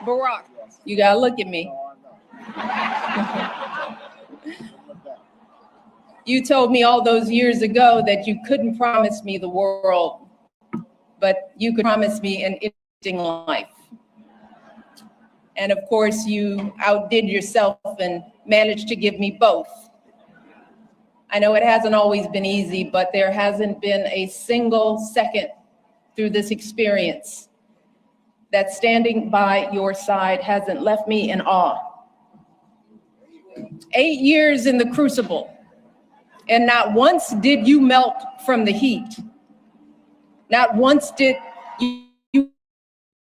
Barack, you gotta look at me. You told me all those years ago that you couldn't promise me the world, but you could promise me an interesting life. And of course, you outdid yourself and managed to give me both. I know it hasn't always been easy, but there hasn't been a single second through this experience that standing by your side hasn't left me in awe. 8 years in the crucible, and not once did you melt from the heat. Not once did you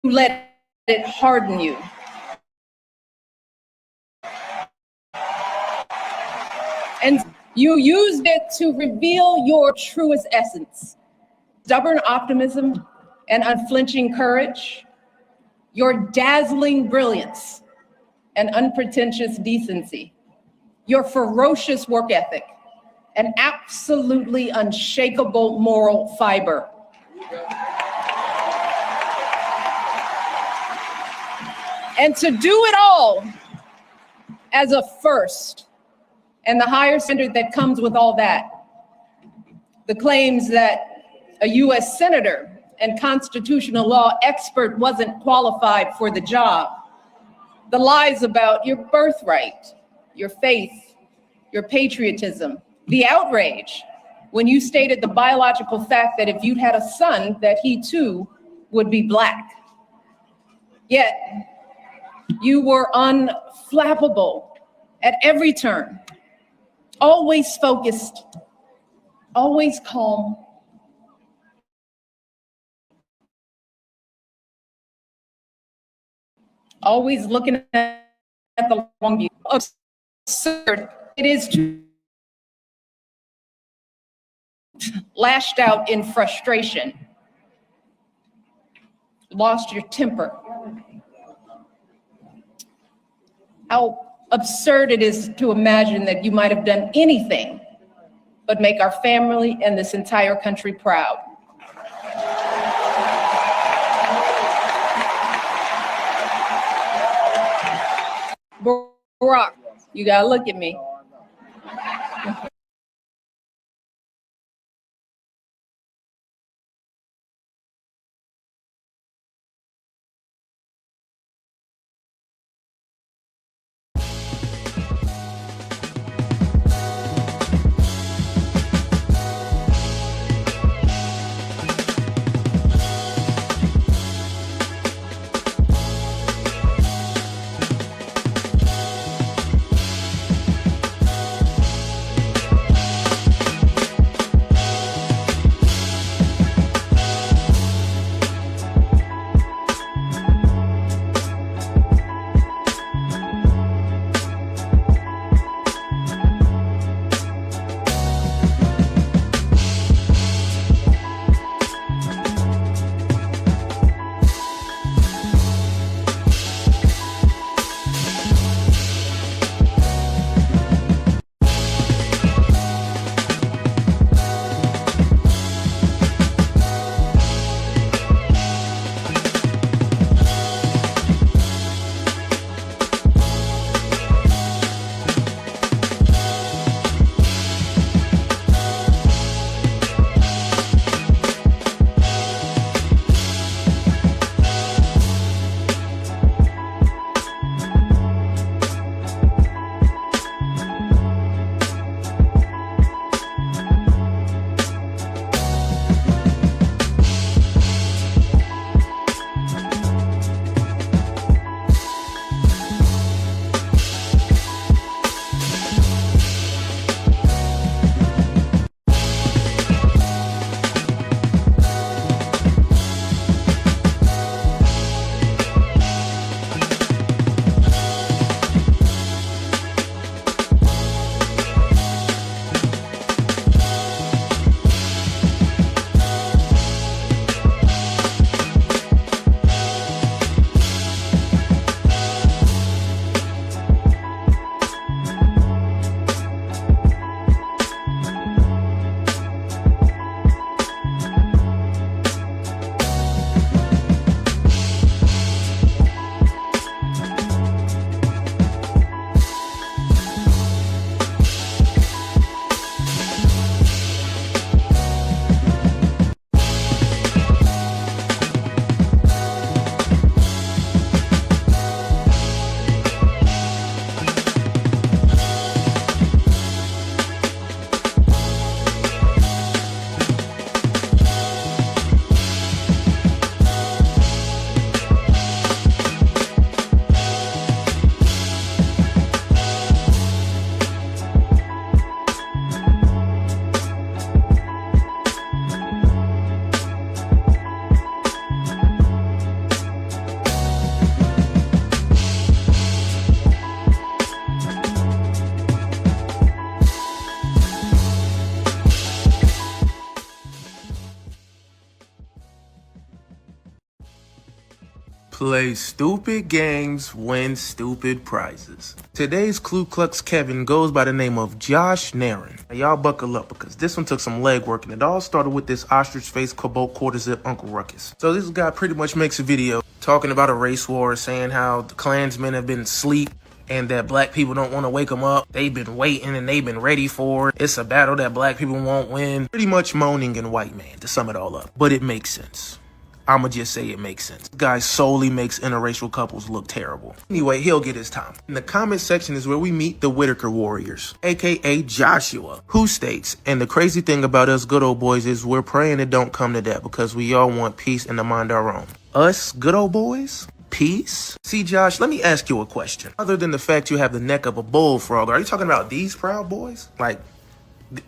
let it harden you. And you used it to reveal your truest essence, stubborn optimism and unflinching courage, your dazzling brilliance and unpretentious decency, your ferocious work ethic, and absolutely unshakable moral fiber. And to do it all as a first, and the higher standard that comes with all that, the claims that a US senator and constitutional law expert wasn't qualified for the job, the lies about your birthright, your faith, your patriotism, the outrage when you stated the biological fact that if you'd had a son, that he too would be Black. Yet, you were unflappable at every turn, always focused, always calm, always looking at the long view. Absurd it is to lashed out in frustration, lost your temper. How absurd it is to imagine that you might have done anything but make our family and this entire country proud. Barack, you gotta look at me. Play stupid games, win stupid prizes. Today's Ku Klux Kevin goes by the name of Josh Nairn. Now y'all buckle up because this one took some legwork, and it all started with this ostrich face cobalt quarter zip Uncle Ruckus. So this guy pretty much makes a video talking about a race war, saying how the Klansmen have been asleep and that black people don't want to wake them up. They've been waiting and they've been ready for it. It's a battle that black people won't win. Pretty much moaning in white man to sum it all up. But it makes sense. I'ma just say it makes sense. This guy solely makes interracial couples look terrible. Anyway, he'll get his time. In the comment section is where we meet the Whitaker Warriors, aka Joshua, who states, and the crazy thing about us good old boys is we're praying it don't come to that because we all want peace and to mind our own. Us good old boys? Peace? See, Josh, let me ask you a question. Other than the fact you have the neck of a bullfrog, are you talking about these Proud Boys? Like,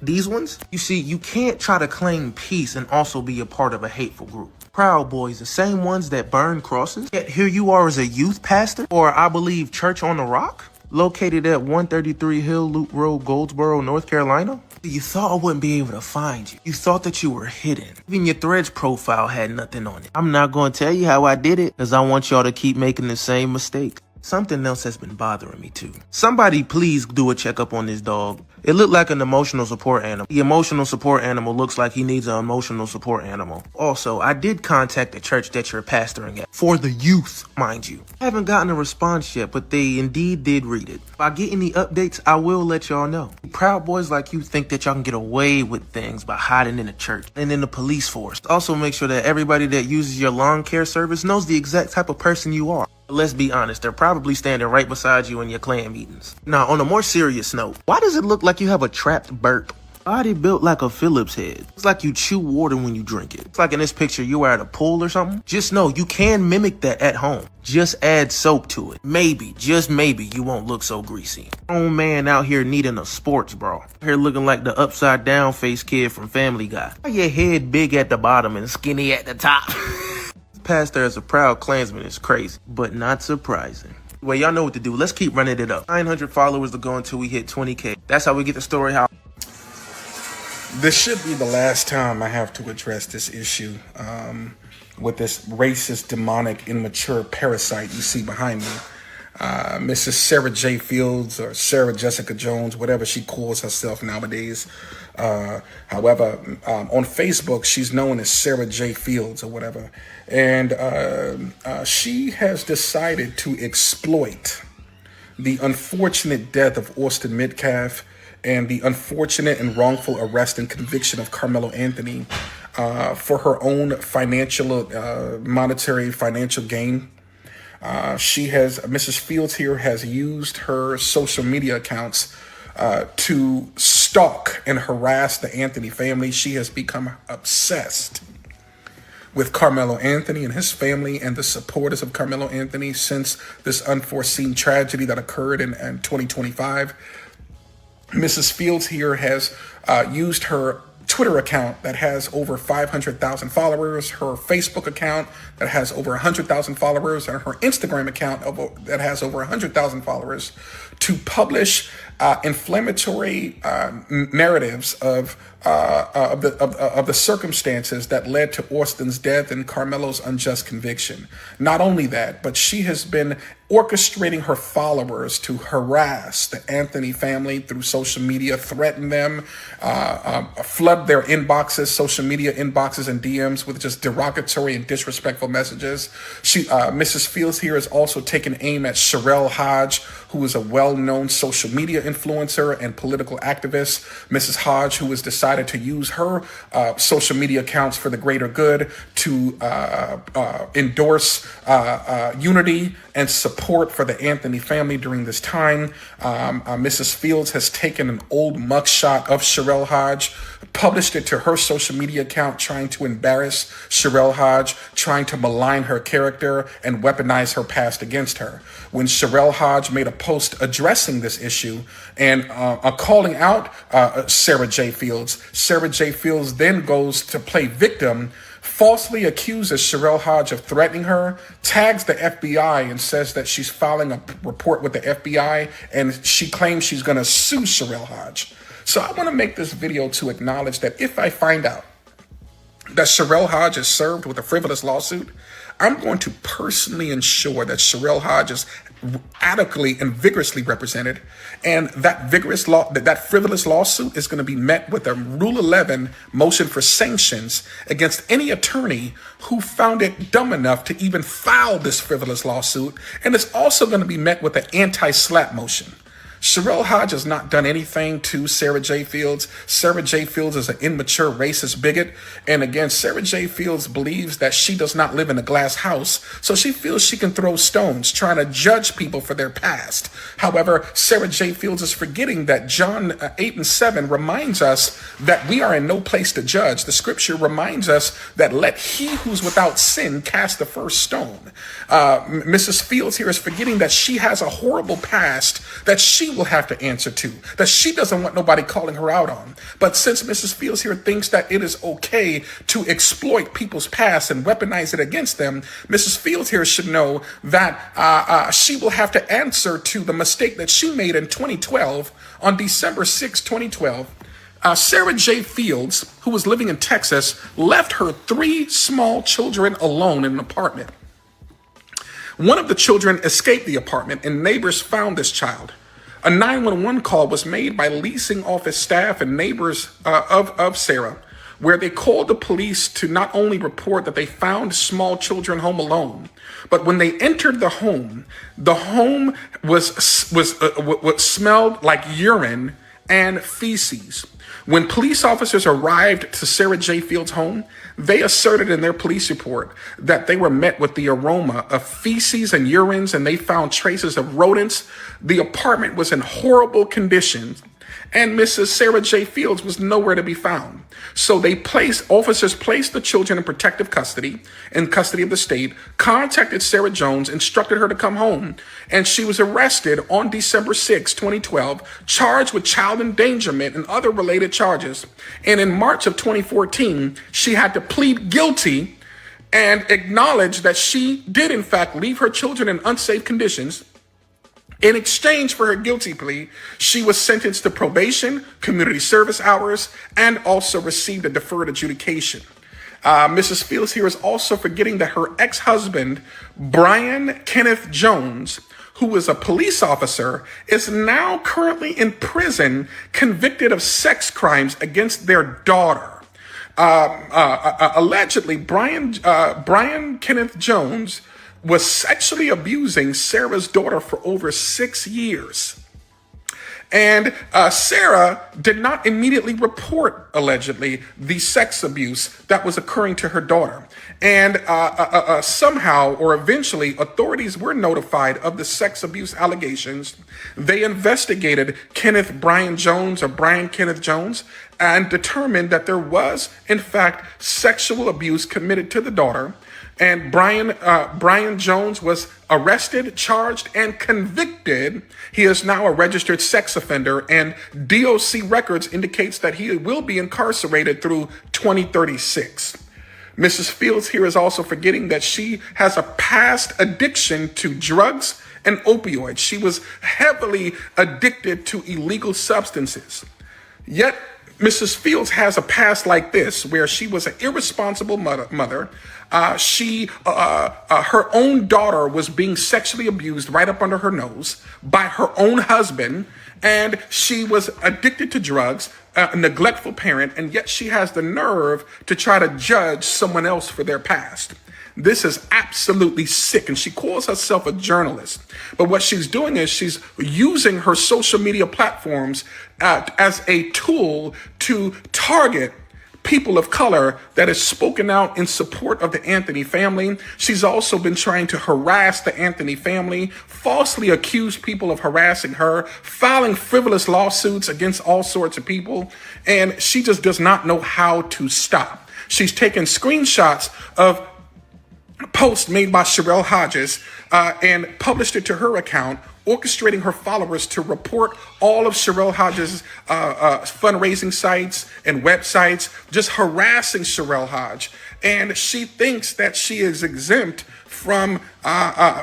these ones? You see, you can't try to claim peace and also be a part of a hateful group. Proud Boys, the same ones that burn crosses? Yet here you are as a youth pastor, or I believe Church on the Rock, located at 133 Hill Loop Road, Goldsboro, North Carolina? You thought I wouldn't be able to find you. You thought that you were hidden. Even your Threads profile had nothing on it. I'm not going to tell you how I did it, because I want y'all to keep making the same mistake. Something else has been bothering me too. Somebody please do a checkup on this dog. It looked like an emotional support animal. The emotional support animal looks like he needs an emotional support animal. Also, I did contact the church that you're pastoring at. For the youth, mind you. I haven't gotten a response yet, but they indeed did read it. If I get any updates, I will let y'all know. Proud Boys like you think that y'all can get away with things by hiding in the church and in the police force. Also make sure that everybody that uses your lawn care service knows the exact type of person you are. Let's be honest, they're probably standing right beside you in your Klan meetings. Now, on a more serious note, why does it look like you have a trapped burp? Body built like a Phillips head. It's like you chew water when you drink it. It's like in this picture you were at a pool or something. Just know you can mimic that at home. Just add soap to it. Maybe, just maybe, you won't look so greasy. Grown man out here needing a sports bra. Here looking like the upside down face kid from Family Guy. Why your head big at the bottom and skinny at the top? Pastor as a proud Klansman is crazy, but not surprising. Well, y'all know what to do. Let's keep running it up. 900 followers to go until we hit 20K. That's how we get the story out. This should be the last time I have to address this issue with this racist, demonic, immature parasite you see behind me. Mrs. Sarah J. Fields, or Sarah Jessica Jones, whatever she calls herself nowadays. However, on Facebook, she's known as Sarah J. Fields or whatever. And she has decided to exploit the unfortunate death of Austin Metcalf and the unfortunate and wrongful arrest and conviction of Carmelo Anthony for her own monetary financial gain. Mrs. Fields here has used her social media accounts to stalk and harass the Anthony family. She has become obsessed with Carmelo Anthony and his family and the supporters of Carmelo Anthony since this unforeseen tragedy that occurred in 2025. Mrs. Fields here has used her Twitter account that has over 500,000 followers, her Facebook account that has over 100,000 followers, and her Instagram account that has over 100,000 followers to publish inflammatory narratives of the circumstances that led to Austin's death and Carmelo's unjust conviction. Not only that, but she has been orchestrating her followers to harass the Anthony family through social media, threaten them, flood their inboxes, social media inboxes and DMs with just derogatory and disrespectful messages. Mrs. Fields here has also taken aim at Sherelle Hodge, who is a well-known social media influencer and political activist. Mrs. Hodge, who has decided to use her social media accounts for the greater good to endorse unity and support for the Anthony family during this time. Mrs. Fields has taken an old mugshot of Sherelle Hodge, published it to her social media account, trying to embarrass Sherelle Hodge, trying to malign her character and weaponize her past against her. When Sherelle Hodge made a post addressing this issue and calling out Sarah J. Fields, Sarah J. Fields then goes to play victim, falsely accuses Sherelle Hodge of threatening her, tags the FBI and says that she's filing a report with the FBI, and she claims she's going to sue Sherelle Hodge. So I want to make this video to acknowledge that if I find out that Sherelle Hodge is served with a frivolous lawsuit, I'm going to personally ensure that Sherelle Hodges adequately and vigorously represented, and that frivolous lawsuit is going to be met with a Rule 11 motion for sanctions against any attorney who found it dumb enough to even file this frivolous lawsuit, and it's also going to be met with an anti-SLAPP motion. Sherelle Hodges has not done anything to Sarah J. Fields. Sarah J. Fields is an immature racist bigot. And again, Sarah J. Fields believes that she does not live in a glass house, so she feels she can throw stones trying to judge people for their past. However, Sarah J. Fields is forgetting that John 8:7 reminds us that we are in no place to judge. The scripture reminds us that let he who's without sin cast the first stone. Mrs. Fields here is forgetting that she has a horrible past that she will have to answer to, that she doesn't want nobody calling her out on. But since Mrs. Fields here thinks that it is okay to exploit people's past and weaponize it against them, Mrs. Fields here should know that she will have to answer to the mistake that she made in 2012, on December 6, 2012. Sarah J. Fields, who was living in Texas, left her 3 small children alone in an apartment. One of the children escaped the apartment, and neighbors found this child. A 911 call was made by leasing office staff and neighbors of Sarah, where they called the police to not only report that they found small children home alone, but when they entered the home was smelled like urine and feces. When police officers arrived to Sarah J. Fields' home, they asserted in their police report that they were met with the aroma of feces and urines, and they found traces of rodents. The apartment was in horrible condition, and Mrs. Sarah J. Fields was nowhere to be found. So officers placed the children in protective custody, in custody of the state, contacted Sarah Jones, instructed her to come home, and she was arrested on December 6, 2012, charged with child endangerment and other related charges. And in March of 2014, she had to plead guilty and acknowledge that she did in fact leave her children in unsafe conditions. In exchange for her guilty plea, she was sentenced to probation, community service hours, and also received a deferred adjudication. Mrs. Fields here is also forgetting that her ex-husband, Brian Kenneth Jones, who is a police officer, is now currently in prison, convicted of sex crimes against their daughter. Allegedly, Brian Kenneth Jones was sexually abusing Sarah's daughter for over 6 years. And Sarah did not immediately report, allegedly, the sex abuse that was occurring to her daughter. And somehow, or eventually, authorities were notified of the sex abuse allegations. They investigated Brian Kenneth Jones, and determined that there was, in fact, sexual abuse committed to the daughter. And Brian Jones was arrested, charged, and convicted. He is now a registered sex offender, and DOC records indicates that he will be incarcerated through 2036. Mrs. Fields here is also forgetting that she has a past addiction to drugs and opioids. She was heavily addicted to illegal substances. Yet, Mrs. Fields has a past like this, where she was an irresponsible mother. Her own daughter was being sexually abused right up under her nose by her own husband, and she was addicted to drugs, a neglectful parent, and yet she has the nerve to try to judge someone else for their past. This is absolutely sick, and she calls herself a journalist. But what she's doing is she's using her social media platforms as a tool to target people of color that has spoken out in support of the Anthony family. She's also been trying to harass the Anthony family, falsely accuse people of harassing her, filing frivolous lawsuits against all sorts of people, and she just does not know how to stop. She's taken screenshots of post made by Sherelle Hodges and published it to her account, orchestrating her followers to report all of Sherelle Hodges' fundraising sites and websites, just harassing Sherelle Hodge. And she thinks that she is exempt from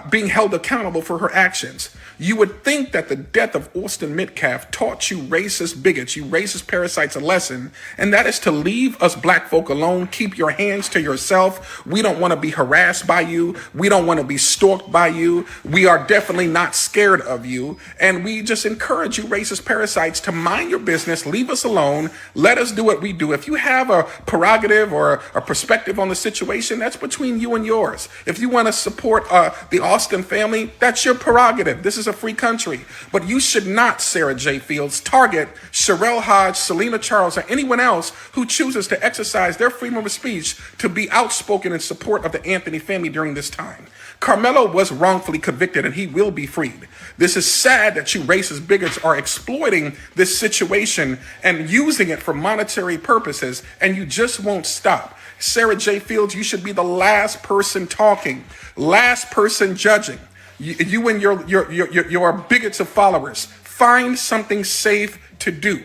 being held accountable for her actions. You would think that the death of Austin Metcalf taught you racist bigots, you racist parasites, a lesson, and that is to leave us black folk alone. Keep your hands to yourself. We don't want to be harassed by you. We don't want to be stalked by you. We are definitely not scared of you. And we just encourage you racist parasites to mind your business, leave us alone, let us do what we do. If you have a prerogative or a perspective on the situation, that's between you and yours. If you want to support the Austin family, that's your prerogative. This is a free country. But you should not, Sarah J. Fields, target Sherelle Hodge, Selena Charles, or anyone else who chooses to exercise their freedom of speech to be outspoken in support of the Anthony family during this time. Carmelo was wrongfully convicted and he will be freed. This is sad that you racist bigots are exploiting this situation and using it for monetary purposes, and you just won't stop. Sarah J. Fields, you should be the last person talking, last person judging. You and your bigots of followers, find something safe to do.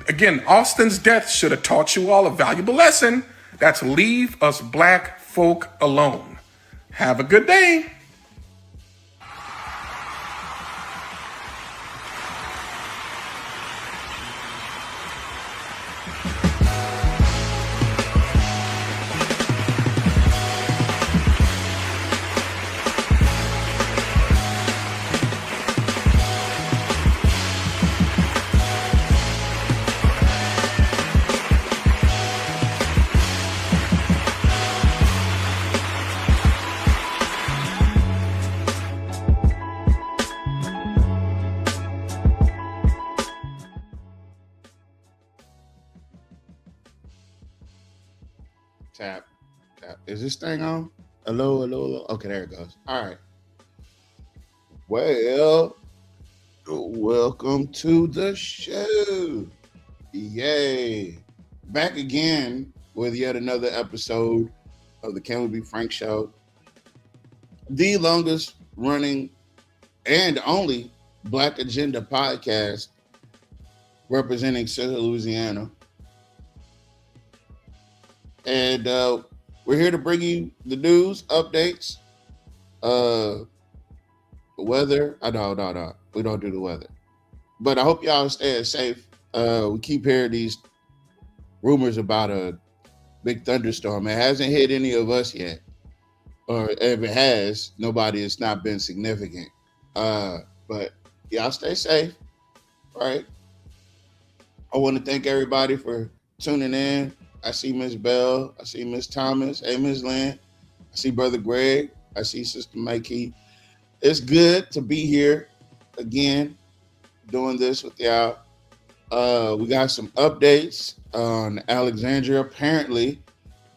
Again, Austin's death should have taught you all a valuable lesson. That's leave us black folk alone. Have a good day. Tap. Is this thing on? Hello, hello, hello. Okay, there it goes. All right. Well, welcome to the show. Yay. Back again with yet another episode of the Can We Be Frank Show, the longest running and only Black Agenda podcast representing Central Louisiana. And we're here to bring you the news, updates, the weather. No. We don't do the weather. But I hope y'all stay safe. We keep hearing these rumors about a big thunderstorm. It hasn't hit any of us yet. Or if it has, it's not been significant. But y'all stay safe, right? I want to thank everybody for tuning in. I see Miss Bell. I see Miss Thomas. Hey, Miss Lynn. I see Brother Greg. I see Sister Mikey. It's good to be here again, doing this with y'all. We got some updates on Alexandria. Apparently,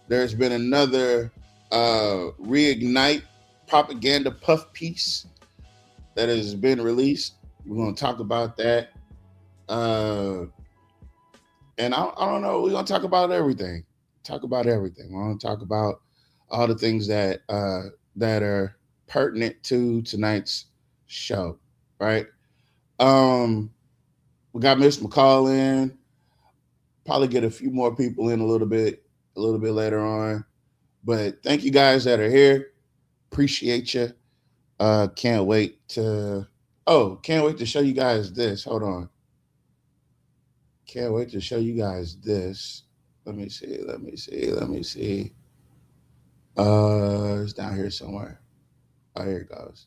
there's been another Reignite propaganda puff piece that has been released. We're going to talk about that. And I don't know, we're going to talk about everything. We're going to talk about all the things that are pertinent to tonight's show, right? We got Miss McCall in. Probably get a few more people in a little bit later on. But thank you guys that are here. Appreciate you. Can't wait to show you guys this. Hold on. Can't wait to show you guys this. Let me see. It's down here somewhere. Oh, here it goes.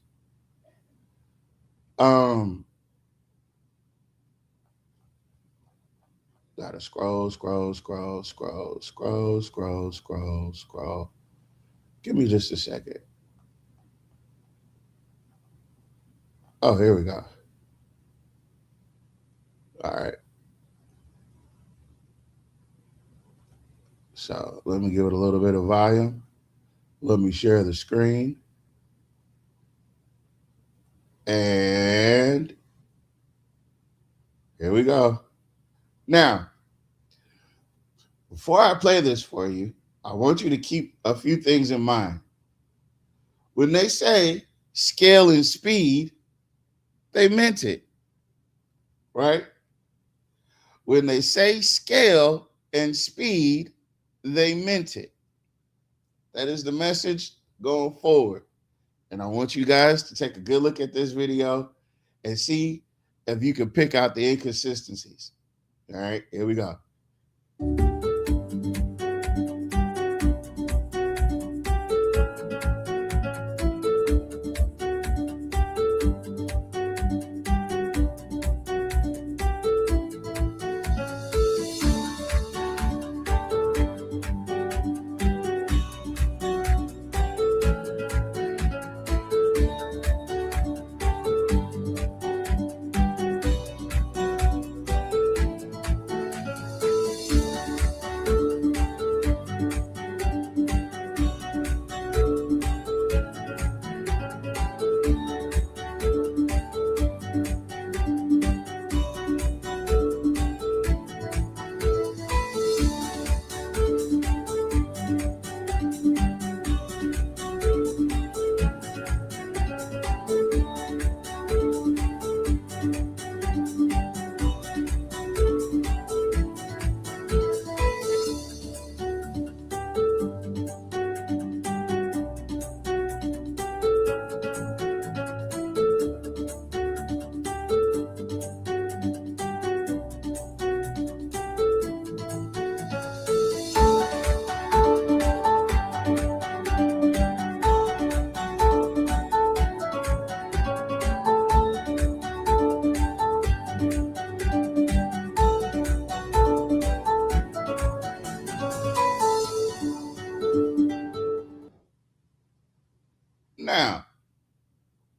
Gotta scroll. Give me just a second. Oh, here we go. All right. So let me give it a little bit of volume. Let me share the screen. And here we go. Now, before I play this for you, I want you to keep a few things in mind. When they say scale and speed, they meant it, right? When they say scale and speed, they meant it. That is the message going forward. And I want you guys to take a good look at this video and see if you can pick out the inconsistencies. All right, here we go.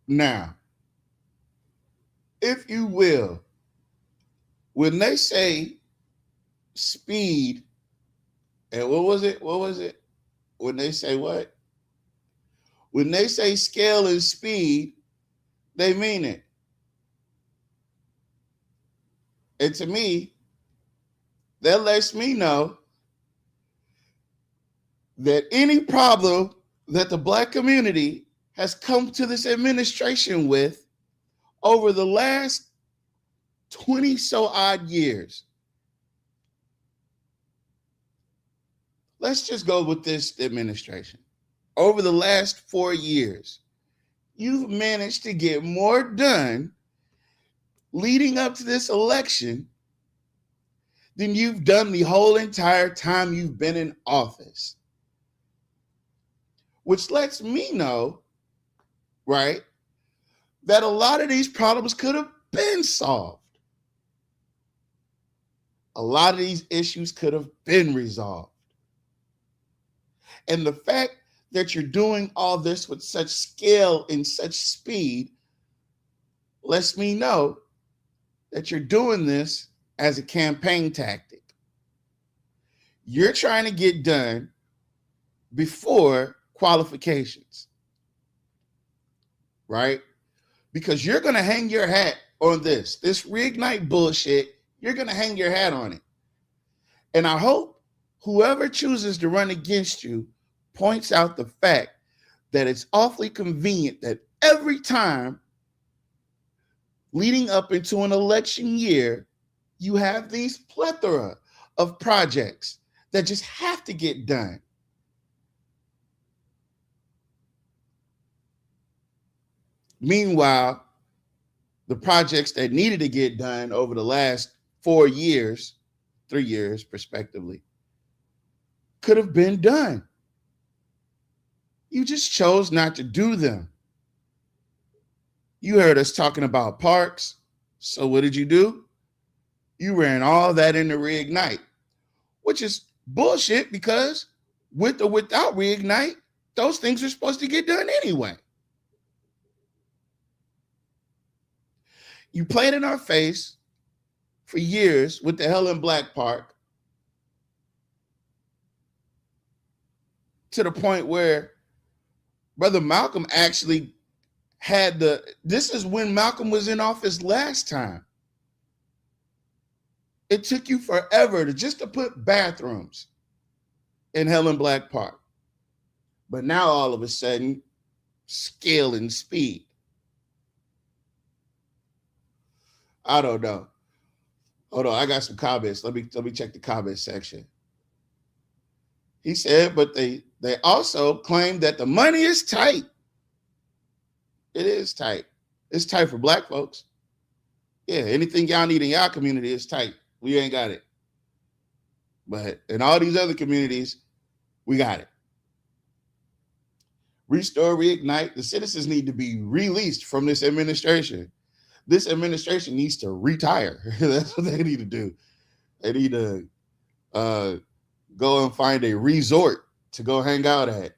Now, if you will, when they say speed, and what was it? When they say what? When they say scale and speed, they mean it. And to me, that lets me know that any problem that the Black community has come to this administration with over the last 20 so odd years. Let's just go with this administration. Over the last 4 years, you've managed to get more done leading up to this election than you've done the whole entire time you've been in office. Which lets me know, right, that a lot of these problems could have been solved. A lot of these issues could have been resolved. And the fact that you're doing all this with such scale and such speed lets me know that you're doing this as a campaign tactic. You're trying to get done before qualifications, right? Because you're going to hang your hat on this reignite bullshit. You're going to hang your hat on it. And I hope whoever chooses to run against you points out the fact that it's awfully convenient that every time leading up into an election year, you have these plethora of projects that just have to get done. Meanwhile, the projects that needed to get done over the last 4 years, 3 years, respectively, could have been done. You just chose not to do them. You heard us talking about parks. So what did you do? You ran all that into Reignite, which is bullshit because with or without Reignite, those things are supposed to get done anyway. You played in our face for years with the Helen Black Park to the point where Brother Malcolm actually had this is when Malcolm was in office last time. It took you forever to put bathrooms in Helen Black Park. But now all of a sudden, scale and speed. I don't know. Hold on, I got some comments. Let me check the comment section. He said, but they also claim that the money is tight. It is tight. It's tight for black folks. Yeah, anything y'all need in y'all community is tight. We ain't got it. But in all these other communities, we got it. Restore, reignite. The citizens need to be released from this administration. This administration needs to retire. That's what they need to do. They need to go and find a resort to go hang out at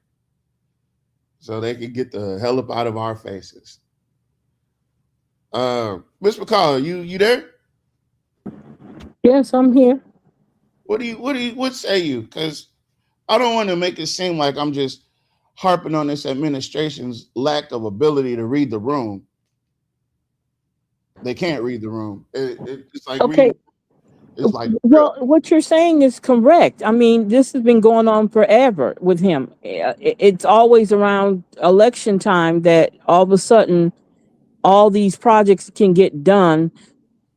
so they can get the hell up out of our faces. Miss McCall, you there? Yes, I'm here. What say you? Because I don't want to make it seem like I'm just harping on this administration's lack of ability to read the room. They can't read the room. It's like Okay. It's like Well, what you're saying is correct. I mean, this has been going on forever with him. It's always around election time that all of a sudden all these projects can get done.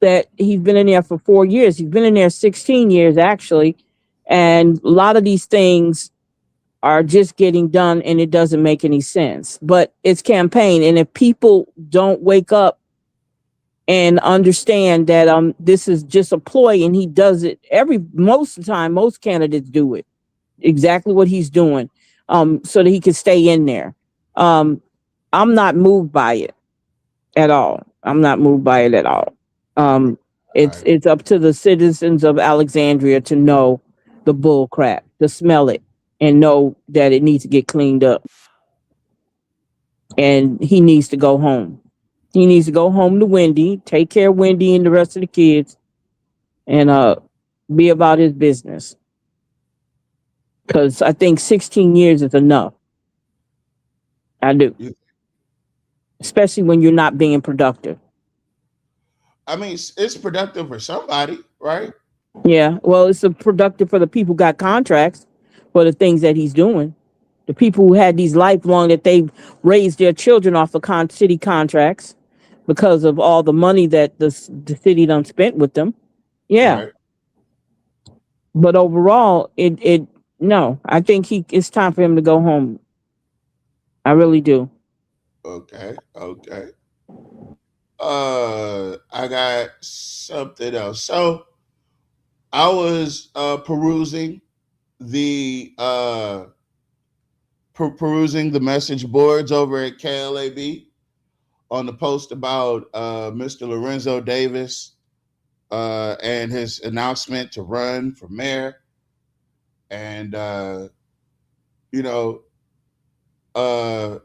That he's been in there for 4 years. He's been in there 16 years, actually. And a lot of these things are just getting done and it doesn't make any sense. But it's campaign. And if people don't wake up and understand that this is just a ploy and he does it most of the time, most candidates do it. Exactly what he's doing. So that he can stay in there. I'm not moved by it at all. I'm not moved by it at all. It's up to the citizens of Alexandria to know the bull crap, to smell it, and know that it needs to get cleaned up. And he needs to go home. He needs to go home to Wendy, take care of Wendy and the rest of the kids, and be about his business. Because I think 16 years is enough. I do. Yeah. Especially when you're not being productive. I mean, it's productive for somebody, right? Yeah, well, it's productive for the people who got contracts for the things that he's doing. The people who had these lifelong that they raised their children off of city contracts because of all the money that the city done spent with them. Yeah, Right. but overall, no, I think it's time for him to go home. I really do. Okay. I got something else. So I was perusing the message boards over at KLAB on the post about Mr. Lorenzo Davis and his announcement to run for mayor. And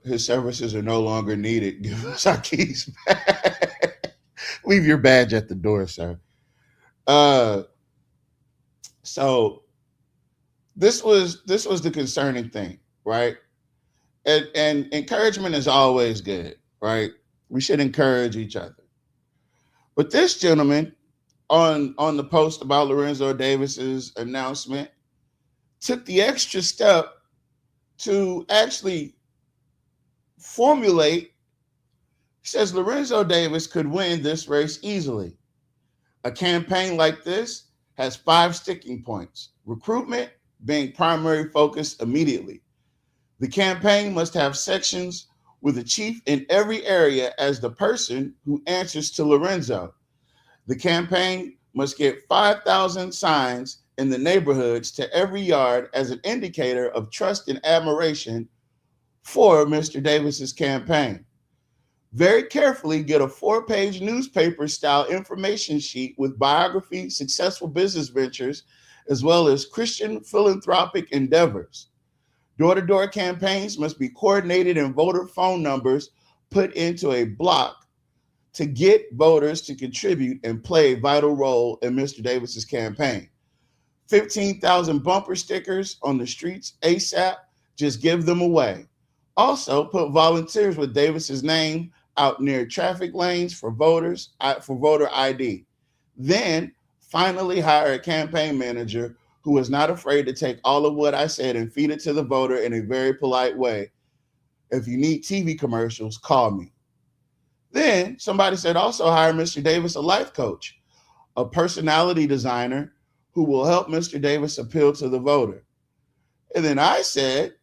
his services are no longer needed. Give us our keys back. Leave your badge at the door, sir. So this was the concerning thing, right? And encouragement is always good, right? We should encourage each other. But this gentleman on the post about Lorenzo Davis's announcement took the extra step to actually formulate. He says Lorenzo Davis could win this race easily. A campaign like this has 5 sticking points. Recruitment being primary focus immediately. The campaign must have sections with a chief in every area as the person who answers to Lorenzo. The campaign must get 5,000 signs in the neighborhoods to every yard as an indicator of trust and admiration for Mr. Davis's campaign. Very carefully get a 4-page newspaper style information sheet with biography, successful business ventures, as well as Christian philanthropic endeavors. Door-to-door campaigns must be coordinated and voter phone numbers put into a block to get voters to contribute and play a vital role in Mr. Davis's campaign. 15,000 bumper stickers on the streets ASAP. Just give them away. Also, put volunteers with Davis's name out near traffic lanes for voters, for voter ID. Then finally hire a campaign manager who is not afraid to take all of what I said and feed it to the voter in a very polite way. If you need TV commercials, call me. Then somebody said also hire Mr. Davis a life coach, a personality designer who will help Mr. Davis appeal to the voter. And then I said,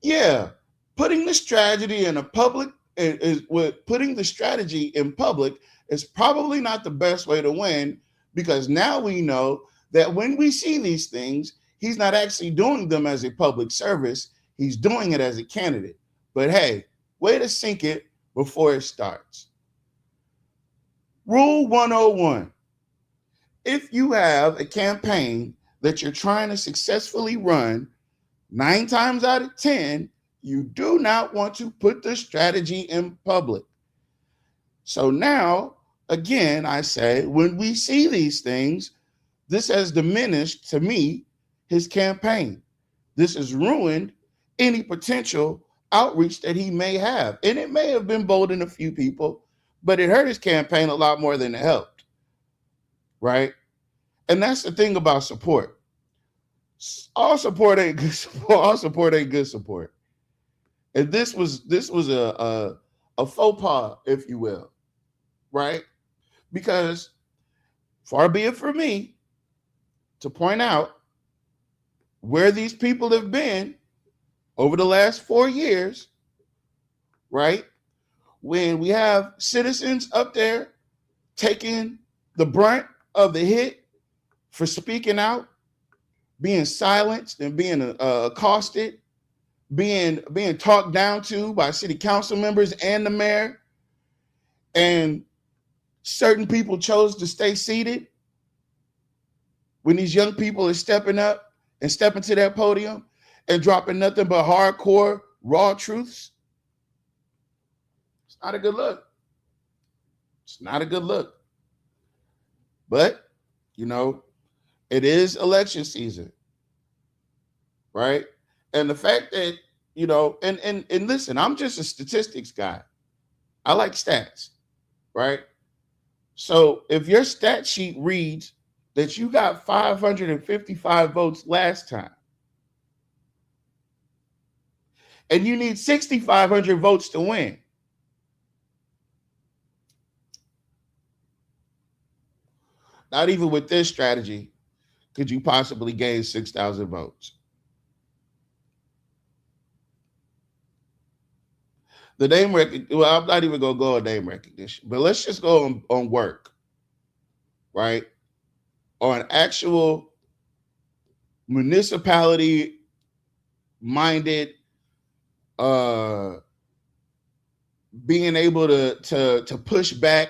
yeah, putting this tragedy in a public is with putting the strategy in public is probably not the best way to win, because now we know that when we see these things, he's not actually doing them as a public service. He's doing it as a candidate. But hey, way to sink it before it starts. Rule 101. If you have a campaign that you're trying to successfully run, 9 times out of 10, you do not want to put the strategy in public. So now, again, I say, when we see these things, this has diminished, to me, his campaign. This has ruined any potential outreach that he may have. And it may have been boldened a few people, but it hurt his campaign a lot more than it helped, right? And that's the thing about support. All support ain't good support. All support ain't good support. And this was a faux pas, if you will, right? Because far be it for me to point out where these people have been over the last 4 years, right? When we have citizens up there taking the brunt of the hit for speaking out, being silenced and being accosted, being talked down to by city council members and the mayor, and certain people chose to stay seated when these young people are stepping up and stepping to that podium and dropping nothing but hardcore, raw truths. It's not a good look. It's not a good look. But, you know, it is election season, right? And the fact that, you know, and listen, I'm just a statistics guy. I like stats, right? So if your stat sheet reads that you got 555 votes last time, and you need 6,500 votes to win, not even with this strategy could you possibly gain 6,000 votes. The name recognition, well, I'm not even going to go on name recognition, but let's just go on work, right? On actual municipality-minded, being able to push back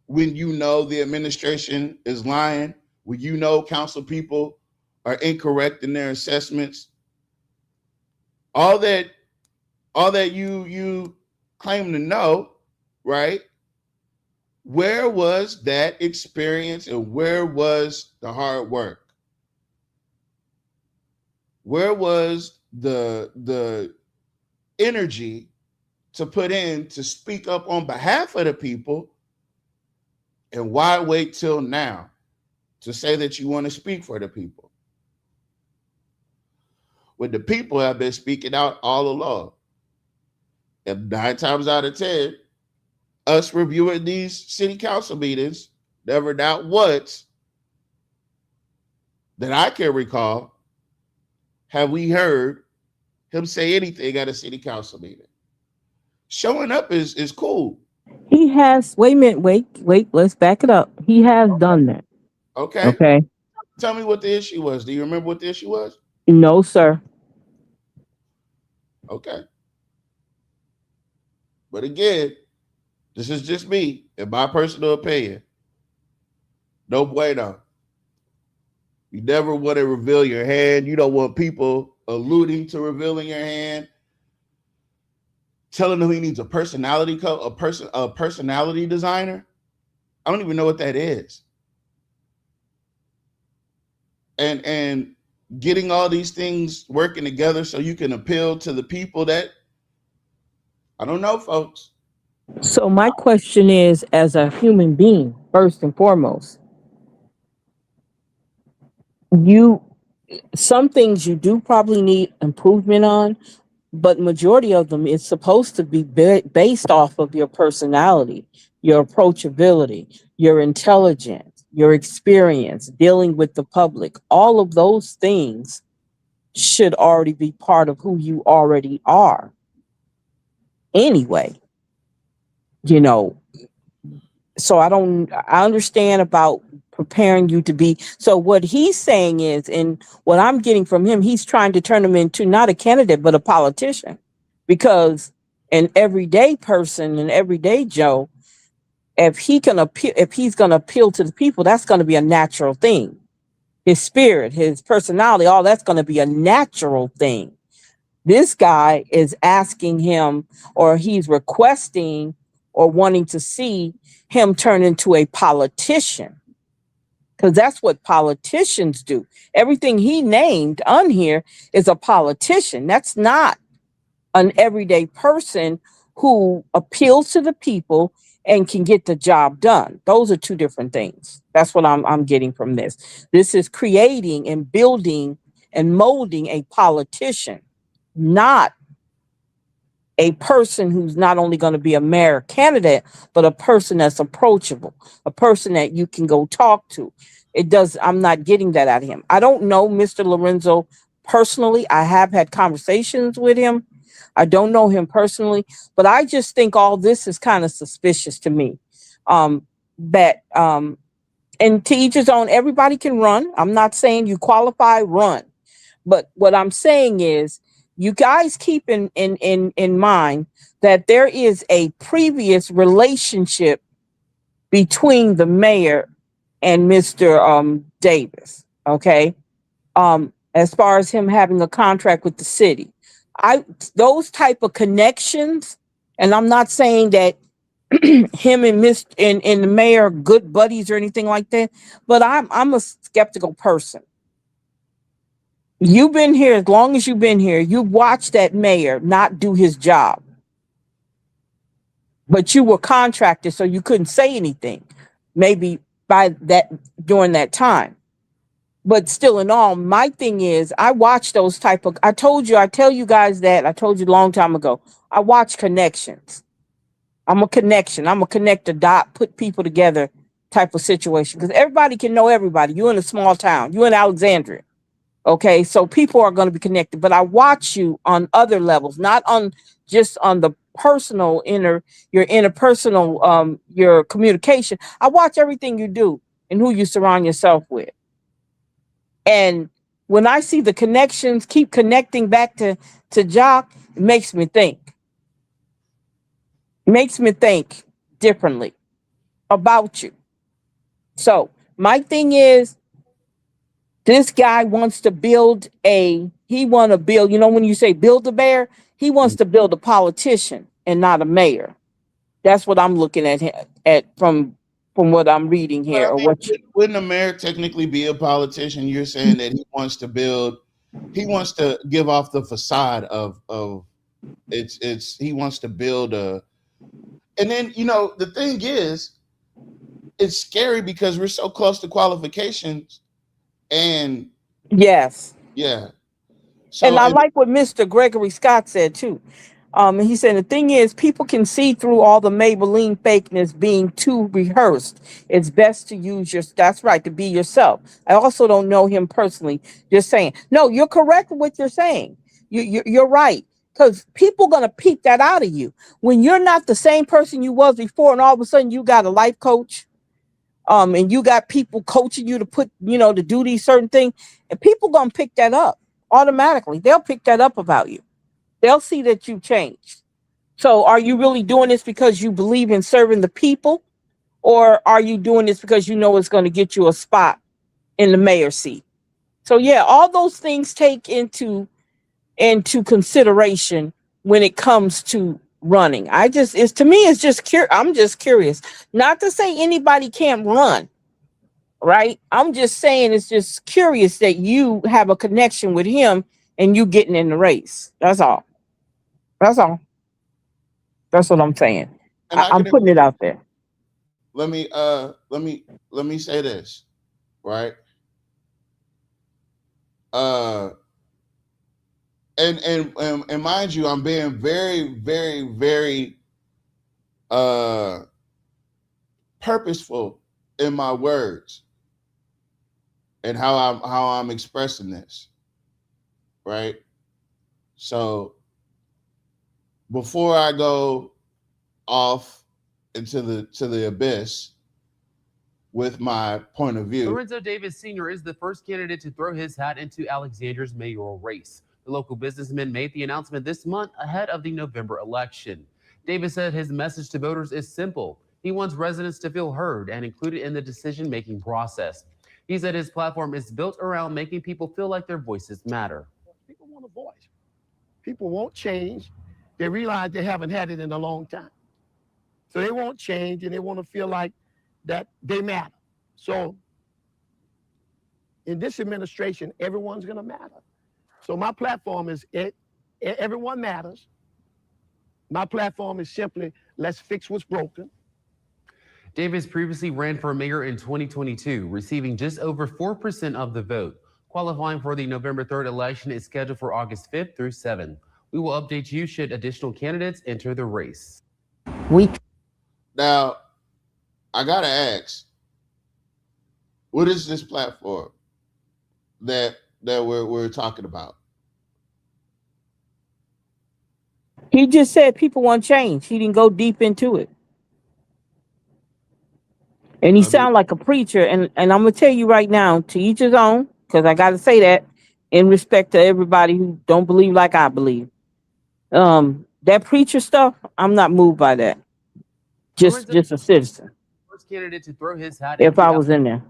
when you know the administration is lying, when you know council people are incorrect in their assessments. All that you claim to know, right? Where was that experience and where was the hard work? Where was the energy to put in to speak up on behalf of the people? And why wait till now to say that you want to speak for the people, when the people have been speaking out all along? And 9 times out of 10, us reviewing these city council meetings, never doubt once that I can recall, have we heard him say anything at a city council meeting. Showing up is cool. He has, wait a minute, wait, let's back it up. He has done that. Okay. Okay. Tell me what the issue was. Do you remember what the issue was? No, sir. Okay. But again, this is just me, in my personal opinion. No bueno. You never want to reveal your hand. You don't want people alluding to revealing your hand, telling him he needs a personality personality designer. I don't even know what that is. And getting all these things working together so you can appeal to the people that, I don't know, folks. So my question is, as a human being, first and foremost, some things you do probably need improvement on, but majority of them is supposed to be based off of your personality, your approachability, your intelligence, your experience dealing with the public. All of those things should already be part of who you already are anyway. you know, so I understand about preparing you to be. So what he's saying is, and what I'm getting from him, he's trying to turn him into not a candidate, but a politician, because an everyday person, an everyday Joe, if he can appeal, if he's going to appeal to the people, that's going to be a natural thing. His spirit, his personality, all that's going to be a natural thing. This guy is asking him, or he's requesting or wanting to see him turn into a politician, because that's what politicians do. Everything he named on here is a politician. That's not an everyday person who appeals to the people and can get the job done. Those are two different things. That's what I'm getting from this. This is creating and building and molding a politician, not a person who's not only going to be a mayor candidate, but a person that's approachable, a person that you can go talk to. I'm not getting that out of him. I don't know Mr. Lorenzo personally. I have had conversations with him. I don't know him personally, but I just think all this is kind of suspicious to me. And to each his own, everybody can run. I'm not saying you qualify, run. But what I'm saying is, you guys keep in mind that there is a previous relationship between the mayor and Mr. Davis. Okay. As far as him having a contract with the city, those type of connections, and I'm not saying that him and the mayor are good buddies or anything like that, but I'm a skeptical person. You've been here as long as you've been here. You've watched that mayor not do his job. But you were contracted, so you couldn't say anything. Maybe during that time. But still in all, my thing is, I watch those I tell you guys that, I told you a long time ago, I watch connections. I'm a connection. I'm a connect the dot, put people together type of situation. Because everybody can know everybody. You're in a small town. You're in Alexandria. Okay, so people are going to be connected, but I watch you on other levels, not on just on the personal your interpersonal, your communication. I watch everything you do and who you surround yourself with. And when I see the connections keep connecting back to Jock, it makes me think. It makes me think differently about you. So my thing is, this guy wants to build when you say build a bear, he wants to build a politician and not a mayor. That's what I'm looking at from what I'm reading here. Well, I mean, wouldn't the mayor technically be a politician? You're saying that he wants to give off the facade of he wants to build and then, the thing is, it's scary because we're so close to qualifications. And yes, yeah. So, and I like what Mr. Gregory Scott said too. He said the thing is, people can see through all the Maybelline fakeness being too rehearsed. It's best to use that's right, to be yourself. I also don't know him personally. Just saying. No, you're correct with what you're saying. You're right. Because people are going to peep that out of you. When you're not the same person you was before, and all of a sudden you got a life coach, and you got people coaching you to do these certain things, and people gonna pick that up automatically. They'll pick that up about you. They'll see that you've changed. So are you really doing this because you believe in serving the people, or are you doing this because you know it's going to get you a spot in the mayor's seat? So yeah, all those things take into consideration when it comes to running. I'm just curious. Not to say anybody can't run, right? I'm just saying it's just curious that you have a connection with him and you getting in the race. That's all. That's all. That's what I'm saying. I'm putting it out there. Let me say this, right? And mind you, I'm being very, very, very purposeful in my words and how I'm expressing this, right? So before I go off into the abyss with my point of view. Lorenzo Davis Sr. is the first candidate to throw his hat into Alexandria's mayoral race. The local businessman made the announcement this month ahead of the November election. Davis said his message to voters is simple. He wants residents to feel heard and included in the decision-making process. He said his platform is built around making people feel like their voices matter. People want a voice. People won't change. They realize they haven't had it in a long time. So they won't change, and they want to feel like that they matter. So in this administration, everyone's going to matter. So my platform is everyone matters. My platform is simply, let's fix what's broken. Davis previously ran for mayor in 2022, receiving just over 4% of the vote. Qualifying for the November 3rd election is scheduled for August 5th through 7th. We will update you should additional candidates enter the race. Now, I gotta ask, what is this platform that we're talking about? He just said people want change. He didn't go deep into it. And he sound like a preacher. And I'm going to tell you right now, to each his own, because I got to say that in respect to everybody who don't believe like I believe. That preacher stuff, I'm not moved by that. Just a citizen. First candidate to throw his hat If I was in there.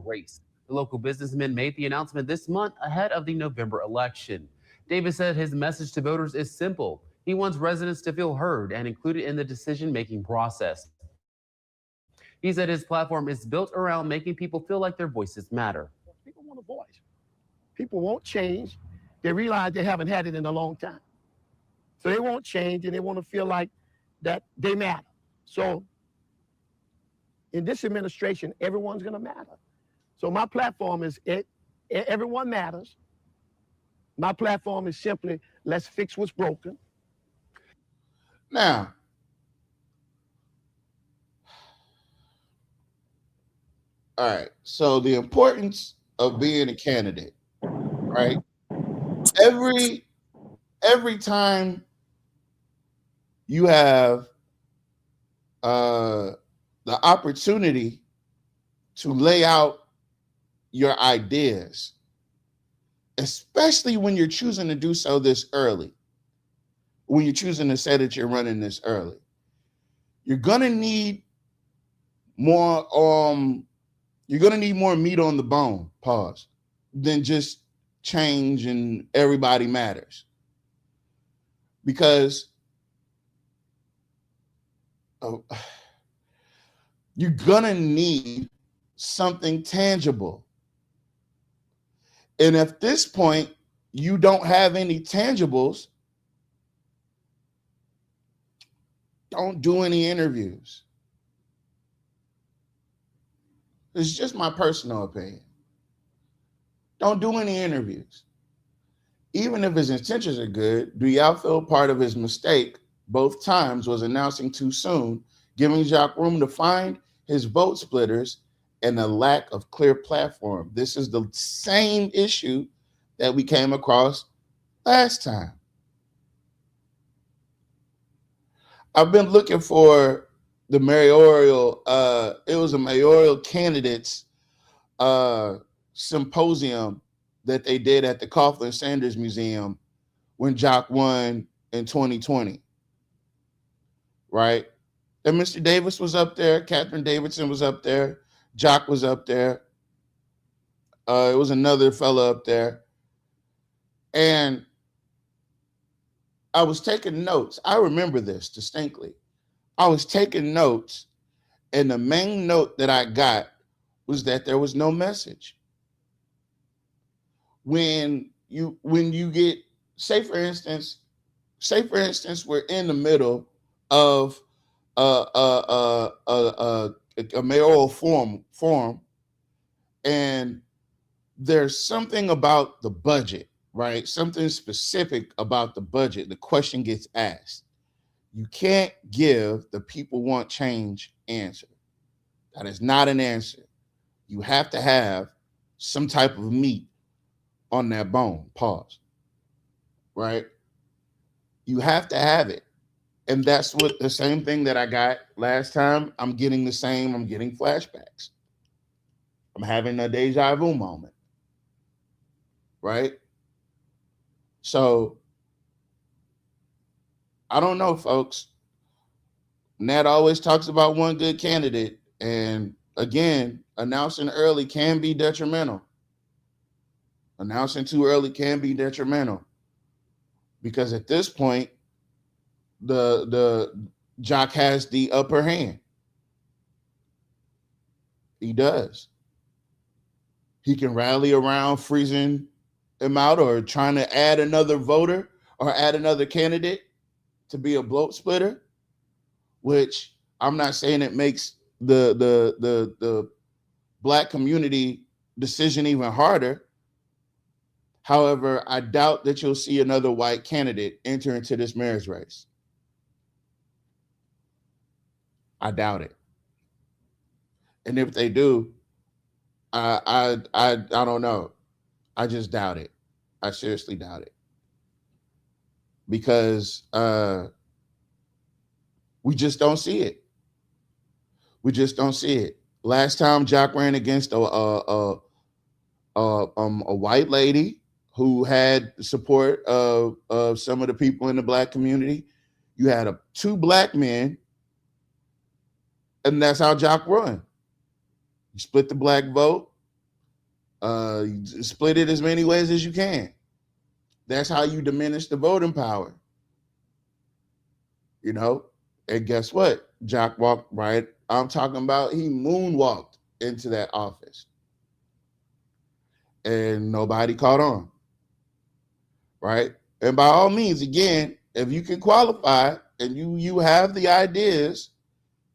Race. The local businessman made the announcement this month ahead of the November election. Davis said his message to voters is simple. He wants residents to feel heard and included in the decision-making process. He said his platform is built around making people feel like their voices matter. People want a voice. People won't change. They realize they haven't had it in a long time. So they won't change, and they want to feel like that they matter. So in this administration, everyone's going to matter. So my platform is everyone matters. My platform is simply, let's fix what's broken. Now, all right. So the importance of being a candidate, right? Every time you have the opportunity to lay out your ideas, especially when you're choosing to do so this early, when you're choosing to say that you're running this early, you're gonna need more meat on the bone, pause, than just change and everybody matters. Because you're gonna need something tangible. And at this point, you don't have any tangibles, don't do any interviews. It's just my personal opinion. Don't do any interviews. Even if his intentions are good, do y'all feel part of his mistake both times was announcing too soon, giving Jacques room to find his vote splitters and a lack of clear platform? This is the same issue that we came across last time. I've been looking for the mayoral, it was a mayoral candidates symposium that they did at the Coughlin Sanders Museum when Jacques won in 2020, right? And Mr. Davis was up there, Catherine Davidson was up there, Jacques was up there. It was another fella up there. And I was taking notes. I remember this distinctly. I was taking notes, and the main note that I got was that there was no message. When you get, say for instance, we're in the middle of a mayoral forum, and there's something about the budget, right? Something specific about the budget. The question gets asked. You can't give the people want change answer. That is not an answer. You have to have some type of meat on that bone, pause, right? You have to have it. And that's what the same thing that I got last time. I'm getting the same. I'm getting flashbacks. I'm having a deja vu moment. Right? So I don't know, folks. Nat always talks about one good candidate. And again, announcing early can be detrimental. Announcing too early can be detrimental. Because at this point, the Jock has the upper hand. He does. He can rally around freezing him out or trying to add another voter or add another candidate to be a bloat splitter, which I'm not saying it makes the Black community decision even harder. However, I doubt that you'll see another white candidate enter into this mayor's race. I doubt it. And if they do, I don't know. I just doubt it. I seriously doubt it. Because we just don't see it. We just don't see it. Last time Jock ran against a white lady who had support of some of the people in the Black community. You had two Black men, and that's how Jock run. You split the Black vote, you split it as many ways as you can. That's how you diminish the voting power. You know, and guess what? Jock walked right. I'm talking about he moonwalked into that office. And nobody caught on. Right? And by all means, again, if you can qualify and you have the ideas,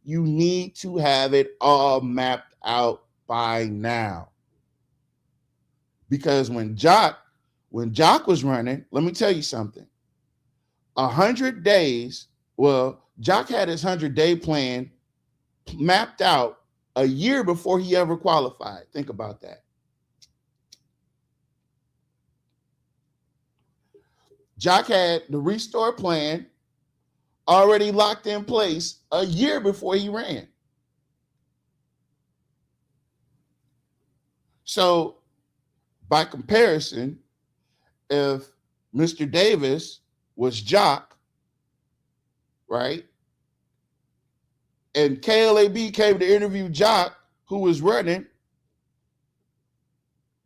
you need to have it all mapped out by now. Because when Jock was running, let me tell you something. 100 days, well, Jock had his 100-day plan mapped out a year before he ever qualified. Think about that. Jock had the restore plan already locked in place a year before he ran. So, by comparison, if Mr. Davis was Jock, right, and KLAB came to interview Jock, who was running,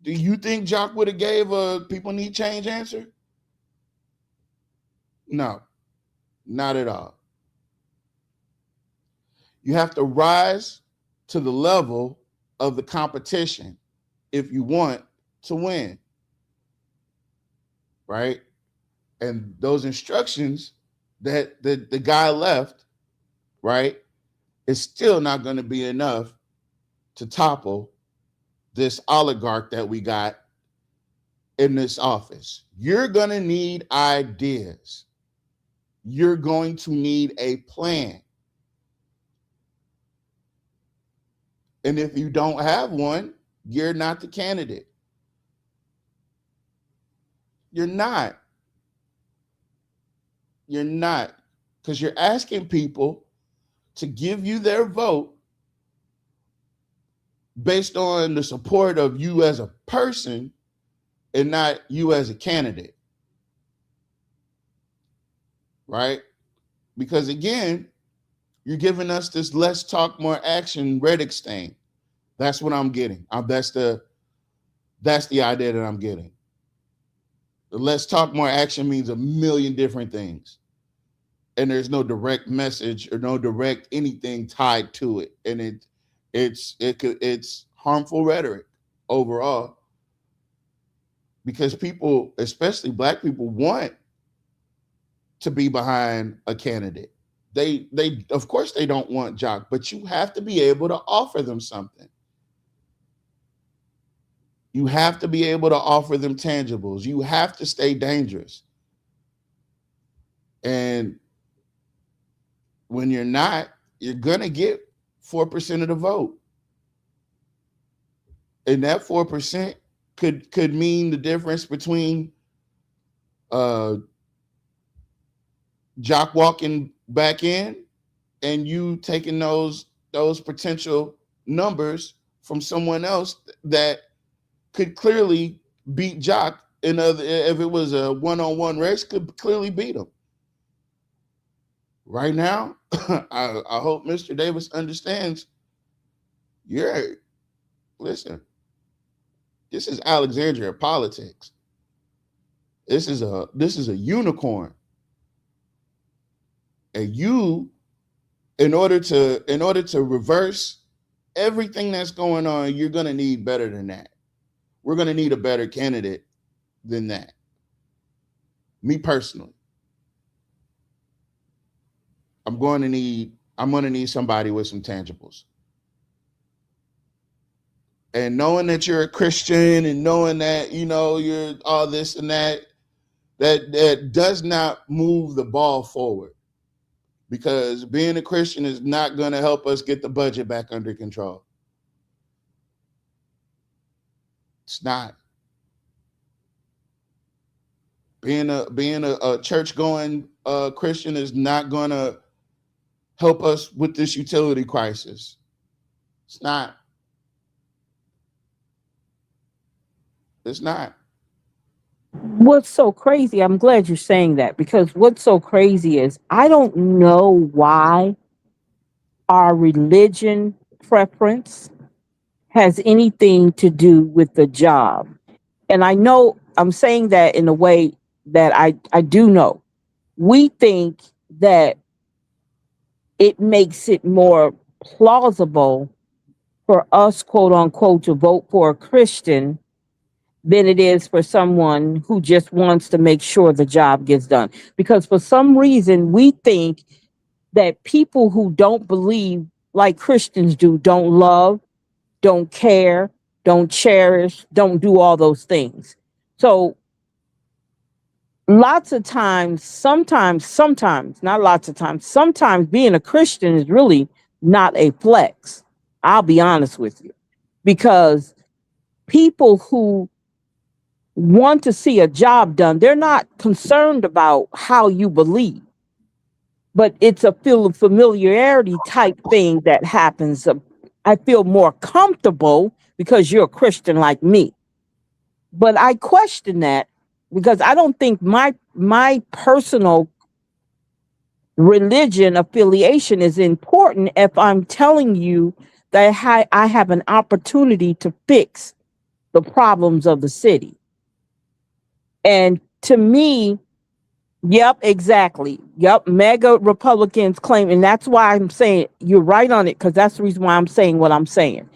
do you think Jock would have gave a people need change answer? No, not at all. You have to rise to the level of the competition if you want to win, right? And those instructions that the guy left, right, is still not going to be enough to topple this oligarch that we got in this office. You're going to need ideas. You're going to need a plan. And if you don't have one, you're not the candidate. You're not. You're not. Because you're asking people to give you their vote based on the support of you as a person and not you as a candidate. Right? Because again, you're giving us this less talk, more action Reddick thing. That's what I'm getting. That's the idea that I'm getting. The less talk, more action means a million different things. And there's no direct message or no direct anything tied to it. And it's harmful rhetoric overall. Because people, especially Black people, want to be behind a candidate. They of course they don't want Jock, but you have to be able to offer them something. You have to be able to offer them tangibles. You have to stay dangerous. And when you're not, you're gonna get 4% of the vote. And that 4% could mean the difference between Jock walking back in and you taking those potential numbers from someone else that could clearly beat Jock in other, if it was a one-on-one race, could clearly beat him. Right now, I hope Mr. Davis understands. Listen, this is Alexandria politics. This is a unicorn. And you, in order to reverse everything that's going on, you're going to need better than that. We're going to need a better candidate than that. Me personally, I'm going to need somebody with some tangibles. And knowing that you're a Christian and knowing that, you're all this and that does not move the ball forward, because being a Christian is not going to help us get the budget back under control. It's not. Being a church-going Christian is not going to help us with this utility crisis. It's not. It's not. What's so crazy, I'm glad you're saying that, because what's so crazy is I don't know why our religion preference has anything to do with the job. And I know I'm saying that in a way that I do know. We think that it makes it more plausible for us, quote unquote, to vote for a Christian than it is for someone who just wants to make sure the job gets done. Because for some reason, we think that people who don't believe like Christians do don't love, don't care, don't cherish, don't do all those things. So lots of times, sometimes, not lots of times, sometimes being a Christian is really not a flex. I'll be honest with you. Because people who want to see a job done, they're not concerned about how you believe. But it's a feel of familiarity type thing that happens. I feel more comfortable because you're a Christian like me. But I question that because I don't think my personal religion affiliation is important if I'm telling you that I have an opportunity to fix the problems of the city. And to me, yep, exactly. Yep, mega Republicans claim, and that's why I'm saying you're right on it, because that's the reason why I'm saying what I'm saying.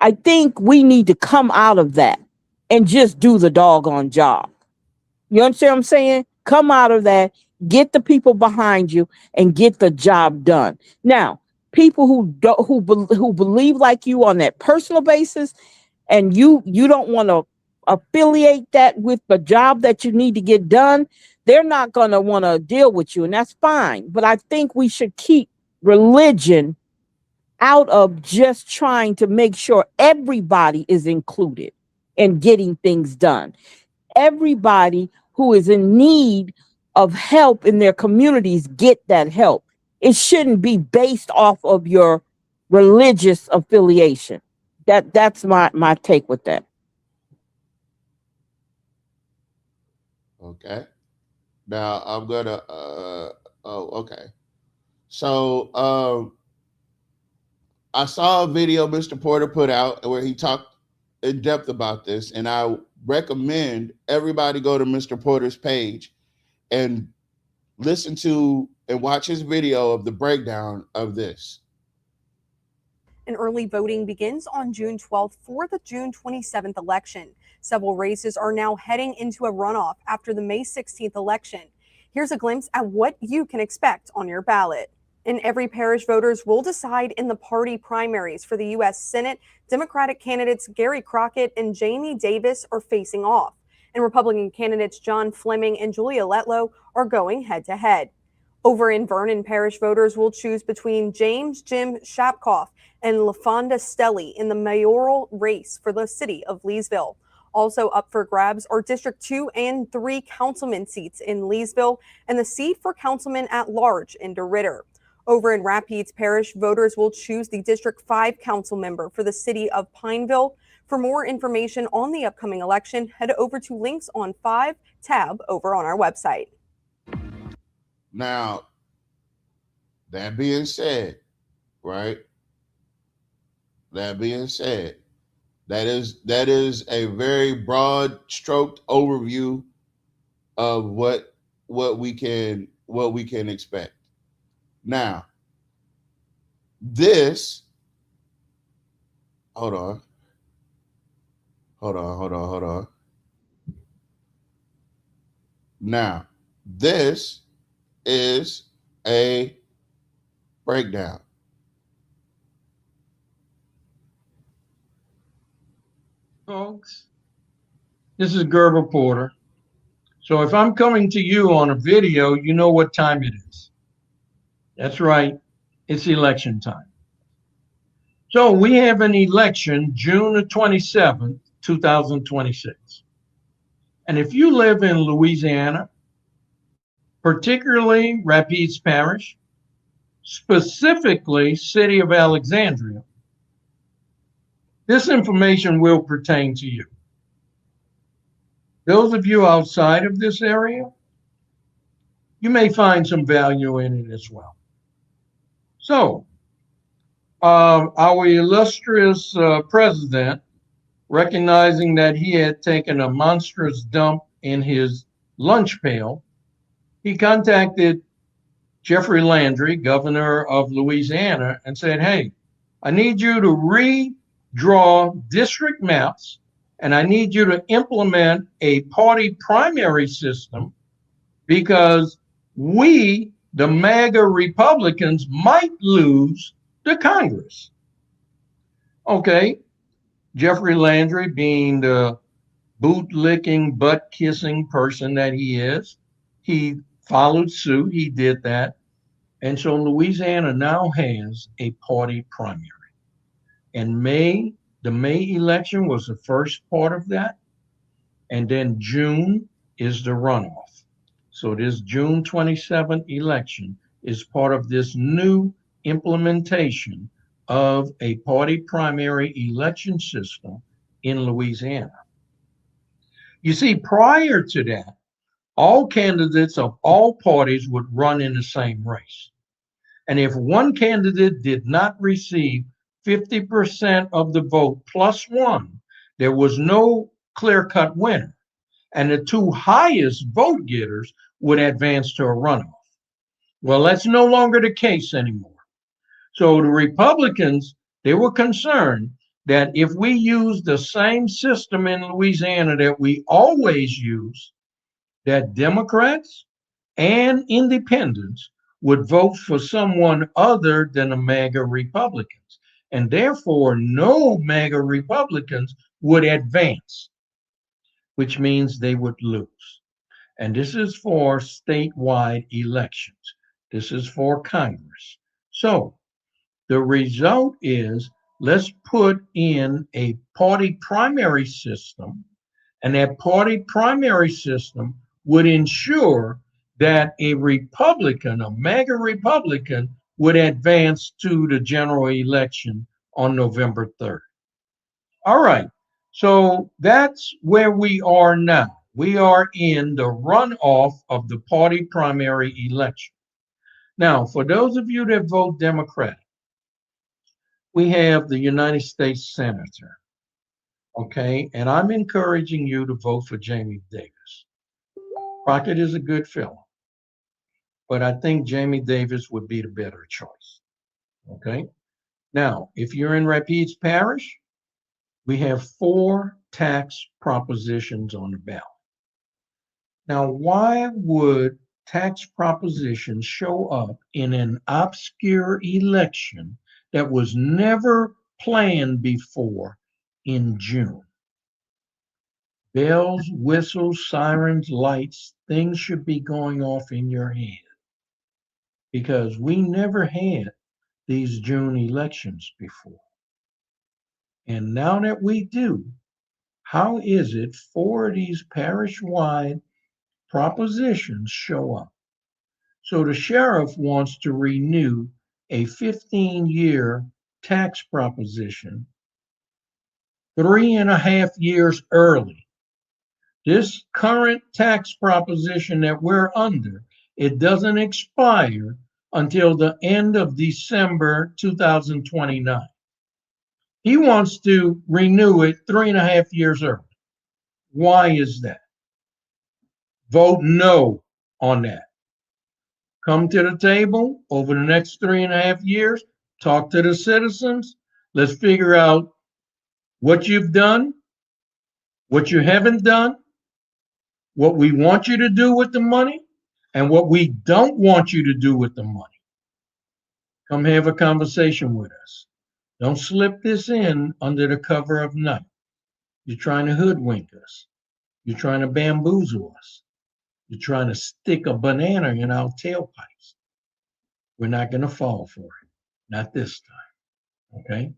I think we need to come out of that and just do the doggone job. You understand what I'm saying? Come out of that, get the people behind you, and get the job done. Now, people who believe like you on that personal basis, and you don't want to affiliate that with the job that you need to get done, they're not going to want to deal with you, and that's fine. But I think we should keep religion out of just trying to make sure everybody is included in getting things done. Everybody who is in need of help in their communities get that help. It shouldn't be based off of your religious affiliation. That's my take with that. Okay. Now I'm gonna okay. So I saw a video Mr. Porter put out where he talked in depth about this, and I recommend everybody go to Mr. Porter's page and listen to and watch his video of the breakdown of this. And early voting begins on June 12th for the June 27th election. Several races are now heading into a runoff after the May 16th election. Here's a glimpse at what you can expect on your ballot. In every parish, voters will decide in the party primaries for the U.S. Senate. Democratic candidates Gary Crockett and Jamie Davis are facing off, and Republican candidates John Fleming and Julia Letlow are going head-to-head. Over in Vernon Parish, voters will choose between James Jim Shapkoff and LaFonda Stelly in the mayoral race for the city of Leesville. Also up for grabs are District 2 and 3 councilman seats in Leesville and the seat for councilman at large in DeRidder. Over in Rapides Parish, voters will choose the District 5 council member for the city of Pineville. For more information on the upcoming election, head over to Links on 5 tab over on our website. Now, that being said, right? That being said, that is a very broad stroked overview of what we can expect. Now, this hold on. Now, this is a breakdown. Folks, this is Gerber Porter. So if I'm coming to you on a video, you know what time it is. That's right, it's election time. So we have an election June the 27th, 2026. And if you live in Louisiana, particularly Rapides Parish, specifically City of Alexandria, this information will pertain to you. Those of you outside of this area, you may find some value in it as well. So, our illustrious president, recognizing that he had taken a monstrous dump in his lunch pail, he contacted Jeffrey Landry, governor of Louisiana, and said, hey, I need you to redraw district maps, and I need you to implement a party primary system because we, the MAGA Republicans, might lose the Congress. Okay, Jeffrey Landry, being the boot-licking, butt-kissing person that he is, he followed suit, he did that. And so Louisiana now has a party primary. And the May election was the first part of that. And then June is the runoff. So this June 27th election is part of this new implementation of a party primary election system in Louisiana. You see, prior to that, all candidates of all parties would run in the same race. And if one candidate did not receive 50% of the vote plus one, there was no clear-cut winner. And the two highest vote getters would advance to a runoff. Well, that's no longer the case anymore. So the Republicans, they were concerned that if we use the same system in Louisiana that we always use, that Democrats and independents would vote for someone other than the MAGA Republicans. And therefore, no MAGA Republicans would advance, which means they would lose. And this is for statewide elections. This is for Congress. So the result is, let's put in a party primary system, and that party primary system would ensure that a Republican, a MAGA Republican, would advance to the general election on November 3rd. All right, so that's where we are now. We are in the runoff of the party primary election. Now, for those of you that vote Democratic, we have the United States Senator, okay? And I'm encouraging you to vote for Jamie Davis. Crockett is a good fellow, but I think Jamie Davis would be the better choice, okay? Now, if you're in Rapides Parish, we have 4 tax propositions on the ballot. Now, why would tax propositions show up in an obscure election that was never planned before in June? Bells, whistles, sirens, lights, things should be going off in your head because we never had these June elections before. And now that we do, how is it 4 of these parish-wide propositions show up? So the sheriff wants to renew a 15-year tax proposition 3.5 years early. This current tax proposition that we're under, it doesn't expire until the end of December 2029. He wants to renew it 3.5 years early. Why is that? Vote no on that. Come to the table over the next 3.5 years, talk to the citizens. Let's figure out what you've done, what you haven't done, what we want you to do with the money, and what we don't want you to do with the money. Come have a conversation with us. Don't slip this in under the cover of night. You're trying to hoodwink us. You're trying to bamboozle us. You're trying to stick a banana in our tailpipes. We're not going to fall for it. Not this time. Okay?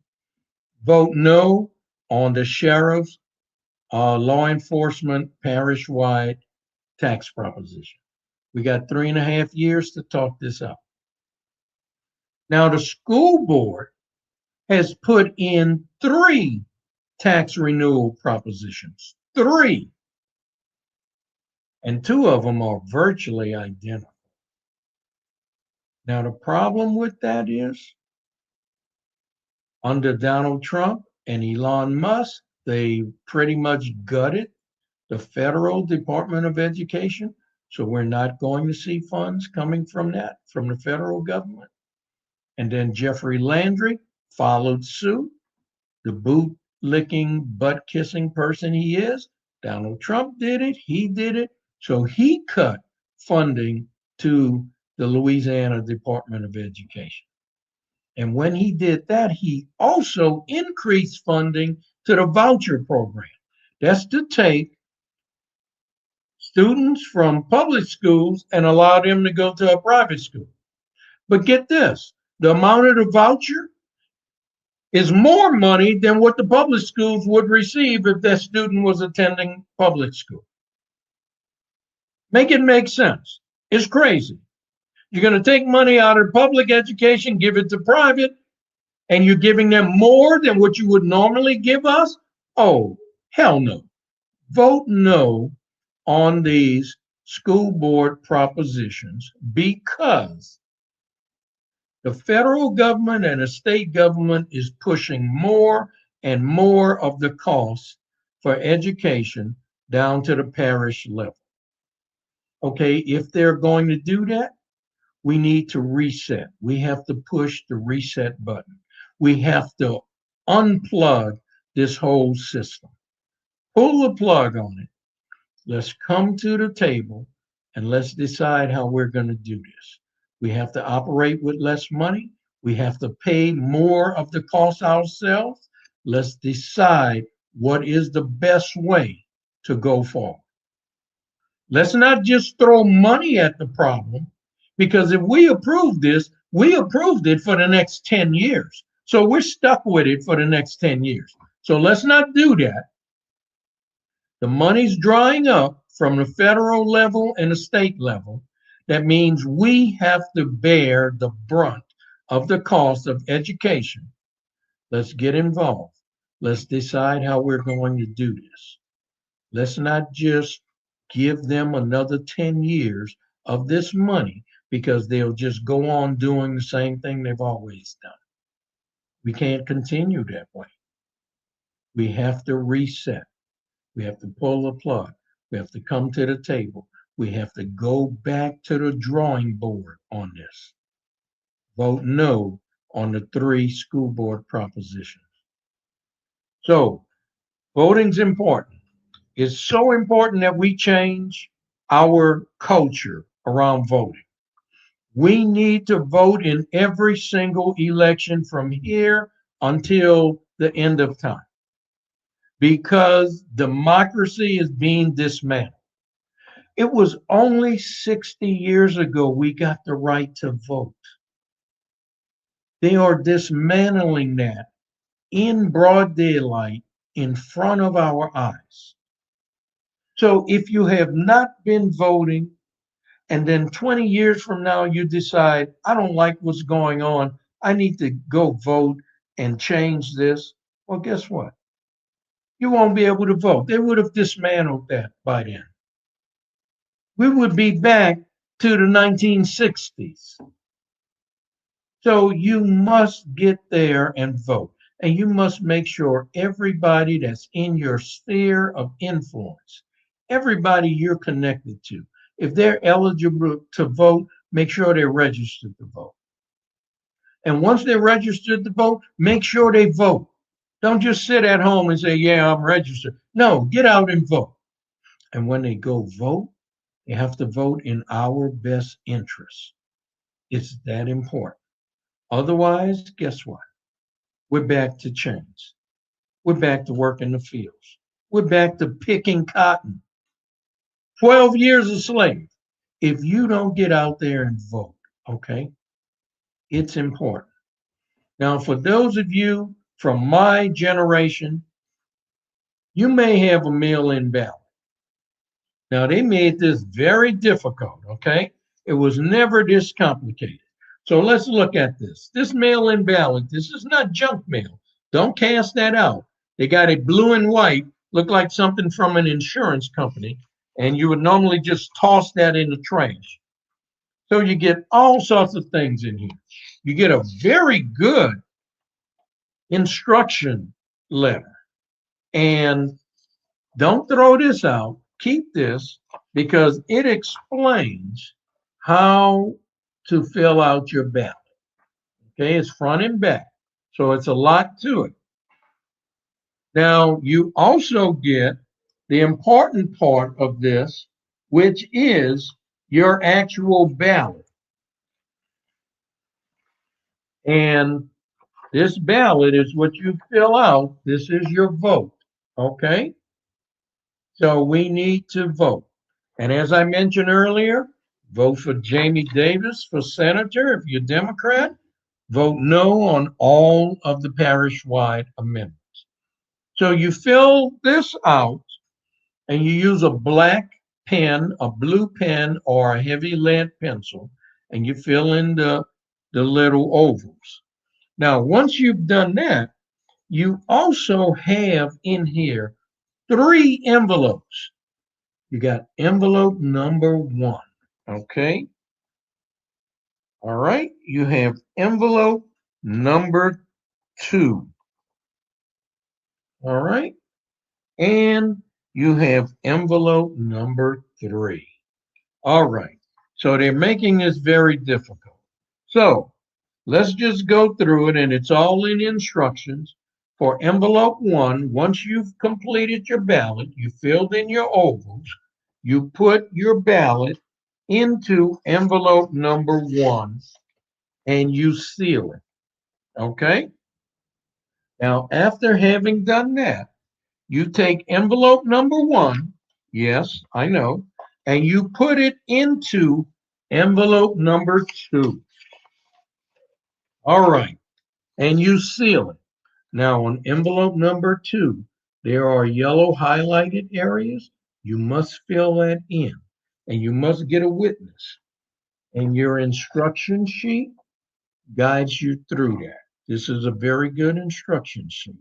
Vote no on the sheriff's law enforcement parish-wide tax proposition. We got 3.5 years to talk this out. Now, the school board has put in 3 tax renewal propositions. 3. And 2 of them are virtually identical. Now, the problem with that is, under Donald Trump and Elon Musk, they pretty much gutted the federal Department of Education. So we're not going to see funds coming from that, from the federal government. And then Jeffrey Landry followed suit, the boot-licking, butt-kissing person he is. Donald Trump did it, he did it. So he cut funding to the Louisiana Department of Education. And when he did that, he also increased funding to the voucher program. That's to take students from public schools and allow them to go to a private school. But get this, the amount of the voucher is more money than what the public schools would receive if that student was attending public school. Make it make sense. It's crazy. You're going to take money out of public education, give it to private, and you're giving them more than what you would normally give us? Oh, hell no. Vote no on these school board propositions because the federal government and the state government is pushing more and more of the costs for education down to the parish level. Okay, if they're going to do that, we need to reset. We have to push the reset button. We have to unplug this whole system. Pull the plug on it. Let's come to the table and let's decide how we're going to do this. We have to operate with less money. We have to pay more of the cost ourselves. Let's decide what is the best way to go forward. Let's not just throw money at the problem, because if we approve this, we approved it for the next 10 years. So we're stuck with it for the next 10 years. So let's not do that. The money's drying up from the federal level and the state level. That means we have to bear the brunt of the cost of education. Let's get involved. Let's decide how we're going to do this. Let's not just give them another 10 years of this money because they'll just go on doing the same thing they've always done. We can't continue that way. We have to reset. We have to pull the plug. We have to come to the table. We have to go back to the drawing board on this. Vote no on the 3 school board propositions. So voting's important. It's so important that we change our culture around voting. We need to vote in every single election from here until the end of time, because democracy is being dismantled. It was only 60 years ago we got the right to vote. They are dismantling that in broad daylight in front of our eyes. So if you have not been voting, and then 20 years from now you decide, I don't like what's going on, I need to go vote and change this, well, guess what? You won't be able to vote. They would have dismantled that by then. We would be back to the 1960s. So you must get there and vote. And you must make sure everybody that's in your sphere of influence, everybody you're connected to, if they're eligible to vote, make sure they're registered to vote. And once they're registered to vote, make sure they vote. Don't just sit at home and say, yeah, I'm registered. No, get out and vote. And when they go vote, they have to vote in our best interest. It's that important. Otherwise, guess what? We're back to chains. We're back to working the fields. We're back to picking cotton. 12 years a slave. If you don't get out there and vote, okay, it's important. Now, for those of you from my generation, you may have a mail-in ballot. Now, they made this very difficult, okay? It was never this complicated. So let's look at this. This mail-in ballot, this is not junk mail. Don't cast that out. They got it blue and white, look like something from an insurance company, and you would normally just toss that in the trash. So you get all sorts of things in here. You get a very good instruction letter. And don't throw this out. Keep this because it explains how to fill out your ballot. Okay, it's front and back. So it's a lot to it. Now, you also get the important part of this, which is your actual ballot. And this ballot is what you fill out. This is your vote. Okay? So we need to vote. And as I mentioned earlier, vote for Jamie Davis for senator if you're Democrat. Vote no on all of the parish-wide amendments. So you fill this out and you use a black pen, a blue pen, or a heavy lead pencil, and you fill in the little ovals. Now, once you've done that, you also have in here 3 envelopes. You got envelope number 1, okay? All right, you have envelope number 2. All right, and you have envelope number 3. All right, so they're making this very difficult. So let's just go through it, and it's all in instructions. For envelope 1, once you've completed your ballot, you filled in your ovals, you put your ballot into envelope number 1 and you seal it. Okay? Now, after having done that, you take envelope number 1, yes, I know, and you put it into envelope number 2. All right, and you seal it. Now, on envelope number 2, there are yellow highlighted areas. You must fill that in, and you must get a witness. And your instruction sheet guides you through that. This is a very good instruction sheet.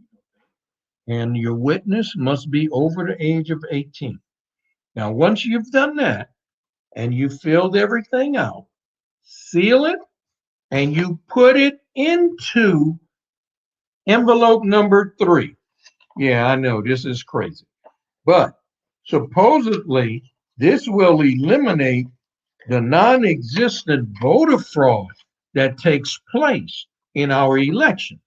And your witness must be over the age of 18. Now, once you've done that, and you filled everything out, seal it, and you put it into envelope number 3. Yeah, I know this is crazy, but supposedly this will eliminate the non-existent voter fraud that takes place in our elections.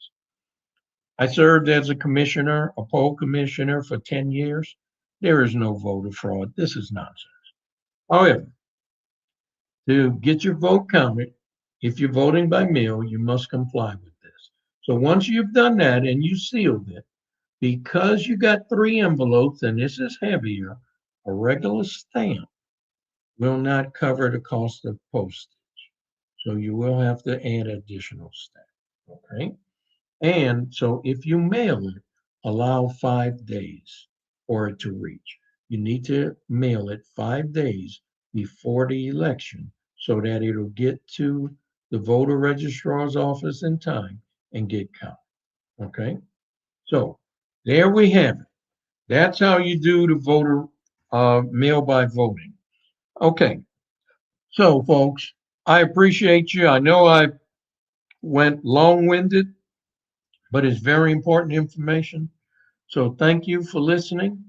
I served as a commissioner, a poll commissioner for 10 years. There is no voter fraud. This is nonsense. However, to get your vote counted, if you're voting by mail, you must comply with this. So once you've done that and you sealed it, because you got 3 envelopes and this is heavier, a regular stamp will not cover the cost of postage. So you will have to add additional stamp, okay? And so if you mail it, allow 5 days for it to reach. You need to mail it 5 days before the election so that it'll get to the voter registrar's office in time and get counted. Okay? So there we have it. That's how you do the voter mail by voting. Okay. So, folks, I appreciate you. I know I went long-winded, but it's very important information. So thank you for listening.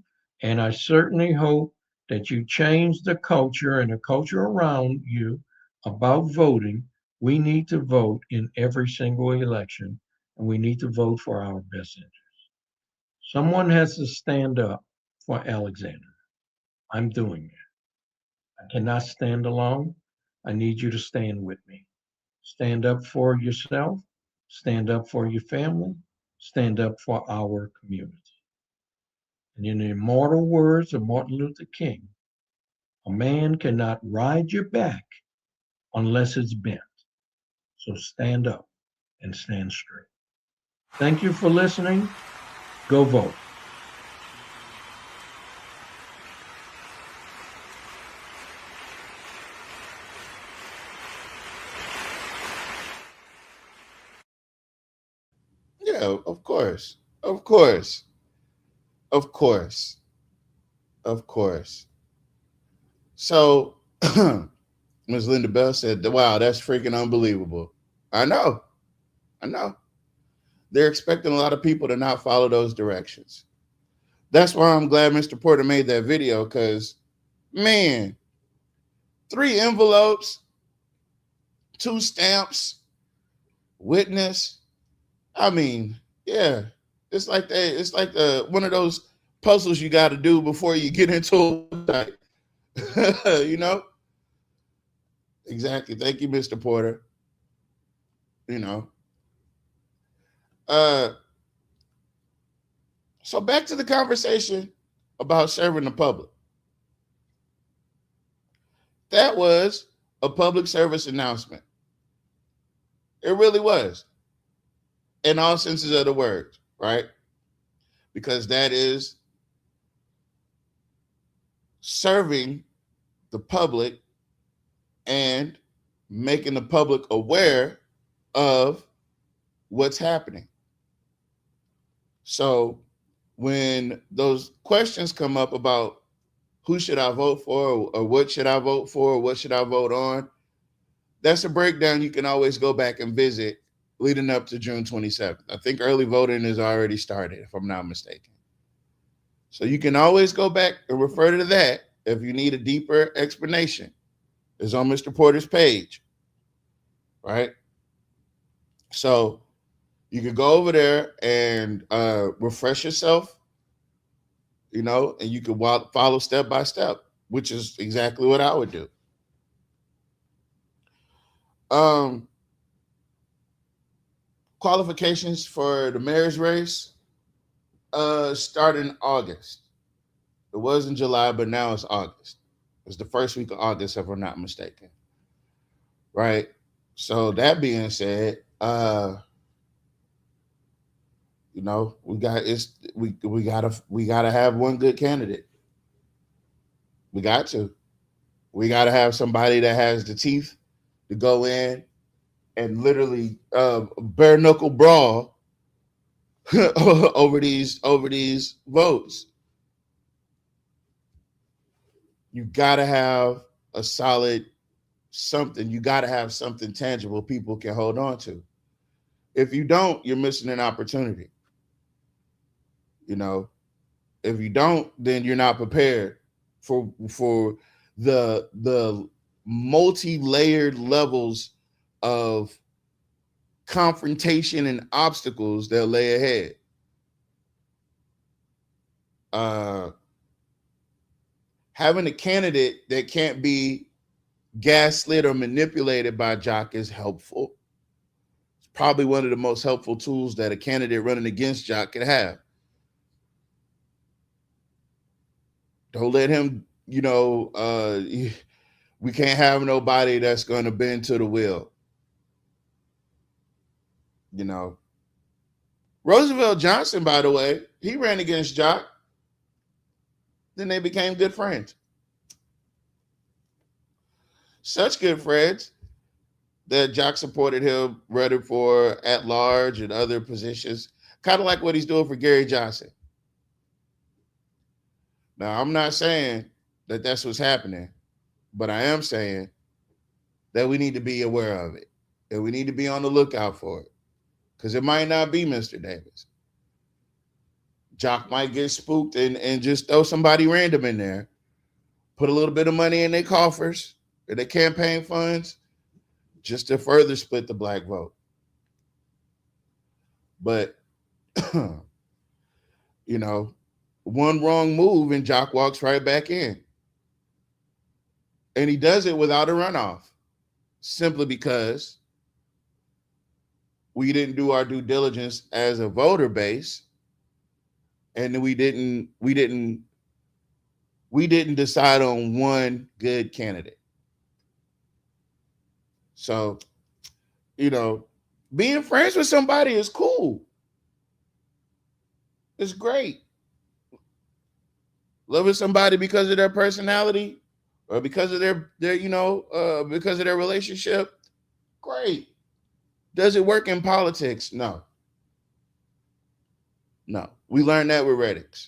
And I certainly hope that you change the culture and the culture around you about voting. We need to vote in every single election, and we need to vote for our best interest. Someone has to stand up for Alexander. I'm doing it. I cannot stand alone. I need you to stand with me. Stand up for yourself, stand up for your family, stand up for our community. And in the immortal words of Martin Luther King, a man cannot ride your back unless it's bent. So stand up and stand straight. Thank you for listening. Go vote. Yeah, of course. Of course. Of course. Of course. So Ms. Linda Bell said, wow, that's freaking unbelievable. I know. I know. They're expecting a lot of people to not follow those directions. That's why I'm glad Mr. Porter made that video, because, man, 3 envelopes, 2 stamps, witness. I mean, yeah, it's like one of those puzzles you got to do before you get into a website. You know? Exactly. Thank you, Mr. Porter. You know. So back to the conversation about serving the public. That was a public service announcement. It really was. In all senses of the word, right? Because that is serving the public and making the public aware of what's happening. So when those questions come up about who should I vote for, or what should I vote for, or what should I vote on, that's a breakdown you can always go back and visit leading up to June 27th. I think early voting has already started, if I'm not mistaken. So you can always go back and refer to that if you need a deeper explanation. It's on Mr. Porter's page, right? So you can go over there and refresh yourself, you know, and you can follow step by step, which is exactly what I would do. Qualifications for the mayor's race start in August. It was in July, but now it's August. It's the first week of August, if I'm not mistaken. Right? So that being said, you know, we gotta have one good candidate. We got to. We gotta have somebody that has the teeth to go in and literally bare knuckle brawl over these votes. You gotta have a solid something. You gotta have something tangible people can hold on to. If you don't, you're missing an opportunity. You know, if you don't, then you're not prepared for the multi-layered levels of confrontation and obstacles that lay ahead. Having a candidate that can't be gaslit or manipulated by Jock is helpful. It's probably one of the most helpful tools that a candidate running against Jock could have. Don't let him, you know, we can't have nobody that's going to bend to the will. You know, Roosevelt Johnson, by the way, he ran against Jock. Then they became good friends. Such good friends that Jock supported him running for at large and other positions, kind of like what he's doing for Gary Johnson. Now, I'm not saying that that's what's happening, but I am saying that we need to be aware of it and we need to be on the lookout for it, because it might not be Mr. Davis. Jock might get spooked and just throw somebody random in there, put a little bit of money in their coffers or their campaign funds just to further split the black vote. But, you know, one wrong move and Jock walks right back in. And he does it without a runoff, simply because we didn't do our due diligence as a voter base, and we didn't decide on one good candidate. So, you know, being friends with somebody is cool. It's great. Loving somebody because of their personality or because of their because of their relationship, great. Does it work in politics? No. No. We learned that with Reddix.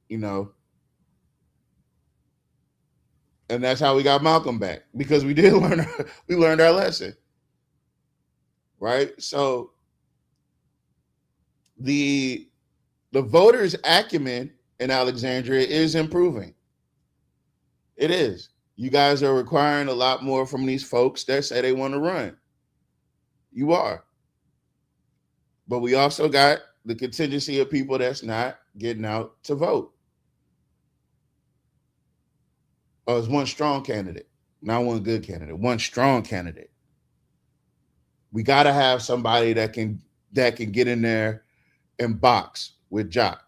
You know, and that's how we got Malcolm back, because we learned our lesson. Right? So the voters' acumen in Alexandria is improving. It is. You guys are requiring a lot more from these folks that say they want to run. You are. But we also got the contingency of people that's not getting out to vote. Oh, it's one strong candidate, not one good candidate, one strong candidate. We got to have somebody that can get in there and box with Jock.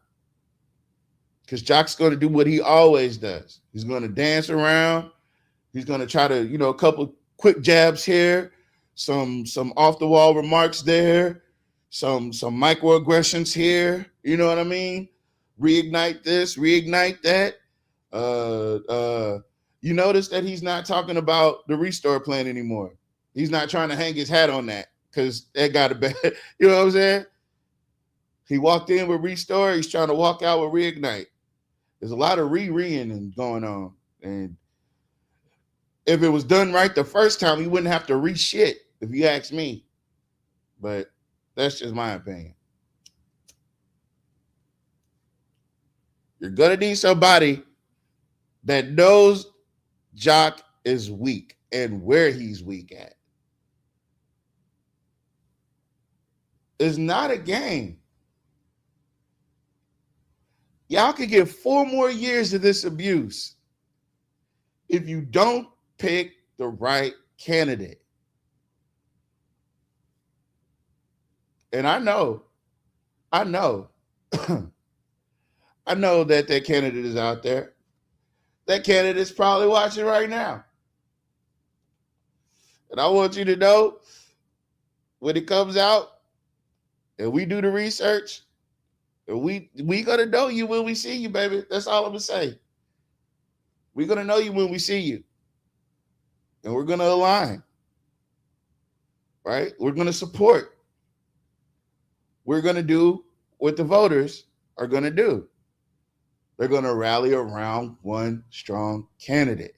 Because Jock's going to do what he always does. He's going to dance around. He's going to try to, a couple quick jabs here, some off the wall remarks there, some microaggressions here. You know what I mean? Reignite this, reignite that. You notice that he's not talking about the restore plan anymore. He's not trying to hang his hat on that, because that got a bad, you know what I'm saying? He walked in with restore. He's trying to walk out with reignite. There's a lot of re-reing going on. And if it was done right the first time, he wouldn't have to re-shit, if you ask me. But that's just my opinion. You're going to need somebody that knows Jock is weak and where he's weak at. It's not a game. Y'all could get 4 more years of this abuse if you don't pick the right candidate. And I know I know that candidate is out there. That candidate is probably watching right now. And I want you to know, when it comes out and we do the research, and we gonna know you when we see you, baby. That's all I'm gonna say. We're gonna know you when we see you. And we're gonna align. Right? We're gonna support. We're gonna do what the voters are gonna do. They're gonna rally around one strong candidate.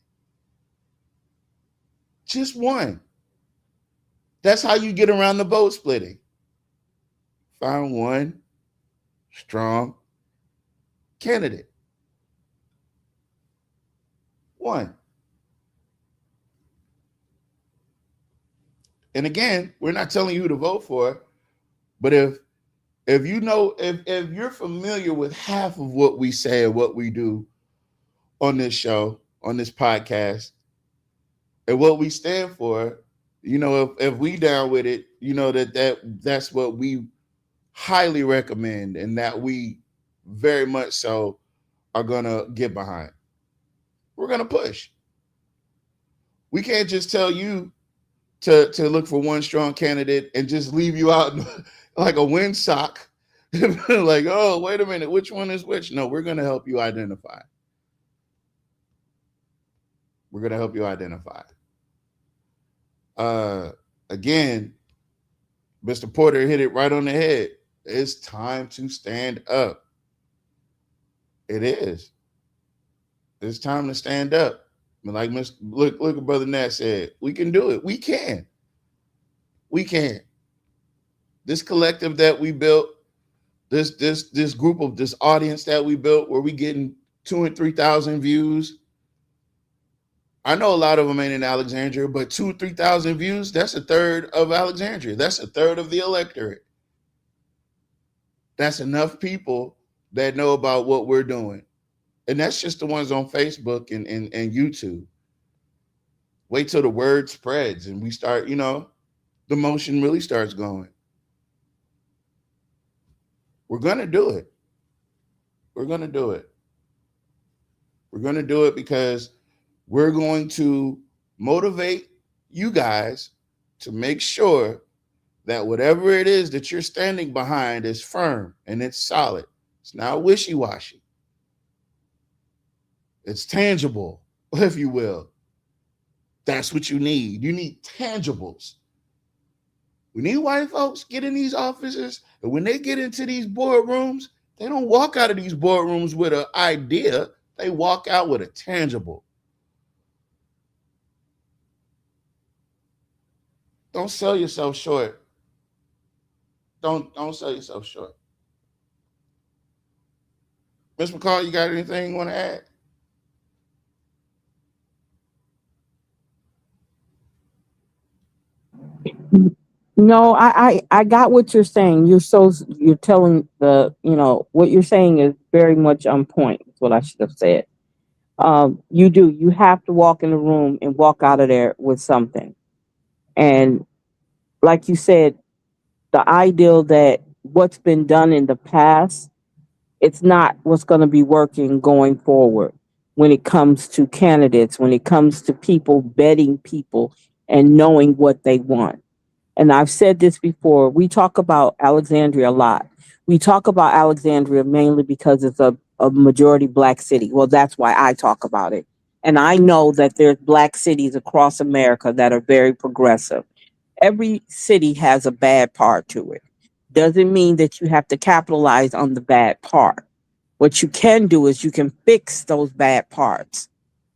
Just one. That's how you get around the vote splitting. Find one strong candidate. One. And again, we're not telling you who to vote for, but if you know, if you're familiar with half of what we say and what we do on this show, on this podcast, and what we stand for, if we down with it, that's what we highly recommend and that we very much so are gonna get behind. We're gonna push. We can't just tell you to look for one strong candidate and just leave you out like a windsock. Like, oh, wait a minute, which one is which? No, we're going to help you identify. We're going to help you identify. Again, Mr. Porter hit it right on the head. It's time to stand up. It is. It's time to stand up. Like look what Brother Nat said. We can do it. We can. We can. This collective that we built, this group of this audience that we built, where we getting 2,000 and 3,000 views. I know a lot of them ain't in Alexandria, but 2,000 or 3,000 views, that's a third of Alexandria. That's a third of the electorate. That's enough people that know about what we're doing. And that's just the ones on Facebook and YouTube. Wait till the word spreads and we start, the motion really starts going. We're going to do it. We're going to do it. We're going to do it because we're going to motivate you guys to make sure that whatever it is that you're standing behind is firm and it's solid. It's not wishy-washy. It's tangible, if you will. That's what you need. You need tangibles. We need white folks get in these offices, and when they get into these boardrooms, they don't walk out of these boardrooms with an idea. They walk out with a tangible. Don't sell yourself short. Don't sell yourself short. Ms. McCall, you got anything you want to add? No, I got what you're saying. You're telling what you're saying is very much on point. Is what I should have said. You have to walk in the room and walk out of there with something. And like you said, the ideal that what's been done in the past, it's not what's going to be working going forward when it comes to candidates, when it comes to people vetting people and knowing what they want. And I've said this before, we talk about Alexandria a lot. We talk about Alexandria mainly because it's a majority Black city. Well, that's why I talk about it. And I know that there's Black cities across America that are very progressive. Every city has a bad part to it. Doesn't mean that you have to capitalize on the bad part. What you can do is you can fix those bad parts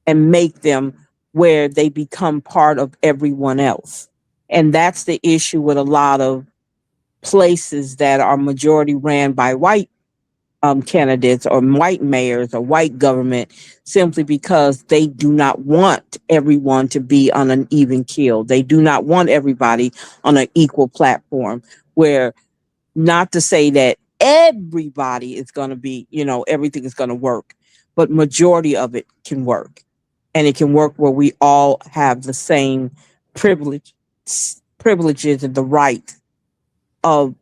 and make them where they become part of everyone else. And that's the issue with a lot of places that are majority ran by white candidates or white mayors or white government, simply because they do not want everyone to be on an even keel. They do not want everybody on an equal platform, where, not to say that everybody is going to be, everything is going to work, but majority of it can work. And it can work where we all have the same privileges and the right of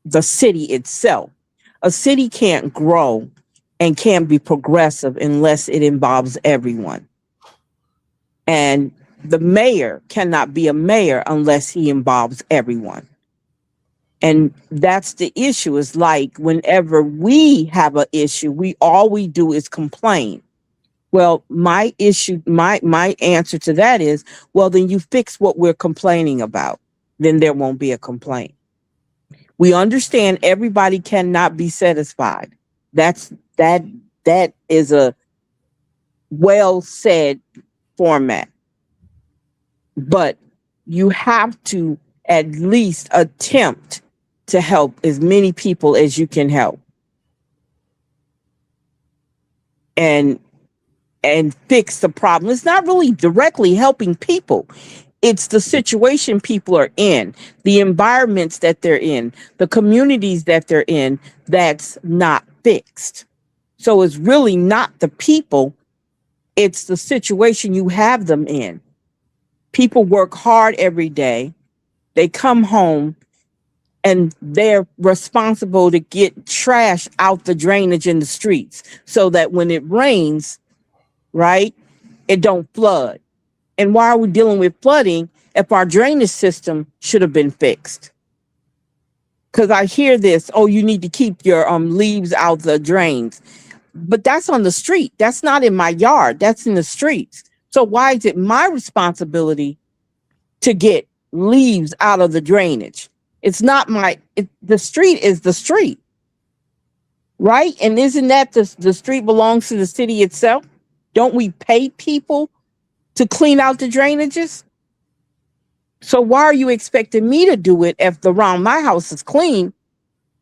the city itself. A city can't grow and can't be progressive unless it involves everyone. And the mayor cannot be a mayor unless he involves everyone. And that's the issue. Is like whenever we have an issue, all we do is complain. Well, my answer to that is, well, then you fix what we're complaining about. Then there won't be a complaint. We understand everybody cannot be satisfied. That is a well said format. But you have to at least attempt to help as many people as you can help. And fix the problem. It's not really directly helping people. It's the situation people are in, the environments that they're in, the communities that they're in, that's not fixed. So it's really not the people, it's the situation you have them in. People work hard every day. They come home and they're responsible to get trash out the drainage in the streets so that when it rains, right, it don't flood. And why are we dealing with flooding? if our drainage system should have been fixed. Because I hear this, oh, you need to keep your leaves out the drains. But that's on the street. That's not in my yard. That's in the streets. So why is it my responsibility to get leaves out of the drainage? It's not the street is the street, right? And isn't that the street belongs to the city itself? Don't we pay people to clean out the drainages? So why are you expecting me to do it if around my house is clean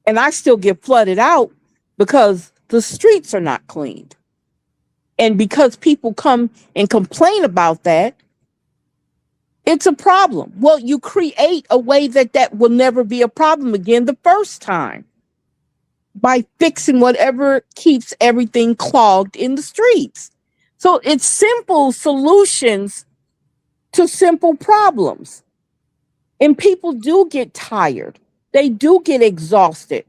and I still get flooded out because the streets are not cleaned? And because people come and complain about that, it's a problem. Well, you create a way that will never be a problem again the first time by fixing whatever keeps everything clogged in the streets. So it's simple solutions to simple problems. And people do get tired. They do get exhausted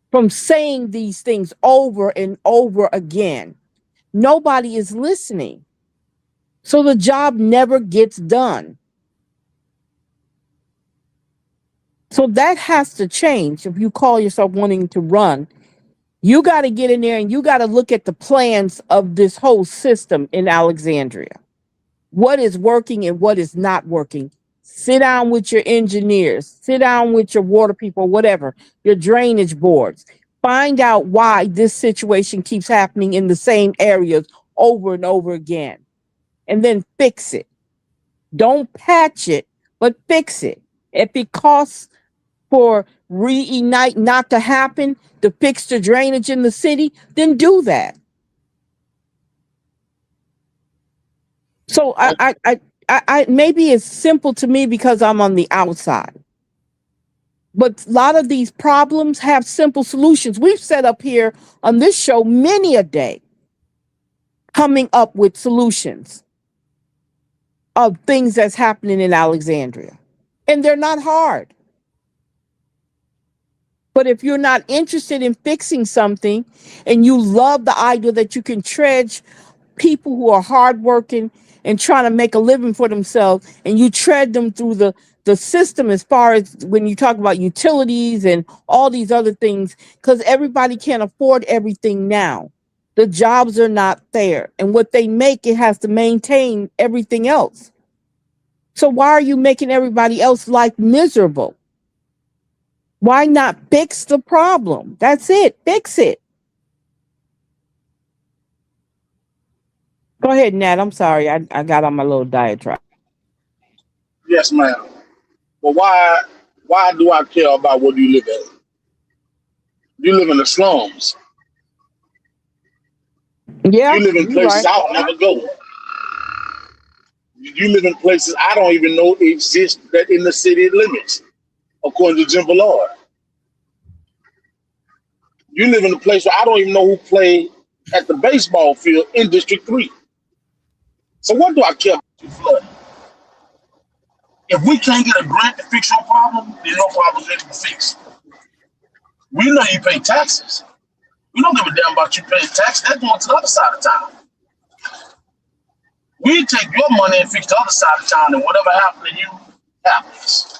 from saying these things over and over again. Nobody is listening. So the job never gets done. So that has to change. If you call yourself wanting to run, you got to get in there and you got to look at the plans of this whole system in Alexandria. What is working and what is not working. Sit down with your engineers, sit down with your water people, whatever, your drainage boards. Find out why this situation keeps happening in the same areas over and over again. And then fix it. Don't patch it, but fix it. If it costs for Reignite not to happen, to fix the drainage in the city, then do that. So I maybe it's simple to me because I'm on the outside. But a lot of these problems have simple solutions. We've set up here on this show many a day coming up with solutions of things that's happening in Alexandria. And they're not hard. But if you're not interested in fixing something and you love the idea that you can tread people who are hardworking and trying to make a living for themselves, and you tread them through the system as far as when you talk about utilities and all these other things, because everybody can't afford everything now. The jobs are not there. And what they make, it has to maintain everything else. So why are you making everybody else's life miserable? Why not fix the problem? That's it. Fix it. Go ahead, Nat. I'm sorry. I got on my little diatribe. Yes, ma'am. But why do I care about where you live at? You live in the slums. Yeah. You live in places right. I'll never go. You live in places I don't even know exist that in the city limits, according to Jim Ballard. You live in a place where I don't even know who played at the baseball field in District 3. So what do I care about you flooding? If we can't get a grant to fix your problem, then your problem's ready to fix. We know you pay taxes. We don't give a damn about you paying taxes. That's going to the other side of town. We take your money and fix the other side of town, and whatever happened to you happens.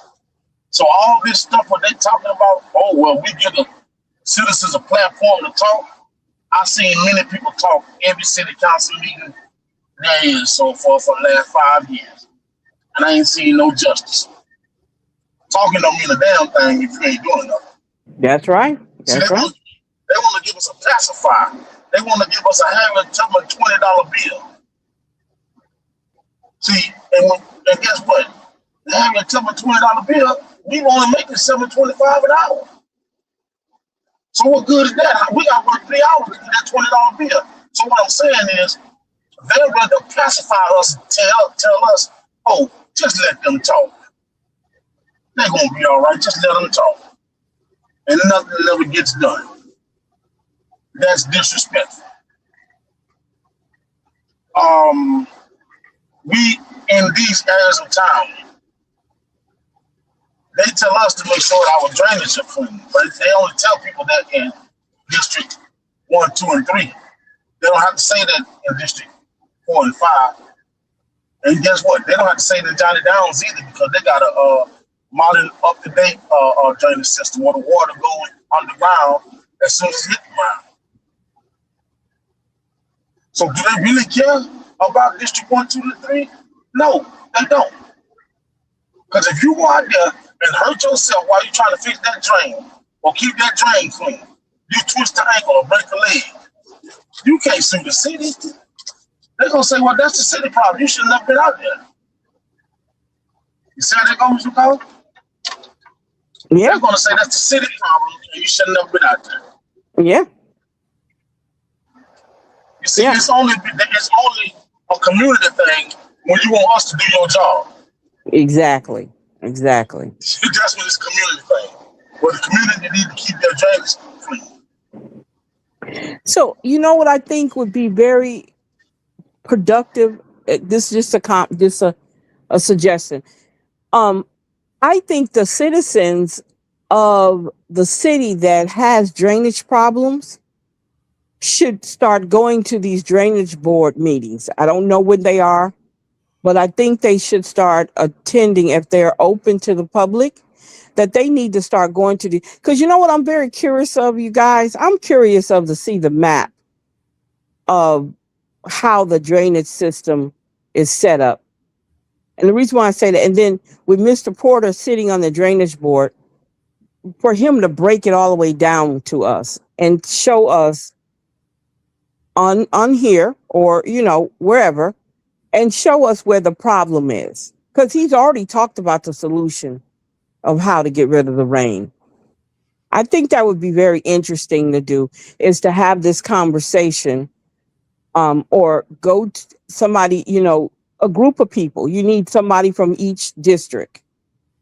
So all this stuff, what they talking about, oh, well, we give the citizens a platform to talk. I've seen many people talk every city council meeting there is so far for the last 5 years. And I ain't seen no justice. Talking don't mean a damn thing if you ain't doing nothing. That's right. That's right. They want to give us a pacifier. They want to give us a Harriet Tubman $20 bill. See, and guess what? The Harriet Tubman $20 bill, we want to make it $7.25 an hour. So what good is that? We got to work 3 hours to get that $20 bill. So what I'm saying is, they'd rather pacify us and tell us, oh, just let them talk. They're going to be all right. Just let them talk. And nothing never gets done. That's disrespectful. We, in these areas of town, they tell us to make sure that our drainage are clean, but they only tell people that in District 1, 2, and 3. They don't have to say that in District 4 and 5. And guess what? They don't have to say the Johnny Downs either because they got a modern, up-to-date drainage system where the water goes underground as soon as it hits the ground. So do they really care about District 1, 2, and 3? No, they don't. Because if you go out there and hurt yourself while you're trying to fix that drain or keep that drain clean, you twist the ankle or break a leg, you can't sue the city. They're going to say, well, that's the city problem. You shouldn't have been out there. You see how that goes, Nicole? Yeah. They're going to say that's the city problem and you shouldn't have been out there. Yeah. You see, Yeah. it's only a community thing when you want us to do your job. Exactly. Exactly. That's when it's a community thing. Where the community need to keep their drainage clean. So, you know what I think would be very productive? This is just a suggestion. I think the citizens of the city that has drainage problems should start going to these drainage board meetings. I don't know when they are, but I think they should start attending if they're open to the public, that they need to start going to because you know what I'm very curious of, you guys? I'm curious to see the map of how the drainage system is set up. And the reason why I say that, and then with Mr. Porter sitting on the drainage board, for him to break it all the way down to us and show us on here or, wherever, and show us where the problem is. Because he's already talked about the solution of how to get rid of the rain. I think that would be very interesting to do, is to have this conversation, or go to somebody, a group of people. You need somebody from each district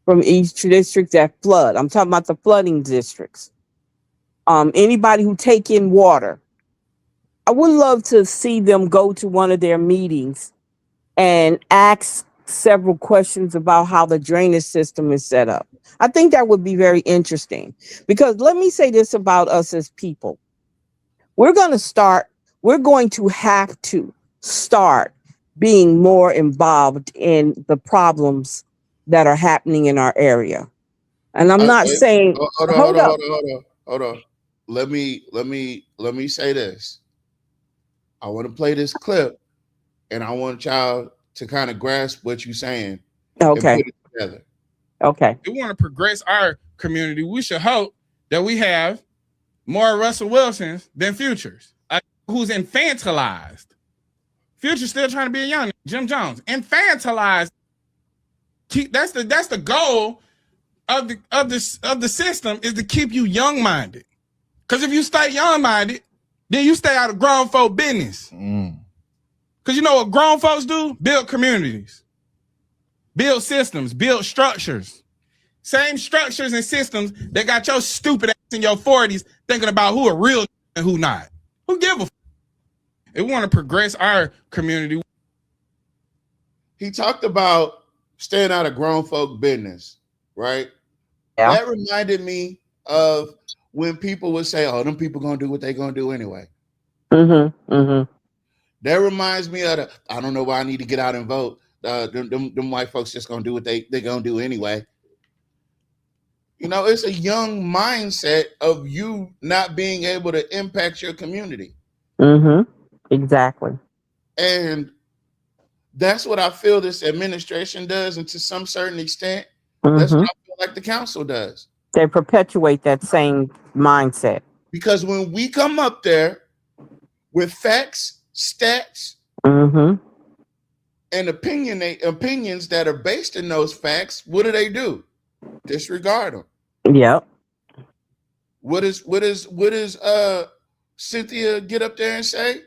that flood. I'm talking about the flooding districts. Anybody who take in water. I would love to see them go to one of their meetings and ask several questions about how the drainage system is set up. I think that would be very interesting, because let me say this about us as people. We're going to have to start being more involved in the problems that are happening in our area. And I'm not saying, hold on. Let me say this. I want to play this clip, and I want y'all to kind of grasp what you're saying. Okay. And put it together. Okay. We want to progress our community. We should hope that we have more Russell Wilsons than Futures, who's infantilized. Future's still trying to be a young Jim Jones, infantilized. That's the goal of the system, is to keep you young minded. Because if you stay young minded, then you stay out of grown folk business. Because you know what grown folks do? Build communities, build systems, build structures. Same structures and systems that got your stupid ass in your 40s thinking about who are real and who not. Who give a f? If we want to progress our community. He talked about staying out of grown folk business, right? Yeah. That reminded me of when people would say, "Oh, them people gonna do what they gonna do anyway." That reminds me of I don't know why I need to get out and vote. Them white folks just gonna do what they gonna do anyway. It's a young mindset of you not being able to impact your community. Exactly. And that's what I feel this administration does, and to some certain extent, that's what I feel like the council does. They perpetuate that same mindset. Because when we come up there with facts, stats, and opinions that are based in those facts, what do? Disregard them. Yep. What is Cynthia get up there and say?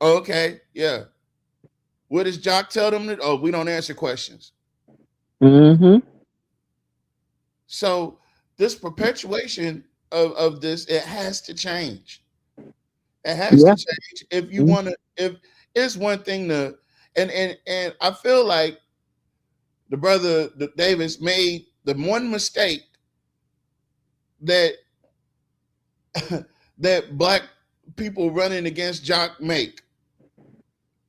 Okay, yeah. What does Jock tell them? We don't answer questions. So this perpetuation of this, it has to change. It has to change if you want to. If it's one thing to, and I feel like the brother Davis made the one mistake that that black people running against Jock make,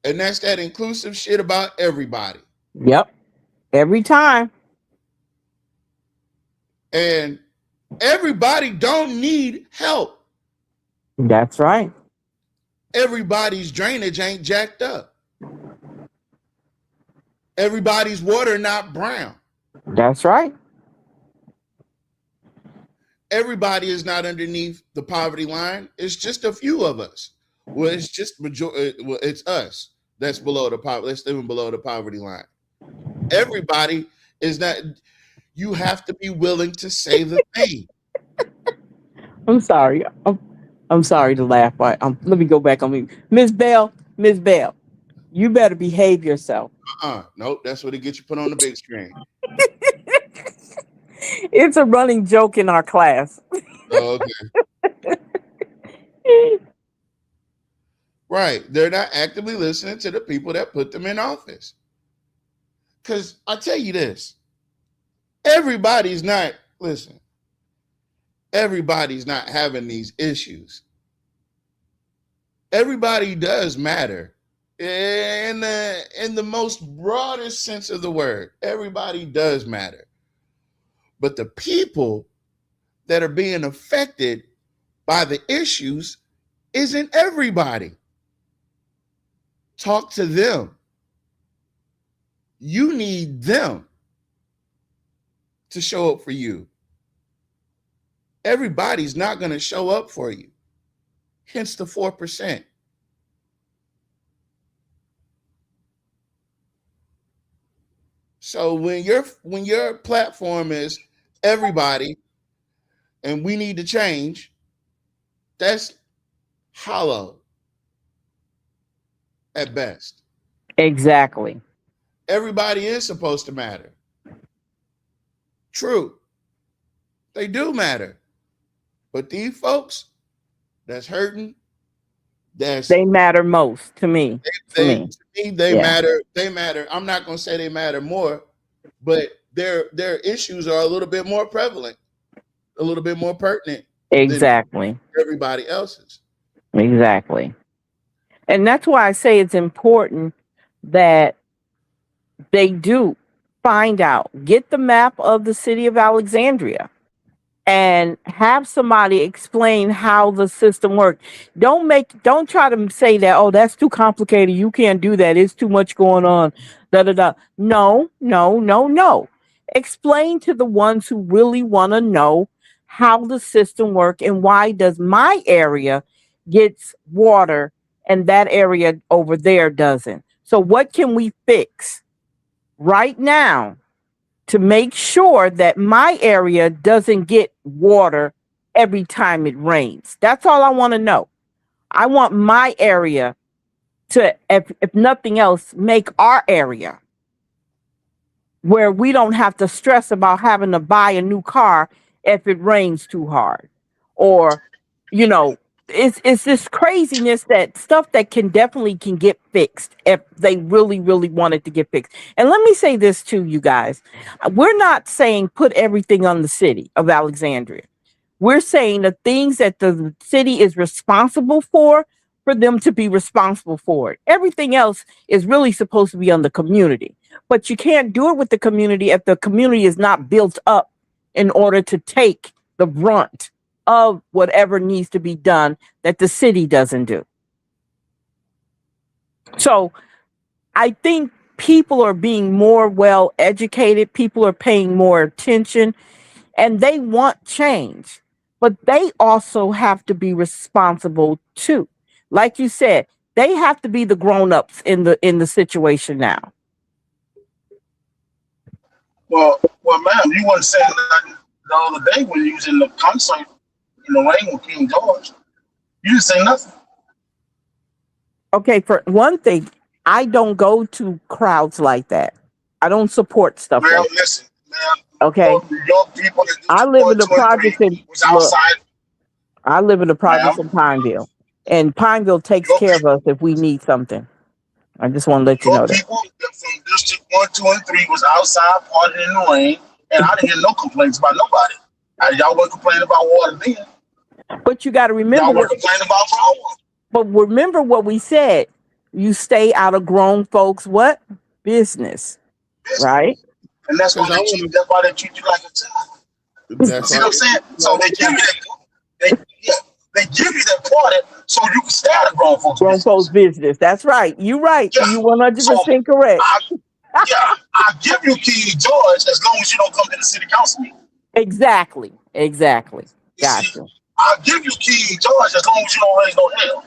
And that's that inclusive shit about everybody. Yep. Every time. And everybody don't need help. That's right. Everybody's drainage ain't jacked up. Everybody's water not brown. That's right. Everybody is not underneath the poverty line. It's just a few of us. Well, it's just it's us that's below the poverty. That's living below the poverty line. Everybody is not. You have to be willing to say the thing. I'm sorry. I'm sorry to laugh. But let me go back on me. Miss Bell, you better behave yourself. Nope, that's what it gets you put on the big screen. It's a running joke in our class. Oh, okay. Right. They're not actively listening to the people that put them in office. Because I tell you this, everybody's not having these issues. Everybody does matter. In the most broadest sense of the word, everybody does matter. But the people that are being affected by the issues isn't everybody. Talk to them. You need them to show up for you. Everybody's not going to show up for you. Hence the 4%. So when your platform is everybody and we need to change, that's hollow at best. Exactly. Everybody is supposed to matter. True. They do matter. But these folks that's hurting, they matter most to me. They matter. They matter. I'm not going to say they matter more, but their issues are a little bit more prevalent, a little bit more pertinent. Exactly. Than everybody else's. Exactly. And that's why I say it's important that they do find out, get the map of the city of Alexandria and have somebody explain how the system works. Don't try to say that, oh, that's too complicated. You can't do that. It's too much going on. No. Explain to the ones who really want to know how the system works and why does my area gets water and that area over there doesn't. So what can we fix right now to make sure that my area doesn't get water every time it rains? That's all I want to know. I want my area to, if nothing else, make our area where we don't have to stress about having to buy a new car if it rains too hard. Or, it's this craziness, that stuff that can get fixed if they really, really want it to get fixed. And let me say this to you guys. We're not saying put everything on the city of Alexandria. We're saying the things that the city is responsible for them to be responsible for it. Everything else is really supposed to be on the community. But you can't do it with the community if the community is not built up in order to take the brunt of whatever needs to be done that the city doesn't do. So I think people are being more well educated. People are paying more attention and they want change, but they also have to be responsible too. Like you said, they have to be the grown-ups in the situation now. Well, ma'am, you weren't saying that the other day when you was in the concert in the rain with King George. You didn't say nothing. Okay, for one thing, I don't go to crowds like that. I don't support stuff like that. Listen, ma'am. Okay. Your people I live in the projects outside. I live in the projects in Pineville. And Pineville takes care of us if we need something. I just want to let you know that. People from District 1, 2, and 3 was outside partying in the rain, and I didn't hear no complaints about nobody. Y'all weren't complaining about water then. But you got to remember. Y'all weren't complaining about power. But remember what we said. You stay out of grown folks' what? Business. Right? And that's why they treat you like a child. That's See what I'm saying? So they give you that. They give you that party so you can stay out of grown folks' business. That's right. You're right. Yeah. You 100% correct. I give you King George as long as you don't come to the city council meeting. Exactly. You Gotcha. see, I'll give you King George as long as you don't raise no hell.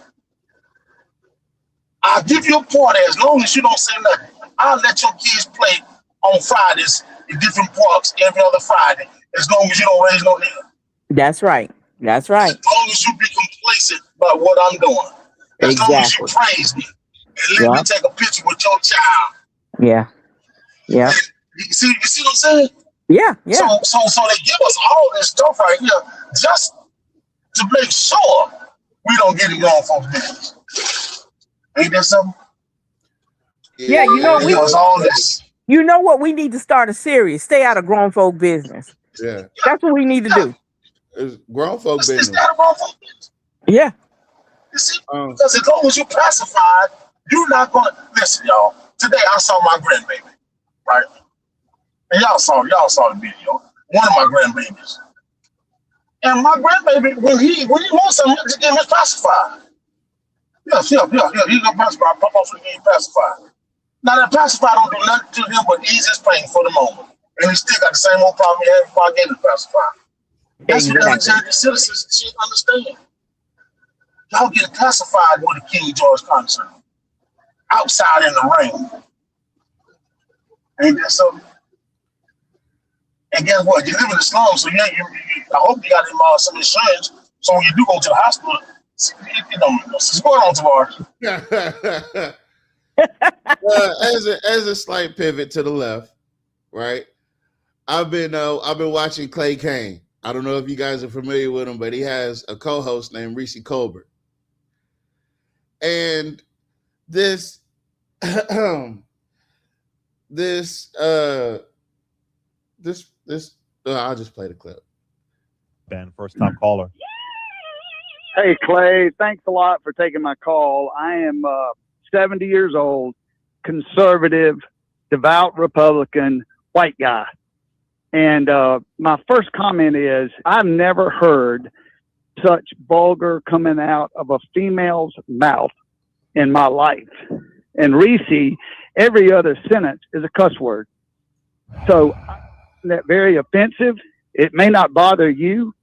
I'll give you a party as long as you don't say nothing. I'll let your kids play on Fridays in different parks every other Friday as long as you don't raise no hell. That's right. That's right. As long as you be complacent about what I'm doing. As long as you praise me and let me take a picture with your child. Yeah. Yeah. You see what I'm saying? Yeah. So they give us all this stuff right here just to make sure we don't get in grown folks' business. Ain't that something? Yeah, you know, Give us all this. You know what? We need to start a series. Stay out of grown folk business. Yeah. That's what we need to do. It's grown folk business. It's not a grown folk business. Yeah. You see, because as long as you pacified, you're not gonna listen, y'all. Today I saw my grandbaby, right? And y'all saw the video. One of my grandbabies. And my grandbaby, when he wants something, just give him pacified. Yeah, he gonna pacify. Pop off and get pacified. Now that pacifier don't do nothing to him but ease his pain for the moment. And he still got the same old problem he had before I gave him the pacifier. That's what the citizens should understand. Y'all get pacified with a King George concert. Outside in the rain. Ain't that something? And guess what? You live in the slums, so I hope you got some insurance. So when you do go to the hospital, you know what's going on, Tavares? As a slight pivot to the left, right? I've been watching Clay Kane. I don't know if you guys are familiar with him, but he has a co-host named Reese Colbert. And this I'll just play the clip. Ben, first time caller. Hey, Clay, thanks a lot for taking my call. I am 70 years old, conservative, devout Republican, white guy. And my first comment is I've never heard such vulgar coming out of a female's mouth in my life. And Reese, every other sentence is a cuss word. So I find that very offensive. It may not bother you.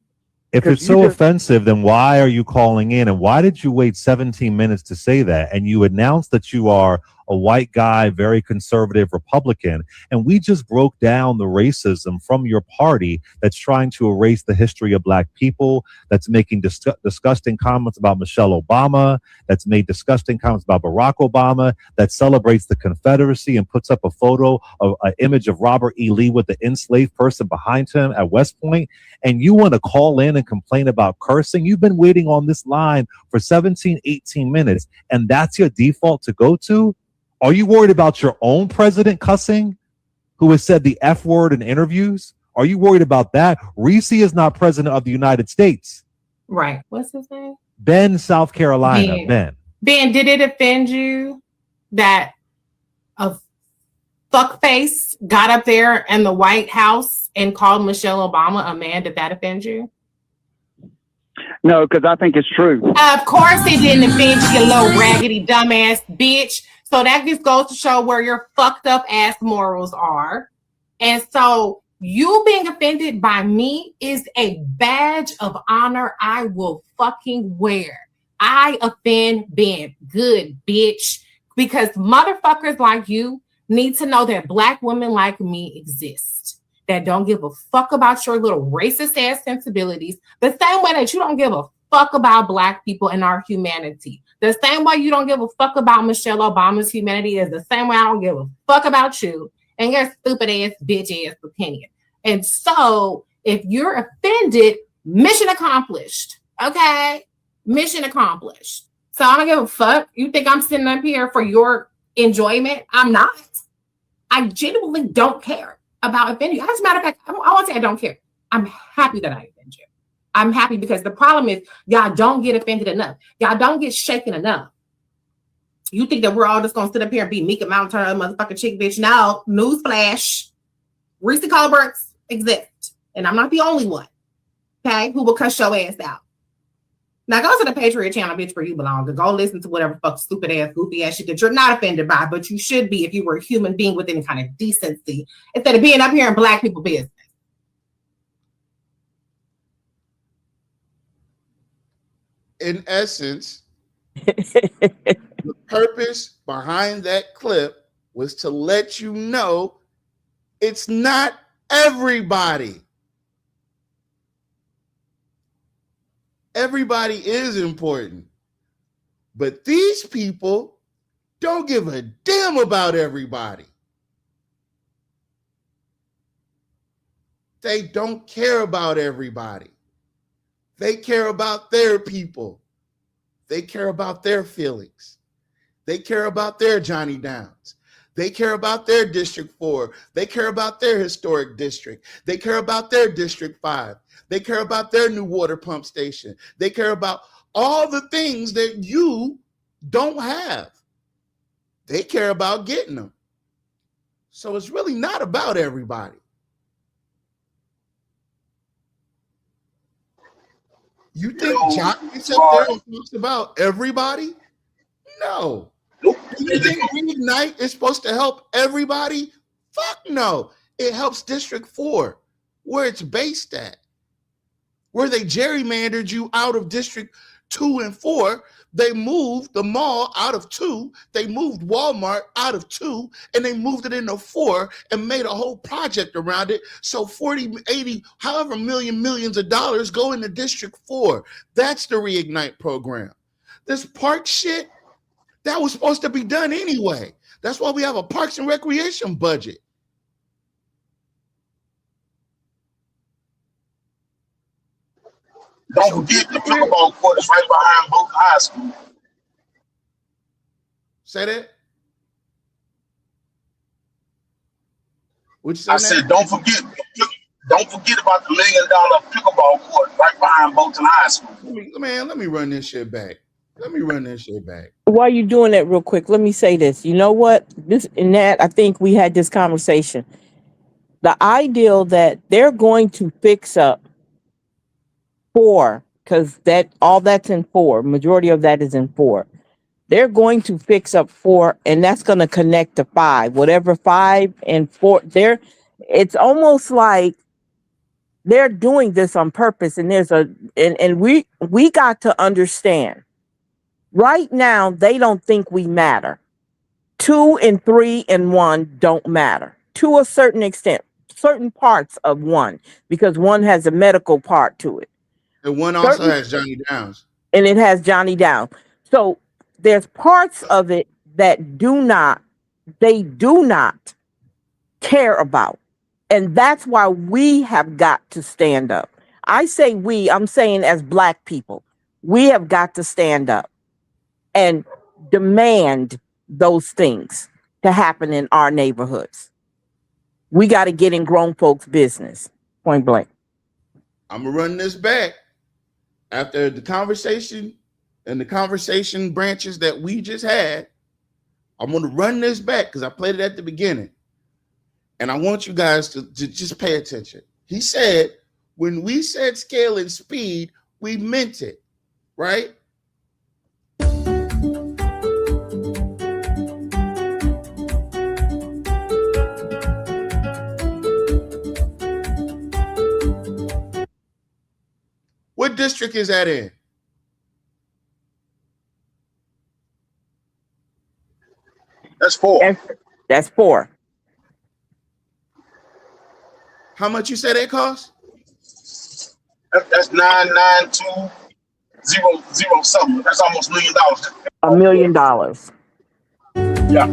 If it's so offensive, then why are you calling in? And why did you wait 17 minutes to say that? And you announced that you are a white guy, very conservative Republican. And we just broke down the racism from your party that's trying to erase the history of Black people, that's making disgusting comments about Michelle Obama, that's made disgusting comments about Barack Obama, that celebrates the Confederacy and puts up a photo of an image of Robert E. Lee with the enslaved person behind him at West Point. And you want to call in and complain about cursing? You've been waiting on this line for 17, 18 minutes, and that's your default to go to? Are you worried about your own president cussing, who has said the F word in interviews? Are you worried about that? Reese is not president of the United States. Right. What's his name? Ben, South Carolina. Ben. Ben, did it offend you that a fuckface got up there in the White House and called Michelle Obama a man? Did that offend you? No, because I think it's true. Of course it didn't offend you, you little raggedy dumbass bitch. So that just goes to show where your fucked up ass morals are. And so you being offended by me is a badge of honor I will fucking wear. I offend Ben. Good, bitch. Because motherfuckers like you need to know that Black women like me exist. That don't give a fuck about your little racist ass sensibilities. The same way that you don't give a fuck about Black people and our humanity. The same way you don't give a fuck about Michelle Obama's humanity is the same way I don't give a fuck about you and your stupid ass bitch ass opinion. And so if you're offended, mission accomplished. Okay? Mission accomplished. So I don't give a fuck. You think I'm sitting up here for your enjoyment? I'm not. I genuinely don't care about offending you. As a matter of fact, I won't say I don't care. I'm happy that I offend you. I'm happy because the problem is y'all don't get offended enough. Y'all don't get shaken enough. You think that we're all just gonna sit up here and be meek and mountain turn a motherfucking chick, bitch? No, newsflash. Reese Colberts exist, and I'm not the only one. Okay, who will cuss your ass out? Now go to the Patriot channel, bitch, where you belong, and go listen to whatever fuck stupid ass, goofy ass shit that you're not offended by, but you should be if you were a human being with any kind of decency, instead of being up here in black people business. In essence, the purpose behind that clip was to let you know it's not everybody. Everybody is important, but these people don't give a damn about everybody. They don't care about everybody. They care about their people. They care about their feelings. They care about their Johnny Downs. They care about their District 4. They care about their historic district. They care about their District 5. They care about their new water pump station. They care about all the things that you don't have. They care about getting them. So it's really not about everybody. You think John gets up there and talks about everybody? No. Do you think Reignite is supposed to help everybody? Fuck no. It helps District 4, where it's based at. Where they gerrymandered you out of District 2 and 4. They moved the mall out of 2. They moved Walmart out of 2, and they moved it into 4 and made a whole project around it. So 40, 80, however millions of dollars go into District 4. That's the Reignite program. This park shit, that was supposed to be done anyway. That's why we have a Parks and Recreation budget. Don't forget the pickleball court is right behind Boca High School. Say that? What you say? I said, don't forget about the $1 million pickleball court right behind Bolton High School. Let me run this shit back. While you're doing that real quick, let me say this. You know what? I think we had this conversation. The ideal that they're going to fix up 4, because all that's in 4. Majority of that is in 4. They're going to fix up 4, and that's going to connect to 5. Whatever 5 and 4, it's almost like they're doing this on purpose. And we got to understand. Right now, they don't think we matter. 2 and 3 and 1 don't matter to a certain extent. Certain parts of 1, because 1 has a medical part to it. And 1 also has Johnny Downs. And it has Johnny Downs. So there's parts of it that they do not care about. And that's why we have got to stand up. I say we, I'm saying as Black people, we have got to stand up and demand those things to happen in our neighborhoods. We got to get in grown folks' business, point blank. I'm going to run this back. After the conversation and the conversation branches that we just had, I'm going to run this back because I played it at the beginning. And I want you guys to just pay attention. He said, when we said scale and speed, we meant it, right? What district is that in? That's 4. That's 4. How much you say that cost? That's 99200 something. That's almost $1 million. $1 million. Yeah.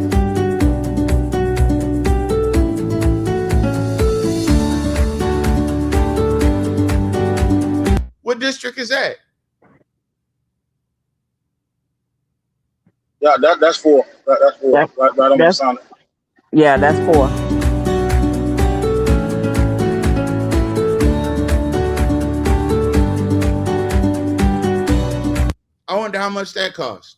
What district is that? Yeah, that's 4. That's 4. Right on the sign. Yeah, that's 4. I wonder how much that cost.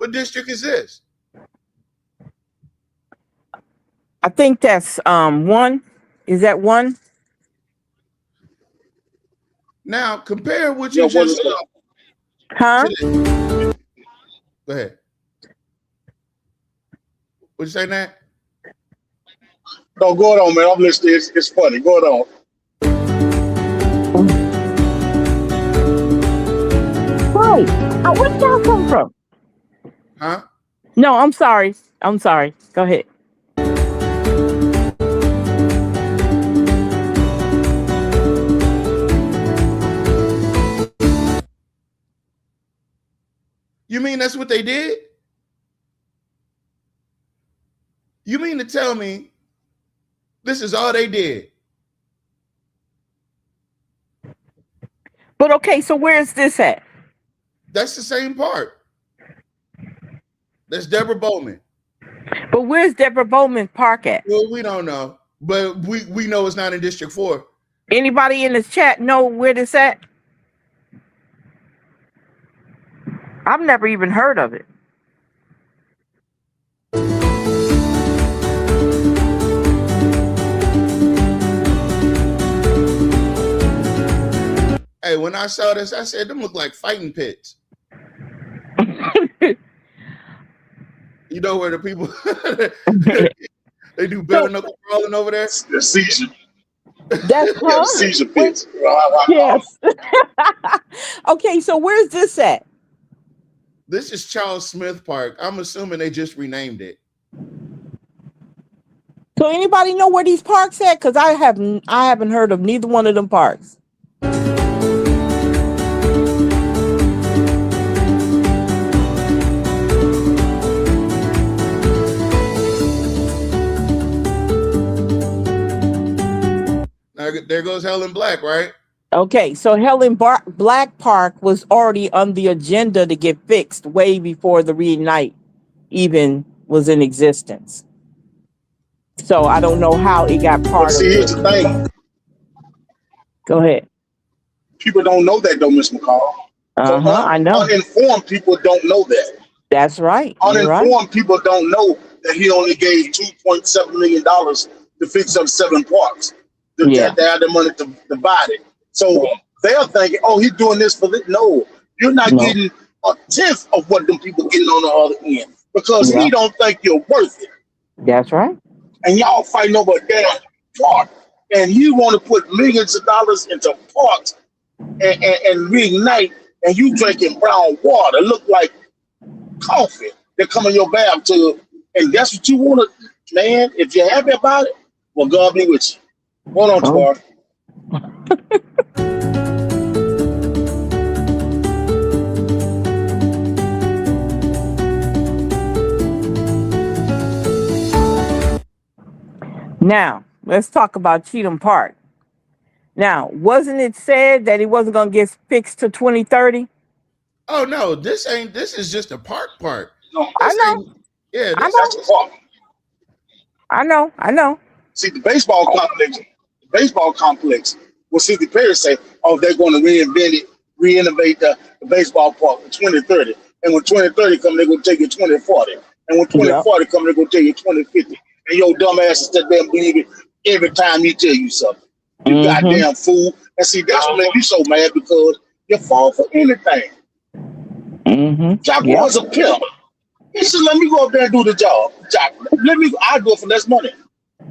What district is this? I think that's 1. Is that 1? Now compare what you just said. Huh? Go ahead. What you say, Nat? No, go on, man. I'm listening. It's funny. Go on. Right. Where did y'all come from? Huh? No, I'm sorry. I'm sorry. Go ahead. You mean that's what they did? You mean to tell me this is all they did? But okay, so where's this at? That's the same part. That's Deborah Bowman. But where's Deborah Bowman Park at? Well, we don't know, but we know it's not in District 4. Anybody in this chat know where this at? I've never even heard of it. Hey, when I saw this, I said them look like fighting pits. You know where the people they do better knuckle crawling over there? The seizure. That's Yeah, the seizure pits. Yes. Okay, so where's this at? This is Charles Smith Park. I'm assuming they just renamed it. So anybody know where these parks at? Because I haven't heard of neither one of them parks. Now, there goes Helen Black, right? Okay, so Helen Black Park was already on the agenda to get fixed way before the Reignite even was in existence. So I don't know how it got part of it. See, here's the thing. Go ahead. People don't know that, though, Miss McCall. I know. Uninformed people don't know that. That's right. You're right. Uninformed people don't know that he only gave $2.7 million to fix up 7 parks. They had the money to divide it. So they're thinking, oh, he's doing this for this. No, you're not getting a tenth of what them people getting on the other end because he don't think you're worth it. That's right. And y'all fighting over a damn park. And you want to put millions of dollars into parks and reignite, and you drinking brown water, look like coffee that come in your bathtub. And that's what you want to, man. If you're happy about it, well, God be with you. Hold on, Tawar. Now, let's talk about Cheatham Park. Now, wasn't it said that it wasn't going to get fixed to 2030? Oh no, this is just a park. No, I know. Yeah, that's a park. I know. See, the baseball complex, will City Perry say, oh, they're going to renovate the baseball park in 2030. And when 2030 comes, they're going to take it 2040. And when 2040 comes, they're going to take it 2050. And your dumb ass is that damn believe it every time he tell you something. You goddamn fool. And see, that's what makes me so mad because you fall for anything. Jaguar's a pimp. He said, let me go up there and do the job. I'll do it for less money.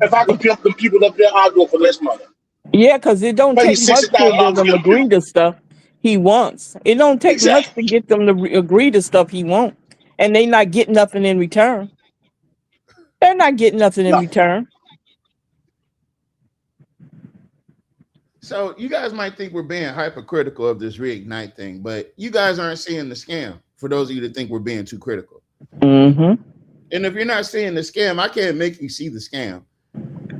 If I can pimp them people up there, I'll do it for less money. Yeah, because it don't take much to get them to agree to stuff he wants. It don't take much to get them to agree to stuff he wants. And they not getting nothing in return. They're not getting nothing in return. So you guys might think we're being hypercritical of this reignite thing, but you guys aren't seeing the scam. For those of you that think we're being too critical. And if you're not seeing the scam, I can't make you see the scam.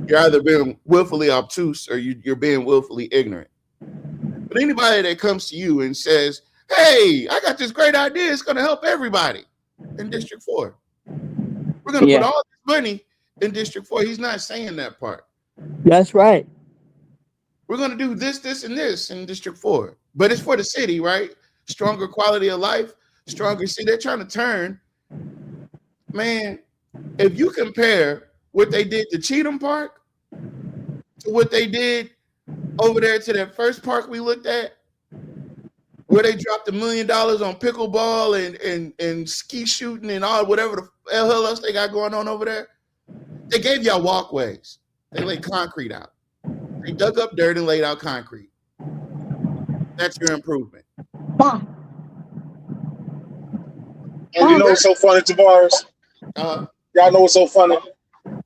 You're either being willfully obtuse or you're being willfully ignorant. But anybody that comes to you and says, hey, I got this great idea, it's going to help everybody in District 4. We're going to put all this money in District 4. He's not saying that part. That's right. We're going to do this, this, and this in District 4. But it's for the city, right? Stronger quality of life, stronger. See, they're trying to turn Man, if you compare what they did to Cheatham Park to what they did over there to that first park we looked at, where they dropped $1 million on pickleball and ski shooting and all whatever the hell else they got going on over there, they gave y'all walkways. They laid concrete out. They dug up dirt and laid out concrete. That's your improvement. And you know what's so funny, Tavares? Y'all know what's so funny?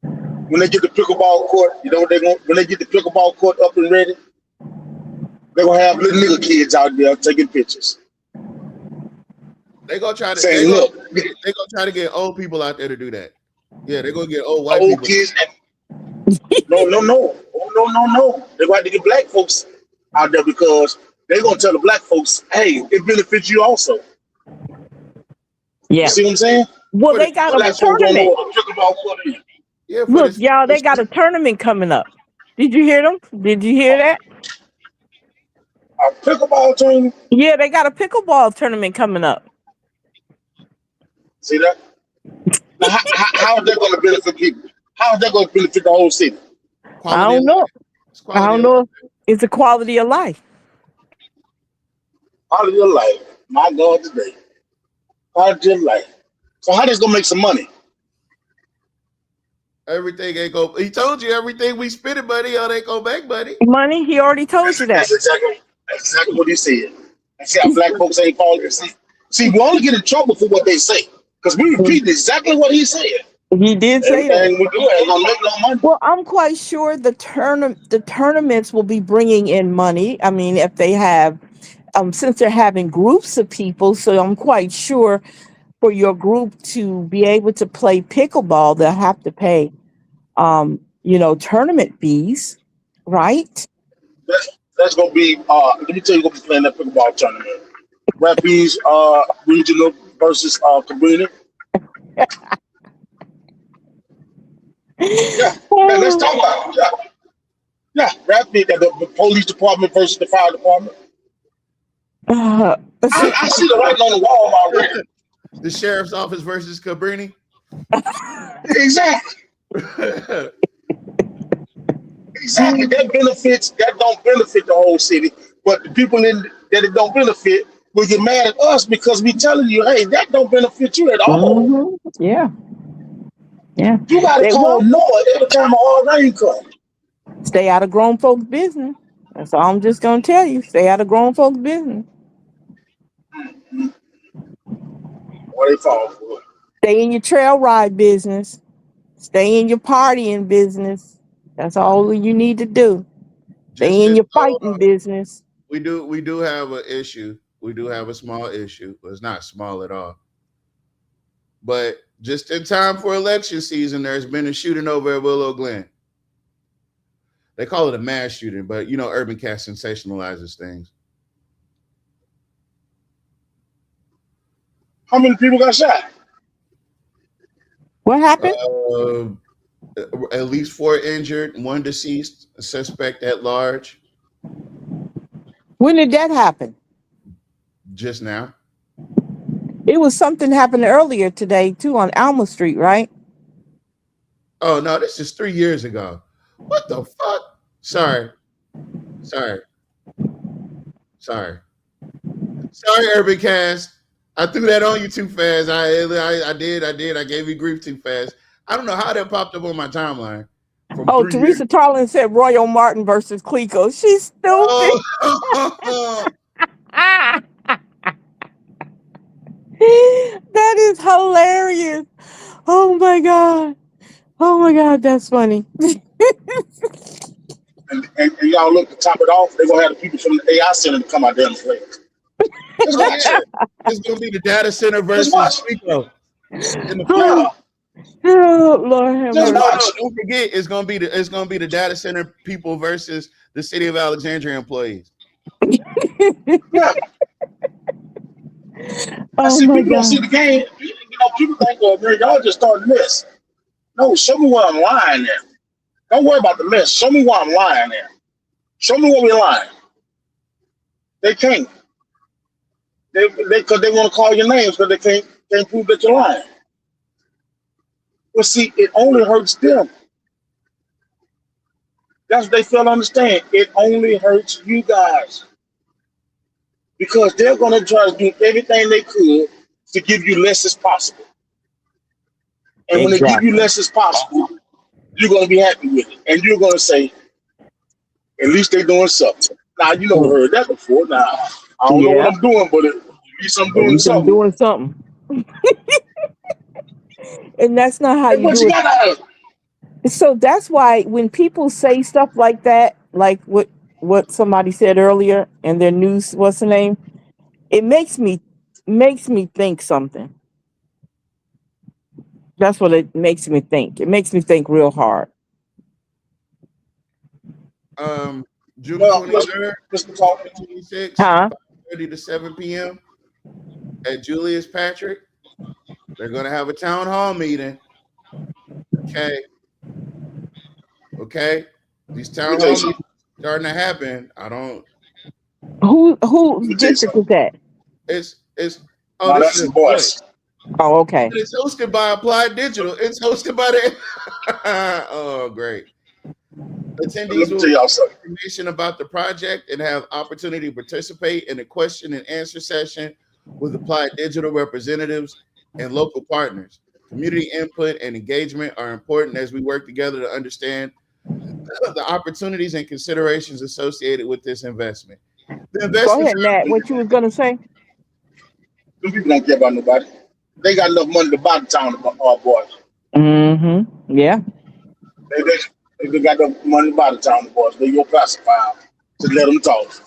When they get the pickleball court, you know what they're going when they get the pickleball court up and ready, they're gonna have little nigga kids out there taking pictures. They gonna try to saying, they gonna try to get old people out there to do that. Yeah, they're gonna get old white old people. Kids. No. They're going to get black folks out there because they're gonna tell the black folks, hey, it benefits you also. Yeah. You see what I'm saying? Well, they got a tournament. Yeah, look, y'all, they got a tournament coming up. Did you hear them? Did you hear that? A pickleball tournament? Yeah, they got a pickleball tournament coming up. See that? Now, how is that going to benefit people? How is that going to benefit the whole city? I don't know. I don't know if it's a quality of life. Quality of life. My God, today. Quality of life. So how that's going to make some money? Everything ain't go. He told you everything we spending money on ain't go back, buddy. Money? He already told you that. That's exactly what he said. And see how black folks ain't following. See, we only get in trouble for what they say because we repeat exactly what he said. He did say that. And we do ain't gonna make no money. Well, I'm quite sure the tournaments will be bringing in money. I mean, if they have, since they're having groups of people, so I'm quite sure for your group to be able to play pickleball, they'll have to pay, tournament fees, right? That's gonna be. Let me tell you, gonna be playing that pickleball tournament. Rapids regional versus Cabrini. Yeah, let's talk about it. Yeah, Rapids, the police department versus the fire department. I see the writing on the wall already. The sheriff's office versus Cabrini. Exactly. Exactly. That don't benefit the whole city, but the people that it don't benefit will get mad at us because we telling you, hey, that don't benefit you at all. Mm-hmm. Yeah. You gotta call Noah every time a hard rain comes. Stay out of grown folks' business. That's all I'm just gonna tell you. Stay out of grown folks' business. What they fall for? Stay in your trail ride business. Stay in your partying business. That's all you need to do. Stay in your fighting business. We do have an issue. We do have a small issue. It's not small at all. But just in time for election season, there's been a shooting over at Willow Glen. They call it a mass shooting, but Urban Cast sensationalizes things. How many people got shot? What happened? At least 4 injured, 1 deceased, a suspect at large. When did that happen? Just now. It was something happened earlier today too on Alma Street, right? Oh no, this is 3 years ago. What the fuck? Sorry, Urban Cast. I threw that on you too fast. I did. I gave you grief too fast. I don't know how that popped up on my timeline. Teresa Tarlin said Royal Martin versus Clico. She's stupid. That is hilarious. Oh my God, that's funny. and y'all look to top it off, they're gonna have the people from the AI center to come out there and play. It's gonna be the data center versus Clico. Oh Lord have mercy. Don't forget, it's gonna be the data center people versus the City of Alexandria employees. I see people don't see the game. People think, well, man, y'all just starting this. No, show me where I'm lying at. Don't worry about the mess. Show me where I'm lying at. Show me where we're lying. They can't. Because they want to call your names because they can't prove that you're lying. But see, it only hurts them. That's what they fail to understand. It only hurts you guys. Because they're going to try to do everything they could to give you less as possible. And when they give you less as possible, you're going to be happy with it. And you're going to say, at least they're doing something. Now, you know, heard that before. Now, I don't know what I'm doing, but at least I'm doing something. Doing something. And that's not how you do it. So that's why when people say stuff like that, like what somebody said earlier in their news, what's the name? It makes me think something. That's what it makes me think. It makes me think real hard. June 23rd, 2026, 5:30 to 7 p.m. at Julius Patrick. They're going to have a town hall meeting. Okay. These town hall meetings starting to happen. I don't. Who district is that? It's this is the boys. Oh, okay. It's hosted by Applied Digital. It's hosted by the. Oh, great. Attendees will get information about the project and have opportunity to participate in a question and answer session with Applied Digital representatives and local partners. Community input and engagement are important as we work together to understand the opportunities and considerations associated with this investment. The Go ahead, Matt. What you was gonna say? Them people don't care about nobody. They got enough money to buy the town of boys. Mm-hmm. Yeah. They got enough money to buy the town of boys. They go pacify to let them talk.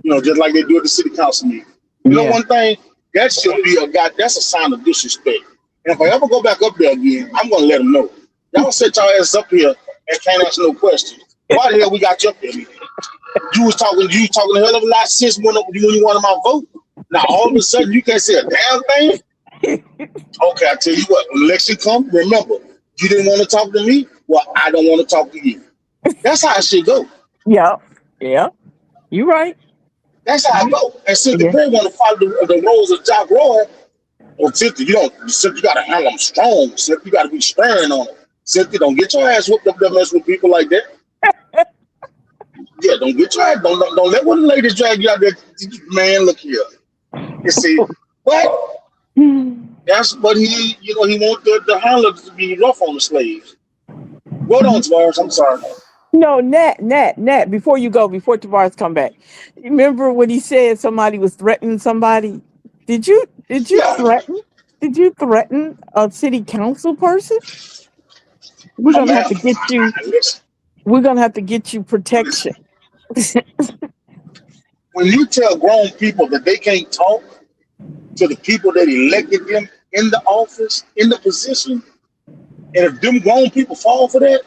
You know, just like they do at the city council meeting. You know one thing? That should be that's a sign of disrespect. And if I ever go back up there again, I'm gonna let them know. Y'all set y'all ass up here and can't answer no questions. Why the hell we got you up there? You was talking a hell of a lot of sense when you wanted my vote. Now all of a sudden you can't say a damn thing. Okay, I tell you what, when election comes, remember, you didn't want to talk to me. Well, I don't want to talk to you. That's how it should go. Yeah. You're right. That's how I go. And since the parent want to follow the roles of Jack Roy, or Cynthia, you got to handle them strong. Cynthia, you got to be stern on it. Cynthia, don't get your ass whooped up there messing with people like that. Yeah, don't get your ass. Don't let one of the ladies drag you out there. Man, look here. You see what? That's what he wants the handler to be rough on the slaves. Go on, Tavares. I'm sorry. No, Nat, before Tavares come back. Remember when he said somebody was threatening somebody? Did you threaten? Did you threaten a city council person? We're gonna have to get you. We're gonna have to get you protection. When you tell grown people that they can't talk to the people that elected them in the office, in the position, and if them grown people fall for that,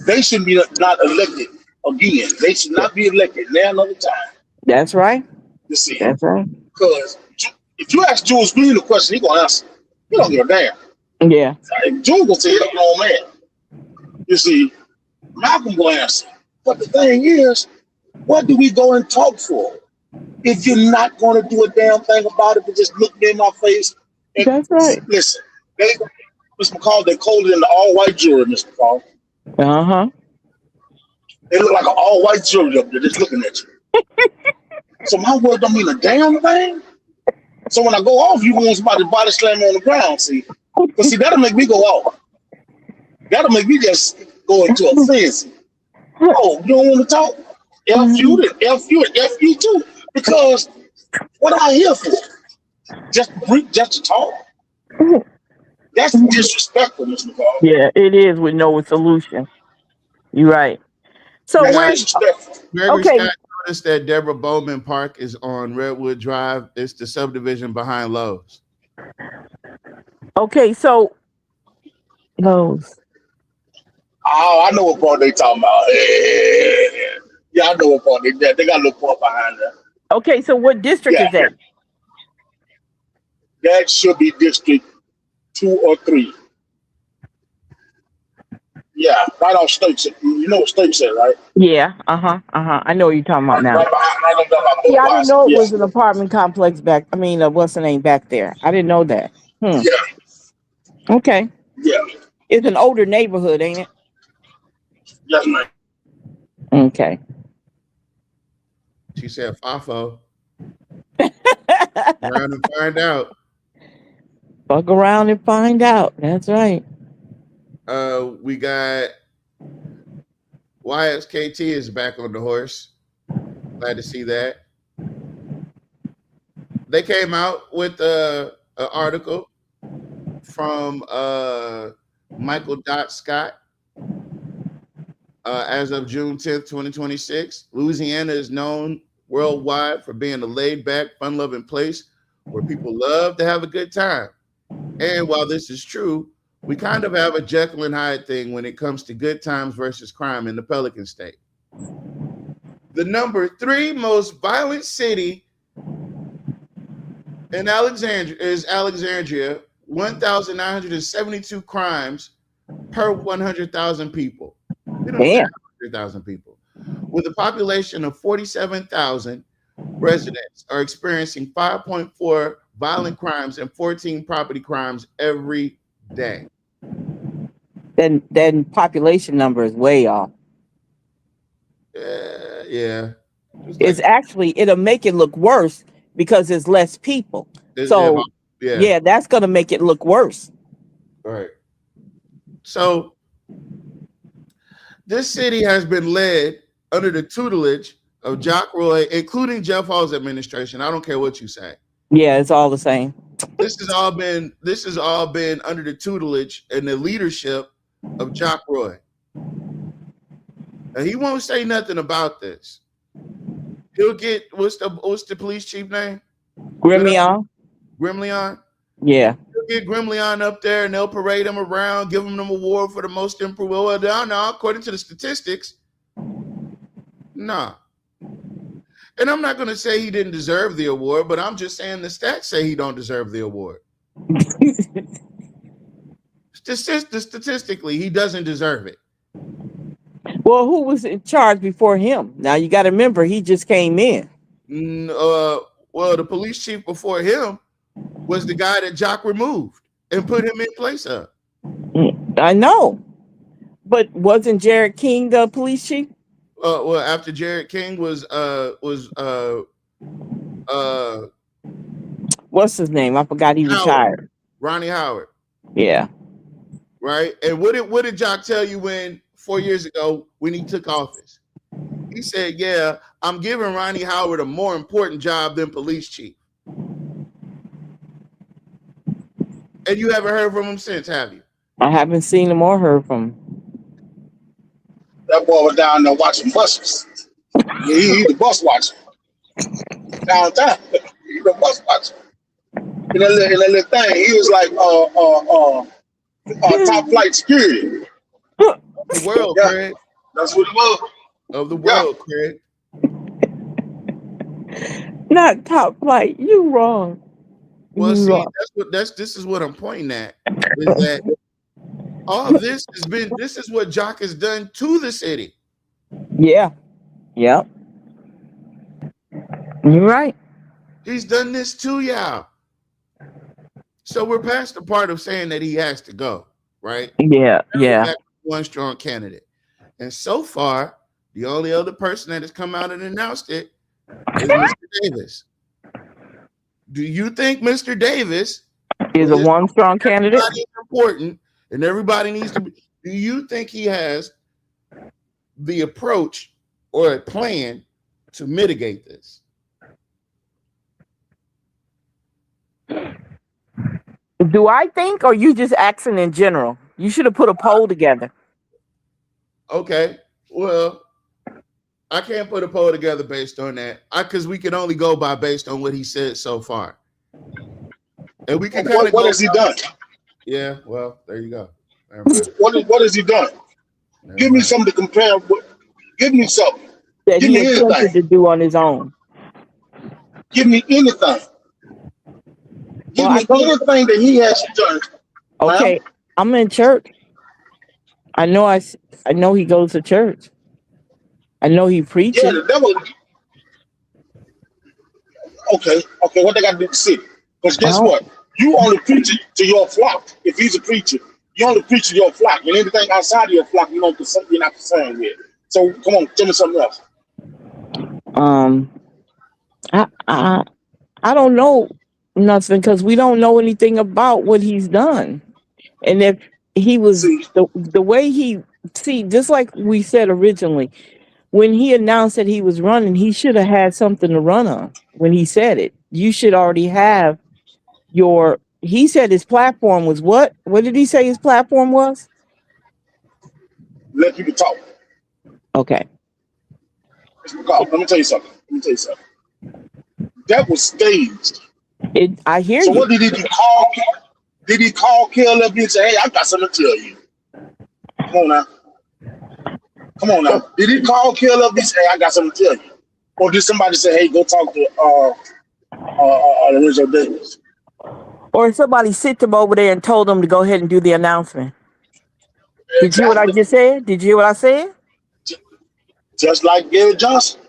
they should be not elected again. They should not be elected now another time. That's right. You see, that's right. Because if you ask Jules Green a question, he gonna answer. He don't give a damn. Yeah. Jules gonna say, "Hell no, man." You see, Malcolm gonna answer. But the thing is, what do we go and talk for? If you're not going to do a damn thing about it, but just look me in my face. And that's right. Listen, Mr. McCall, they called it in the all-white jury, Mr. McCall. Uh-huh. They look like an all-white jury up there just looking at you. So my word don't mean a damn thing. So when I go off, you want somebody to body slam me on the ground, see? But see, that'll make me go off. That'll make me just go into a frenzy. Oh, you don't want to talk? F you, then F you, and F you too. Because what am I here for? Just to talk? That's disrespectful, Mr. McCall. Yeah, it is with no solution. You're right. So Gregory Scott noticed that Deborah Bowman Park is on Redwood Drive. It's the subdivision behind Lowe's. Okay, so Lowe's. Oh, I know what part they talking about. Yeah, I know what part they got a little part behind that. Okay, so what district is that? That should be District 2 or 3. Yeah, right off State. You know what State said, right? Yeah, I know what you're talking about now. Right behind, yeah, I didn't know it was an apartment complex back. I mean, what's the name back there? I didn't know that. Yeah. Okay. Yeah. It's an older neighborhood, ain't it? Yes, ma'am. Okay. She said, "Fafo." Around and find out. Fuck around and find out. That's right. We got YSKT is back on the horse. Glad to see that. They came out with an article from Michael Scott. As of June 10th, 2026, Louisiana is known worldwide for being a laid-back, fun-loving place where people love to have a good time. And while this is true, we kind of have a Jekyll and Hyde thing when it comes to good times versus crime in the Pelican State. The number 3 most violent city in Alexandria is Alexandria, 1,972 crimes per 100,000 people. We don't have 100,000 people. With a population of 47,000, residents are experiencing 5.4 violent crimes and 14 property crimes every day. Then population number is way off. Yeah. It's actually, it'll make it look worse because there's less people. So yeah, that's gonna make it look worse. Right. So this city has been led under the tutelage of Jock Roy, including Jeff Hall's administration. I don't care what you say. Yeah, it's all the same. This has all been under the tutelage and the leadership of Jock Roy. And he won't say nothing about this. He'll get what's the police chief name? Gremlin. Gremlin? Yeah. He'll get Gremlin up there and they'll parade him around, give him an award for the most improved. Well, no, according to the statistics, nah. And I'm not going to say he didn't deserve the award, but I'm just saying the stats say he don't deserve the award. Statistically, he doesn't deserve it. Well, who was in charge before him? Now you got to remember, he just came in. Well, the police chief before him was the guy that Jock removed and put him in place of. I know, but wasn't Jared King the police chief? Well, after Jared King was what's his name? I forgot he retired. Ronnie Howard. Yeah. Right. And what did Jock tell you 4 years ago when he took office? He said, "Yeah, I'm giving Ronnie Howard a more important job than police chief." And you haven't heard from him since, have you? I haven't seen him or heard from him. That boy was down there watching buses. He the bus watcher. Downtown. He the bus watcher. In that little thing, he was like top flight security. The world, yeah. Craig. That's what it was. Of the world, Craig. Not top flight. You wrong. Well, see, this is what I'm pointing at. Is that all of this is what Jock has done to the city. Yeah. Yep. You're right. He's done this to y'all. So we're past the part of saying that he has to go, right? Yeah, yeah. One strong candidate. And so far, the only other person that has come out and announced it is Mr. Davis. Do you think Mr. Davis is a one strong candidate? Important, and everybody needs to be. Do you think he has the approach or a plan to mitigate this? Do I think, or you just asking in general? You should have put a poll together. Okay, well, I can't put a poll together based on that, because we can only go based on what he said so far. And we can kind of what has he done? Yeah, well, there you go. What has he done? Give me something to compare with. Give me something. That Give he me attempted anything. to do on his own. Give me anything. Give me anything that he has done. Okay, I'm in church. I know he goes to church. I know he preaches. Yeah, that was okay. What they got to do with the city? Because guess what? You only preach it to your flock. If he's a preacher, You only preach to your flock, and anything outside of your flock, you're not concerned with. So come on, tell me something else. I don't know nothing because we don't know anything about what he's done. And if he was the way he just like we said originally, when he announced that he was running, he should have had something to run on when he said it. You should already have he said his platform was what? What did he say his platform was? Let people talk. Okay. Let me tell you something. That was staged. I hear so you. What did he do? Did he call Caleb and say, hey, I got something to tell you? Come on now. Did he call Caleb and say, hey, I got something to tell you? Or did somebody say, hey, go talk to Lorenzo Davis? Or somebody sit them over there and told them to go ahead and do the announcement. Did you hear what I just said? Did you hear what I said? Just like Gary Johnson.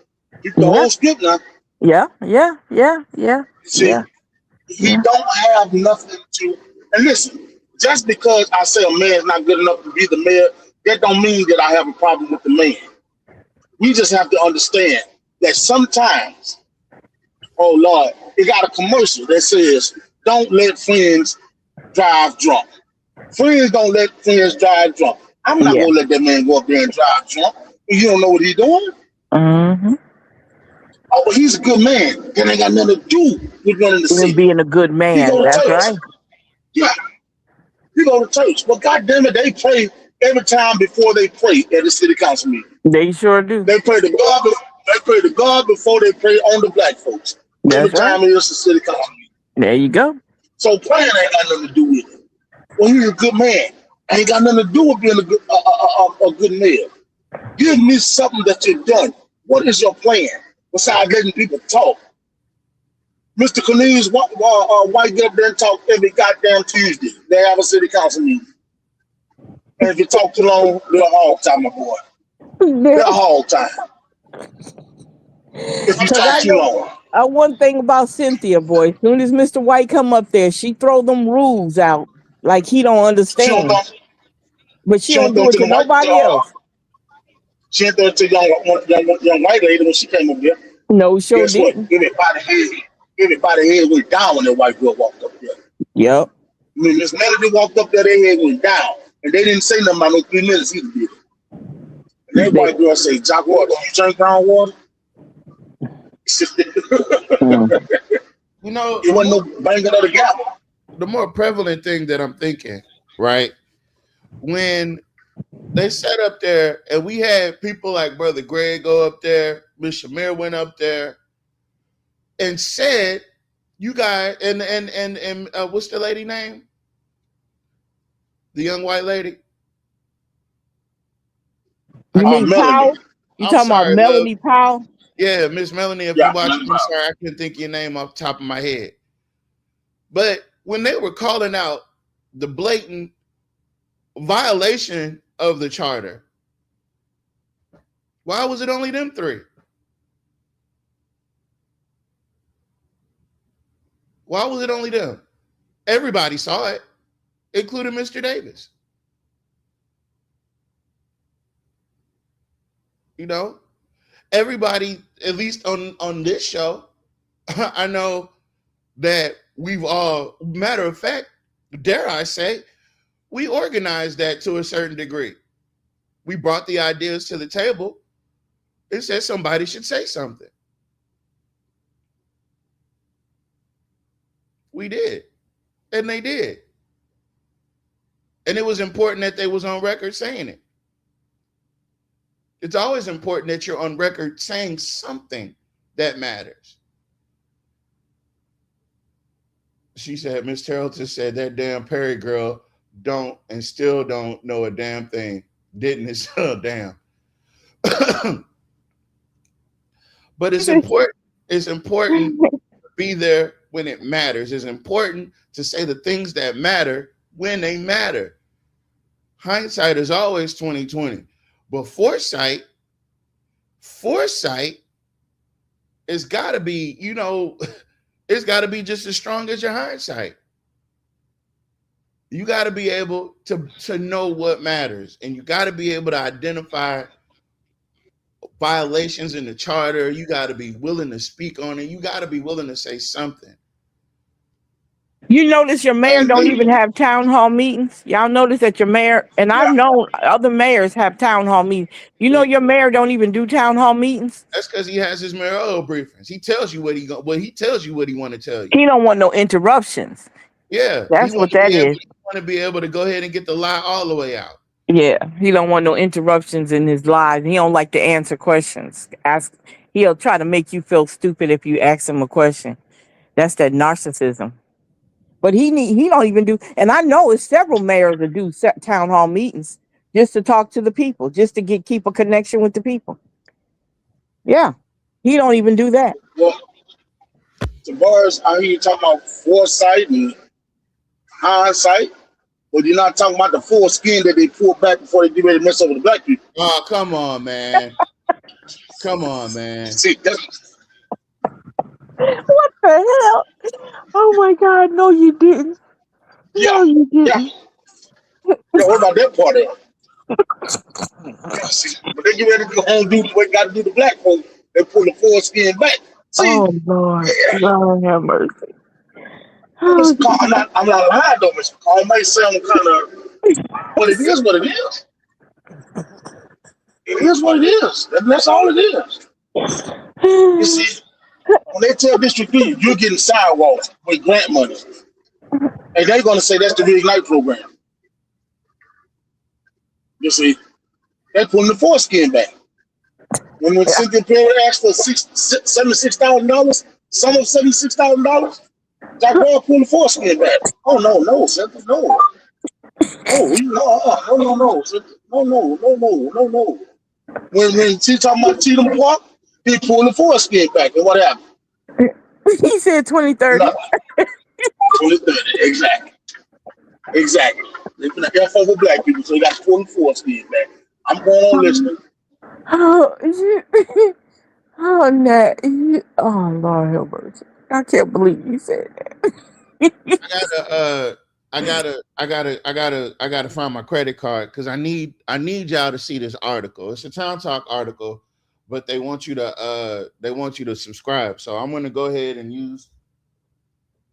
The whole script now. Yeah. See, he don't have nothing to. And listen, just because I say a man's not good enough to be the mayor, that don't mean that I have a problem with the man. We just have to understand that sometimes, oh Lord, it got a commercial that says, don't let friends drive drunk. Friends don't let friends drive drunk. I'm not going to let that man go up there and drive drunk. You don't know what he's doing. Mm-hmm. Oh, but he's a good man. That ain't got nothing to do with running the city. Being a good man. That's right. Yeah. You go to church. Well, goddamn it, they pray every time before they pray at the city council meeting. They sure do. They pray to God. They pray to God before they pray on the black folks. Every time it is the city council meeting. There you go. So praying ain't got nothing to do with it. Well, he's a good man. Ain't got nothing to do with being a good mayor. Give me something that you've done. What is your plan besides letting people talk? Mr. Cornelius White get up there and talk every goddamn Tuesday. They have a city council meeting. And if you talk too long, they're a hog time, my boy. They're a hog time. If you talk too long. One thing about Cynthia, boy, as soon as Mr. White come up there, she throw them rules out like he don't understand. But she don't do it to nobody else. She ain't there to young white lady when she came up there. No, sure didn't. Everybody head went down when that white girl walked up there. Yep. When Miss Melody walked up there, their head went down. And they didn't say nothing about no 3 minutes either, did it? And that white girl say, Jock, what, don't you drink brown water? You know, it wasn't no banging of the gavel. The more prevalent thing that I'm thinking, right? When they sat up there and we had people like Brother Greg go up there, Miss Shamir went up there and said, you guys, and what's the lady name? The young white lady? You mean Powell? You talking about Melanie Powell? Yeah, Miss Melanie, if you watching, I'm sorry, I couldn't think of your name off the top of my head. But when they were calling out the blatant violation of the charter, why was it only them 3? Why was it only them? Everybody saw it, including Mr. Davis. You know, everybody, at least on this show, I know that we've all, matter of fact, dare I say, we organized that to a certain degree. We brought the ideas to the table and said somebody should say something. We did. And they did. And it was important that they was on record saying it. It's always important that you're on record saying something that matters. She said, Miss Tarleton said that damn Perry girl don't and still don't know a damn thing. Didn't it? So damn. But it's important. It's important to be there when it matters. It's important to say the things that matter when they matter. Hindsight is always 20/20. But foresight it's got to be, it's got to be just as strong as your hindsight. You got to be able to know what matters, and you got to be able to identify violations in the charter. You got to be willing to speak on it. You got to be willing to say something. You notice your mayor don't even have town hall meetings. Y'all notice that your mayor, and I've known other mayors have town hall meetings. You know your mayor don't even do town hall meetings. That's because he has his mayoral briefings. He tells you what he tells you what he want to tell you. He don't want no interruptions. Yeah, That's what that is. He want to be able to go ahead and get the lie all the way out. Yeah, he don't want no interruptions in his lives. He don't like to answer questions. He'll try to make you feel stupid if you ask him a question. That's that narcissism. But he don't even do, and I know it's several mayors that do town hall meetings just to talk to the people, just to keep a connection with the people. Yeah, he don't even do that. Well, Tavares, I hear you talking about foresight and hindsight, but you're not talking about the foreskin that they pull back before they get ready to mess over the black people. Oh, come on, man. Come on, man. See, that's What the hell? Oh my God! No, you didn't. No, you didn't. Yeah, what about that part of it? See, but they get ready to go home and do what they got to do to black folks. They pull the foreskin back. See, Oh Lord, Lord have mercy. Mr. Carl, I'm not lying though, Mr. Carl. It might sound kind of, but it is what it is. It is what it is. That's all it is. You see, when they tell District 3, you're getting sidewalks with grant money, and they're going to say that's the Reignite program. You see, they're pulling the foreskin back. When Cynthia Perry asked for $76,000, some of $76,000, Jack Ball pulled the foreskin back. Oh no, Cynthia, no. No, Cynthia, no. When she talking about Cheatham Park, he pulled the foreskin back, and what happened? He said 2030. 2030, exactly. They've been careful with black people, so you got to pull the foreskin back. I'm going on listening. Oh, Nat. Oh, Lord have mercy. I can't believe you said that. I gotta find my credit card because I need y'all to see this article. It's a Town Talk article, but they want you to subscribe. So I'm gonna go ahead and use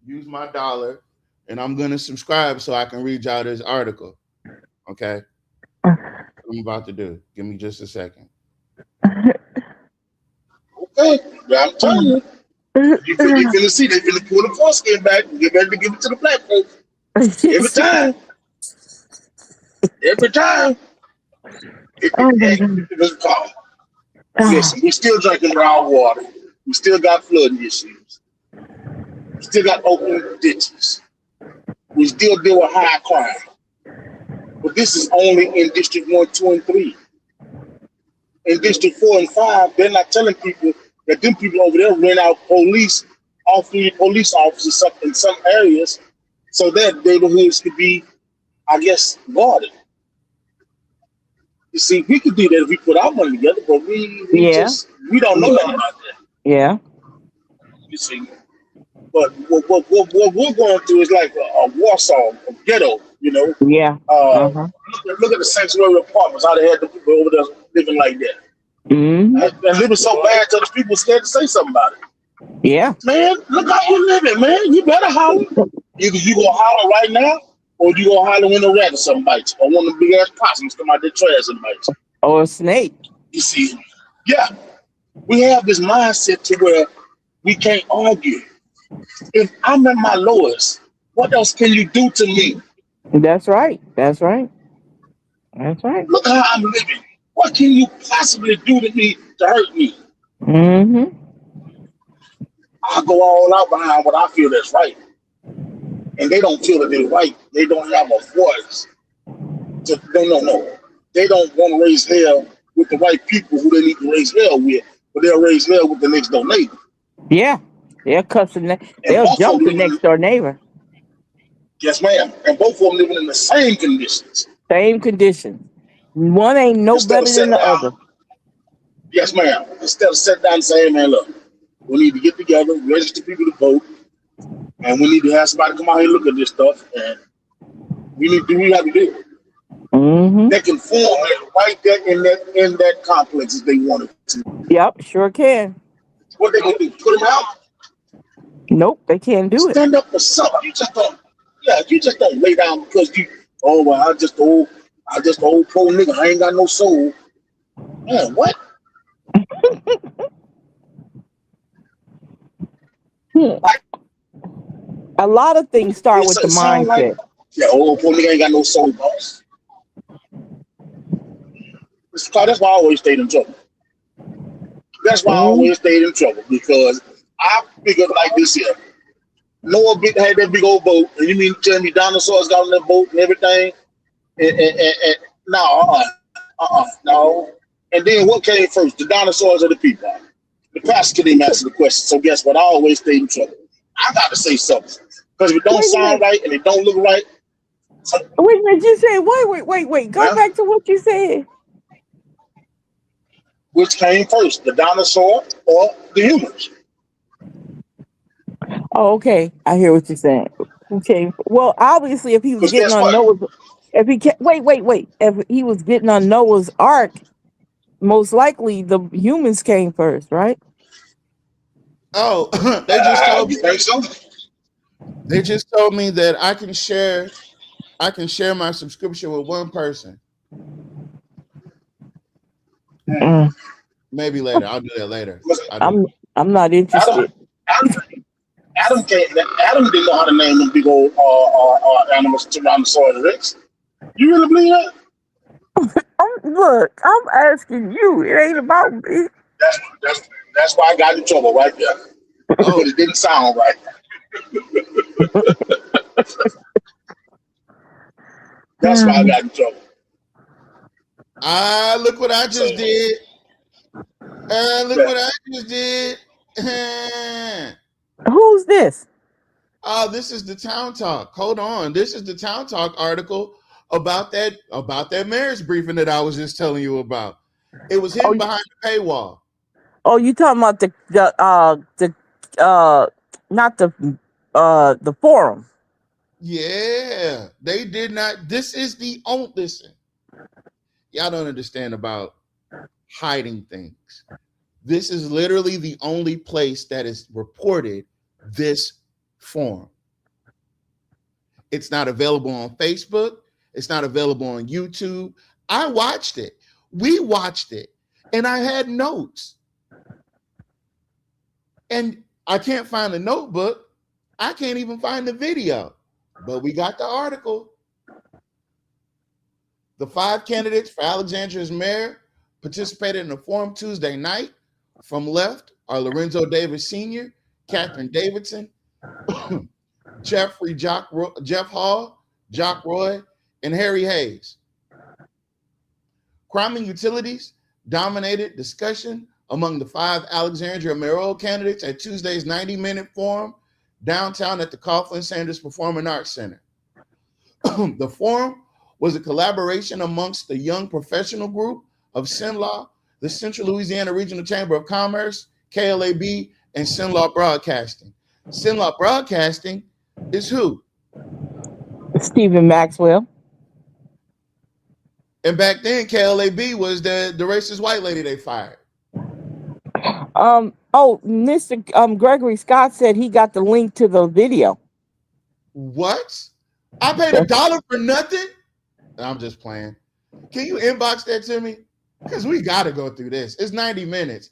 my dollar, and I'm gonna subscribe so I can read y'all this article. Okay, what I'm about to do. Give me just a second. Okay, I'm telling you. You're gonna see they're gonna pull the foreskin back and get ready to give it to the black folks. Every time. Listen, we still drinking raw water. We still got flooding issues. We still got open ditches. We still deal with high crime. But this is only in District 1, 2, and 3. In District 4 and 5, they're not telling people that them people over there rent out police officers in some areas so that neighborhoods could be, I guess, guarded. You see, we could do that if we put our money together, but we don't know nothing about that. Yeah. You see, but what we're going through is like a war song, a ghetto, you know. Yeah. Look at the sanctuary apartments, how they had the people over there living like that. Mm-hmm. And living so bad till the people scared to say something about it. Yeah. Man, look how you living, man. You better holler. Either you gonna holler right now, or you gonna holler when a rat or something bites, or one of the big ass possums come out their trash and bites. Or a snake. You see, yeah. We have this mindset to where we can't argue. If I'm at my lowest, what else can you do to me? That's right. That's right. That's right. Look how I'm living. What can you possibly do to me to hurt me? Mm-hmm. I go all out behind what I feel that's right. And they don't feel that they're right. They don't have a voice. No. They don't want to raise hell with the right people who they need to raise hell with, but they'll raise hell with the next door neighbor. Yeah. They'll they'll jump the next door neighbor. Yes, ma'am. And both of them living in the same conditions. Same conditions. One ain't no better than the other. Yes, ma'am. Instead of sitting down and saying, man, look, we need to get together, register people to vote, and we need to have somebody come out here and look at this stuff and We need to do what we have to do. Mm-hmm. They can form it right there in that complex if they wanted to. Yep, sure can. What they gonna do? Put them out? Nope, they can't do it. Stand up for something. You just don't. Yeah, you just don't lay down because you. Oh well, I just old pro nigga. I ain't got no soul. Man, what? A lot of things start with the Sound mindset. Yeah, old pro nigga ain't got no soul, boss. That's why I always stayed in trouble. That's why I always stayed in trouble, because I figured like this here. Noah had that big old boat, and you mean to tell me dinosaurs got on that boat and everything? And no. And then what came first, the dinosaurs or the people? The pastor couldn't even answer the question. So guess what? I always stayed in trouble. I got to say something, because if it don't sound right and it don't look right. Wait a minute, you said wait. Go back to what you said. Which came first, the dinosaur or the humans? Oh, okay. I hear what you're saying. Okay. Well, obviously, if he was getting on Noah's, if he was getting on Noah's Ark, most likely the humans came first, right? Oh, they just told me. They just told me that I can share my subscription with one person. Maybe later. I'll do that later. I'm not interested. Adam didn't know how to name them big old animals, Tyrannosaurus Rex. You really believe that? Look, I'm asking you. It ain't about me. That's why I got in trouble right there. Because it didn't sound right. That's why I got in trouble. Look what I just did. Look what I just did. Who's this? This is the Town Talk. Hold on. This is the Town Talk article about that marriage briefing that I was just telling you about. It was hidden behind the paywall. Oh, you talking about the forum? Yeah, they did not. This is the only. Listen, y'all don't understand about hiding things. This is literally the only place that is reported this forum. It's not available on Facebook. It's not available on YouTube. I watched it. We watched it. And I had notes. And I can't find the notebook. I can't even find the video. But we got the article. The 5 candidates for Alexandria's mayor participated in the forum Tuesday night. From left are Lorenzo Davis Sr., Catherine Davidson, Jeff Hall, Jock Roy, and Harry Hayes. Crime and utilities dominated discussion among the 5 Alexandria mayoral candidates at Tuesday's 90-minute forum downtown at the Coughlin Sanders Performing Arts Center. The forum was a collaboration amongst the Young Professional Group of SINLAW, the Central Louisiana Regional Chamber of Commerce, KLAB, and SINLAW Broadcasting. SINLAW Broadcasting is who? Stephen Maxwell. And back then, KLAB was the racist white lady they fired. Mr. Gregory Scott said he got the link to the video. What? I paid $1 for nothing? I'm just playing. Can you inbox that to me? Because we got to go through this. It's 90 minutes.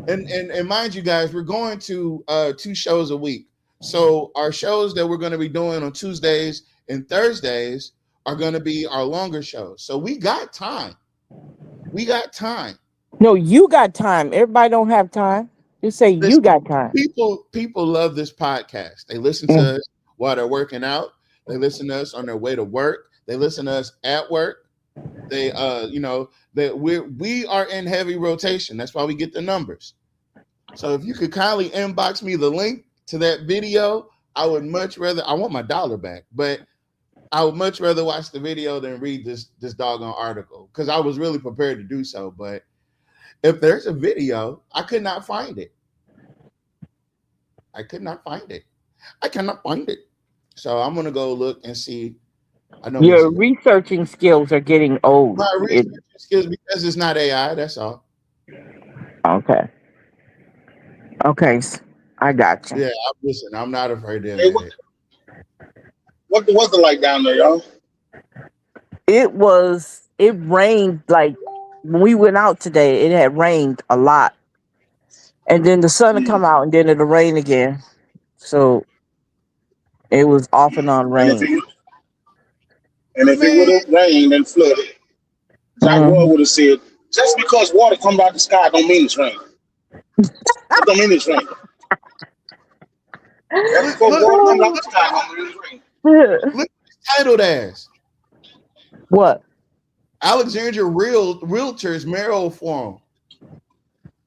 And mind you guys, we're going to 2 shows a week. So our shows that we're going to be doing on Tuesdays and Thursdays are going to be our longer shows. So we got time. We got time. No, you got time. Everybody don't have time. Just say you got time. People love this podcast. They listen to us while they're working out. They listen to us on their way to work. They listen to us at work. They we are in heavy rotation. That's why we get the numbers. So if you could kindly inbox me the link to that video, I would much rather. I want my $1 back, but I would much rather watch the video than read this doggone article, because I was really prepared to do so. But if there's a video, I could not find it. I cannot find it. So I'm gonna go look and see I know Your Mr. researching skills are getting old. My research skills because it's not AI. That's all. Okay. Okay. I got you. Yeah, listen. I'm not afraid to Hey, admit it. what the weather like down there, y'all? It rained like when we went out today, it had rained a lot. And then the sun would come out and then it'll rain again. So it was off and on And if rain. it would have rained and flooded, Jack Roy would have said, just because water comes out the sky don't mean it's raining. It don't mean it's raining. Just because water comes out the sky don't mean it's raining. Look at this titled as. What? Alexandria Realtors Mayoral Forum.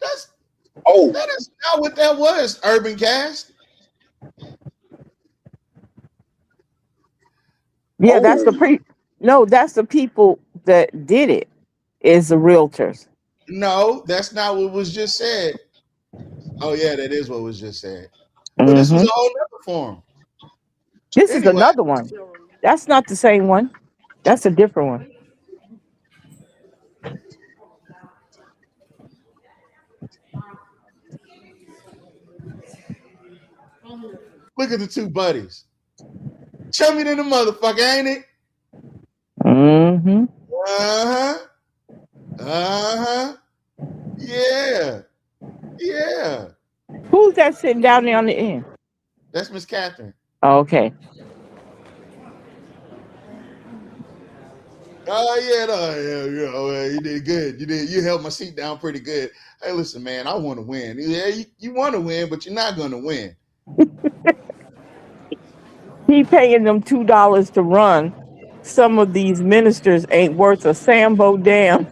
That is not what that was, Urban Cast. Yeah, that's the people that did it, is the realtors. No, that's not what was just said. Oh yeah, that is what was just said. But this was a whole other forum. This is another one. That's not the same one. That's a different one. Look at the two buddies. Chummy than the motherfucker, ain't it? Mm-hmm. Yeah. Yeah. Who's that sitting down there on the end? That's Miss Catherine. Oh, okay. Oh yeah, you did good. You held my seat down pretty good. Hey, listen, man, I want to win. Yeah, you want to win, but you're not going to win. He paying them $2 to run. Some of these ministers ain't worth a Sambo damn.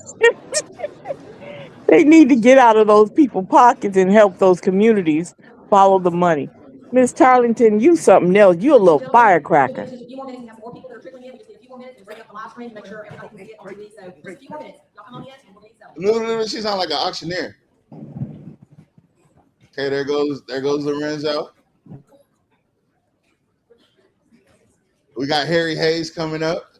They need to get out of those people's pockets and help those communities follow the money. Miss Tarlington, you something else. You a little firecracker. No, she sounds like an auctioneer. Okay, there goes Lorenzo. We got Harry Hayes coming up.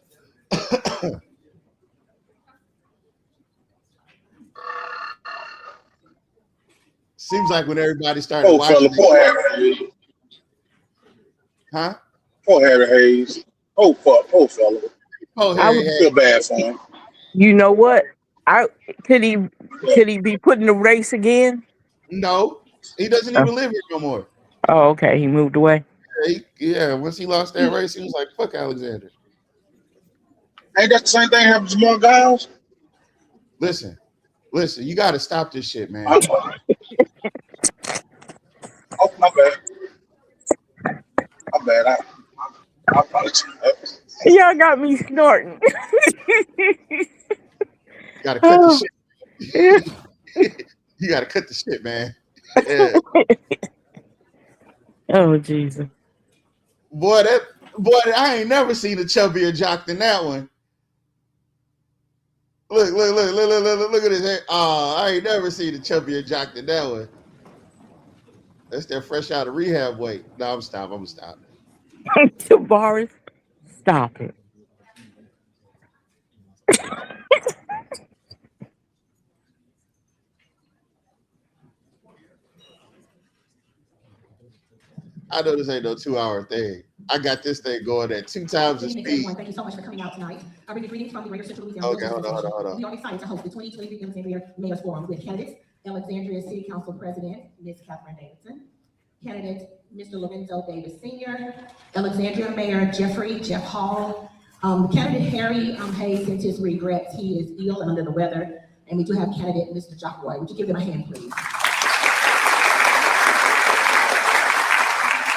Seems like when everybody started watching, poor Harry Hayes. Huh? Poor Harry Hayes. Poor fella. Oh, I would feel bad for him. You know what? Could he be put in the race again? No, he doesn't even live here no more. Oh, okay. He moved away. Yeah, once he lost that race, he was like, "Fuck Alexander." Ain't that the same thing happened to more guys? Listen, you got to stop this shit, man. Oh, my bad. My bad. I apologize. Y'all got me snorting. Gotta cut the shit. You gotta cut the shit, man. Yeah. Oh, Jesus. Boy, I ain't never seen a chubbier jock than that one. Look at his hair. Oh, I ain't never seen a chubbier jock than that one. That's that fresh out of rehab weight. No, I'm gonna stop. Tavares, stop it. I know this ain't no 2-hour thing. I got this thing going at 2 times the speed. Thank you so much for coming out tonight. I bring you greetings from the Greater Central Louisiana. Okay, hold on. We are excited to host the 2023 Alexandria Mayor's Forum with candidates, Alexandria City Council President, Ms. Catherine Davidson, candidate, Mr. Lorenzo Davis Sr., Alexandria Mayor Jeff Hall, candidate Harry Hayes sent his regrets. He is ill and under the weather. And we do have candidate Mr. Jock Roy. Would you give them a hand, please?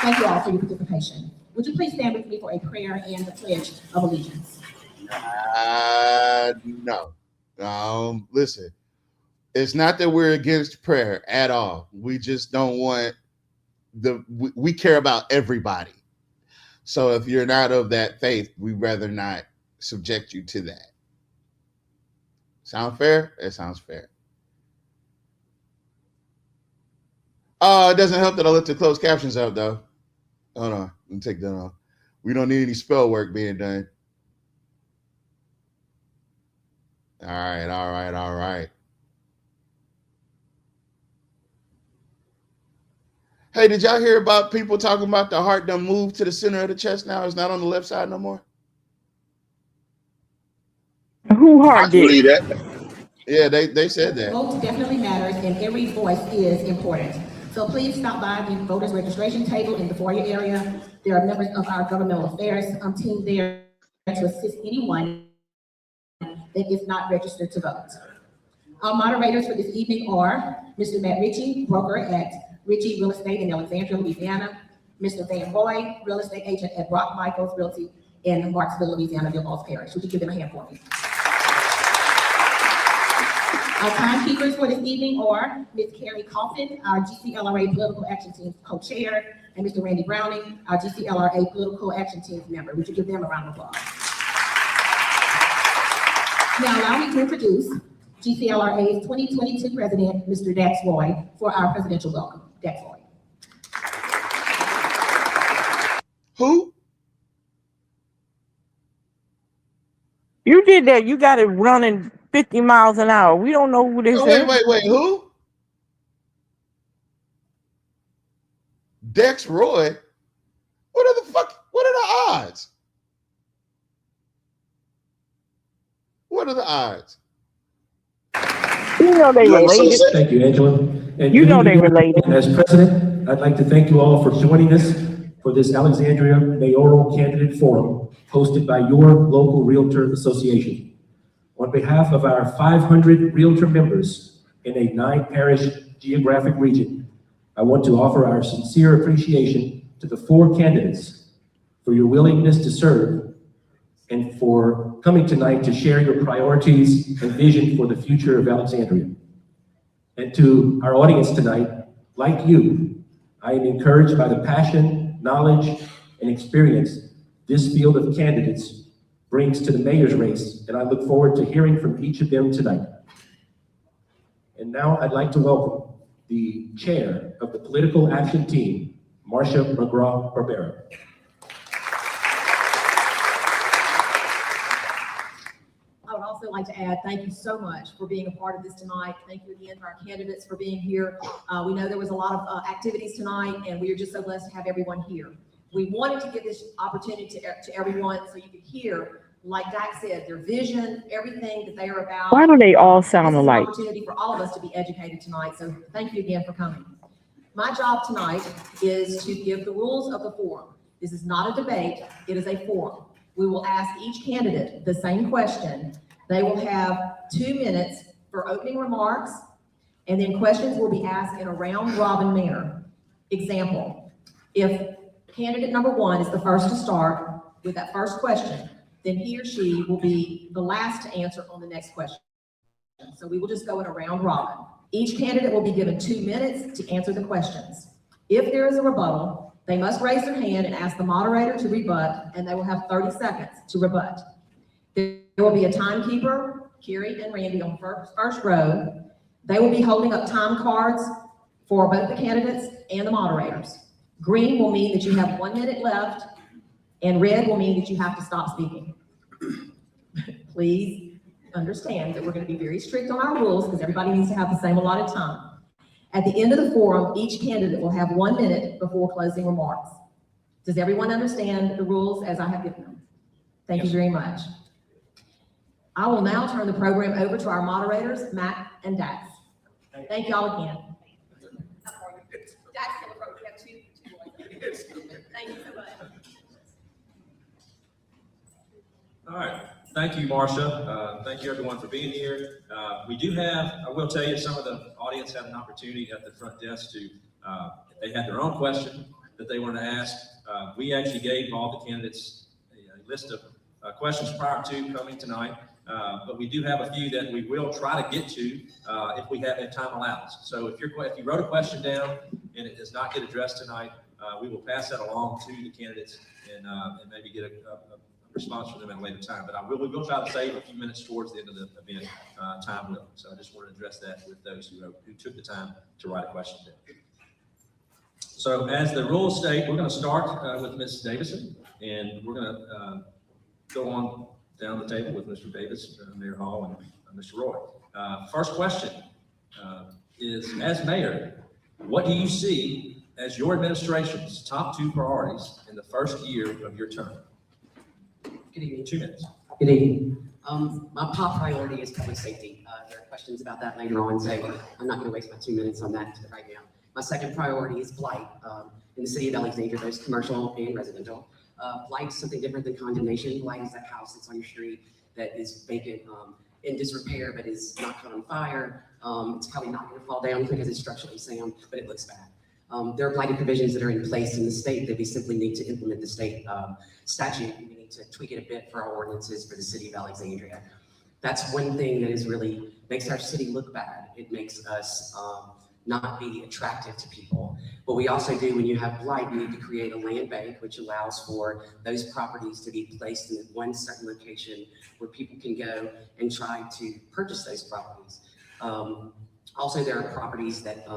Thank you all for your participation. Would you please stand with me for a prayer and the pledge of allegiance? No. Listen, it's not that we're against prayer at all. We just don't want we care about everybody. So if you're not of that faith, we'd rather not subject you to that. Sound fair? It sounds fair. It doesn't help that I left the closed captions up though. Hold on, let me take that off. We don't need any spell work being done. All right. Hey, did y'all hear about people talking about the heart done moved to the center of the chest now? It's not on the left side no more? Who I heart can did? believe that. Yeah, they said that. Vote definitely matters, and every voice is important. So please stop by the voters registration table in the foyer area. There are members of our governmental affairs team there to assist anyone that is not registered to vote. Our moderators for this evening are Mr. Matt Ritchie, broker at Ritchie Real Estate in Alexandria, Louisiana. Mr. Van Roy, real estate agent at Brock Michaels Realty in Marksville, Louisiana, Ville Falls Parish. Would you give them a hand for me? Our timekeepers for this evening are Ms. Carrie Coffin, our GCLRA Political Action Team co-chair, and Mr. Randy Browning, our GCLRA Political Action Team member. Would you give them a round of applause? Now allow me to introduce GCLRA's 2022 president, Mr. Dax Roy, for our presidential welcome. Dax Roy. Who? You did that. You got it running 50 miles an hour. We don't know who this is. Wait, who? Dex Roy? What are the odds? What are the odds? You know they related. Thank you, Angela. And You know they related. As president, I'd like to thank you all for joining us for this Alexandria Mayoral Candidate Forum hosted by your local Realtor Association. On behalf of our 500 Realtor members in a 9-parish geographic region, I want to offer our sincere appreciation to the 4 candidates for your willingness to serve and for coming tonight to share your priorities and vision for the future of Alexandria. And to our audience tonight, like you, I am encouraged by the passion, knowledge, and experience this field of candidates brings to the mayor's race, and I look forward to hearing from each of them tonight. And now I'd like to welcome the chair of the Political Action Team, Marcia McGraw-Barbera. I would also like to add, thank you so much for being a part of this tonight. Thank you again to our candidates for being here. We know there was a lot of activities tonight, and we are just so blessed to have everyone here. We wanted to give this opportunity to everyone so you could hear, like Dax said, their vision, everything that they are about. Why do they all sound alike? This is an opportunity for all of us to be educated tonight, so thank you again for coming. My job tonight is to give the rules of the forum. This is not a debate, it is a forum. We will ask each candidate the same question. They will have 2 minutes for opening remarks, and then questions will be asked in a round-robin manner. Example, if candidate number 1 is the first to start with that first question, then he or she will be the last to answer on the next question. So we will just go in a round robin. Each candidate will be given 2 minutes to answer the questions. If there is a rebuttal, they must raise their hand and ask the moderator to rebut, and they will have 30 seconds to rebut. There will be a timekeeper, Carrie and Randy on first row. They will be holding up time cards for both the candidates and the moderators. Green will mean that you have 1 minute left, and red will mean that you have to stop speaking. Please understand that we're going to be very strict on our rules because everybody needs to have the same allotted time. At the end of the forum, each candidate will have 1 minute before closing remarks. Does everyone understand the rules as I have given them? Thank you very much. I will now turn the program over to our moderators, Matt and Dax. Thank y'all again. Dax, we have two. Thank you so much. All right. Thank you, Marcia. Thank you, everyone, for being here. We do have, I will tell you, some of the audience had an opportunity at the front desk to, if they had their own question that they wanted to ask, we actually gave all the candidates a list of questions prior to coming tonight. But we do have a few that we will try to get to if we have time allows. So if you wrote a question down and it does not get addressed tonight, we will pass that along to the candidates and maybe get a response from them at a later time. But we will try to save a few minutes towards the end of the event, time will. So I just want to address that with those who took the time to write a question down. So as the rules state, we're going to start with Ms. Davison, and we're going to go on down the table with Mr. Davis, Mayor Hall, and Mr. Roy. First question is, as mayor, what do you see as your administration's top 2 priorities in the first year of your term? Good evening. 2 minutes. Good evening. My top priority is public safety. There are questions about that later on, so I'm not going to waste my 2 minutes on that right now. My second priority is blight. In the city of Alexandria, there's commercial and residential. Blight is something different than condemnation. Blight is that house that's on your street that is vacant, in disrepair, but is not caught on fire. It's probably not going to fall down because it's structurally sound, but it looks bad. There are blighted provisions that are in place in the state that we simply need to implement the state statute. We need to tweak it a bit for our ordinances for the city of Alexandria. That's one thing that is really makes our city look bad. It makes us not be attractive to people. What we also do when you have blight, you need to create a land bank, which allows for those properties to be placed in one certain location where people can go and try to purchase those properties. Also, there are properties that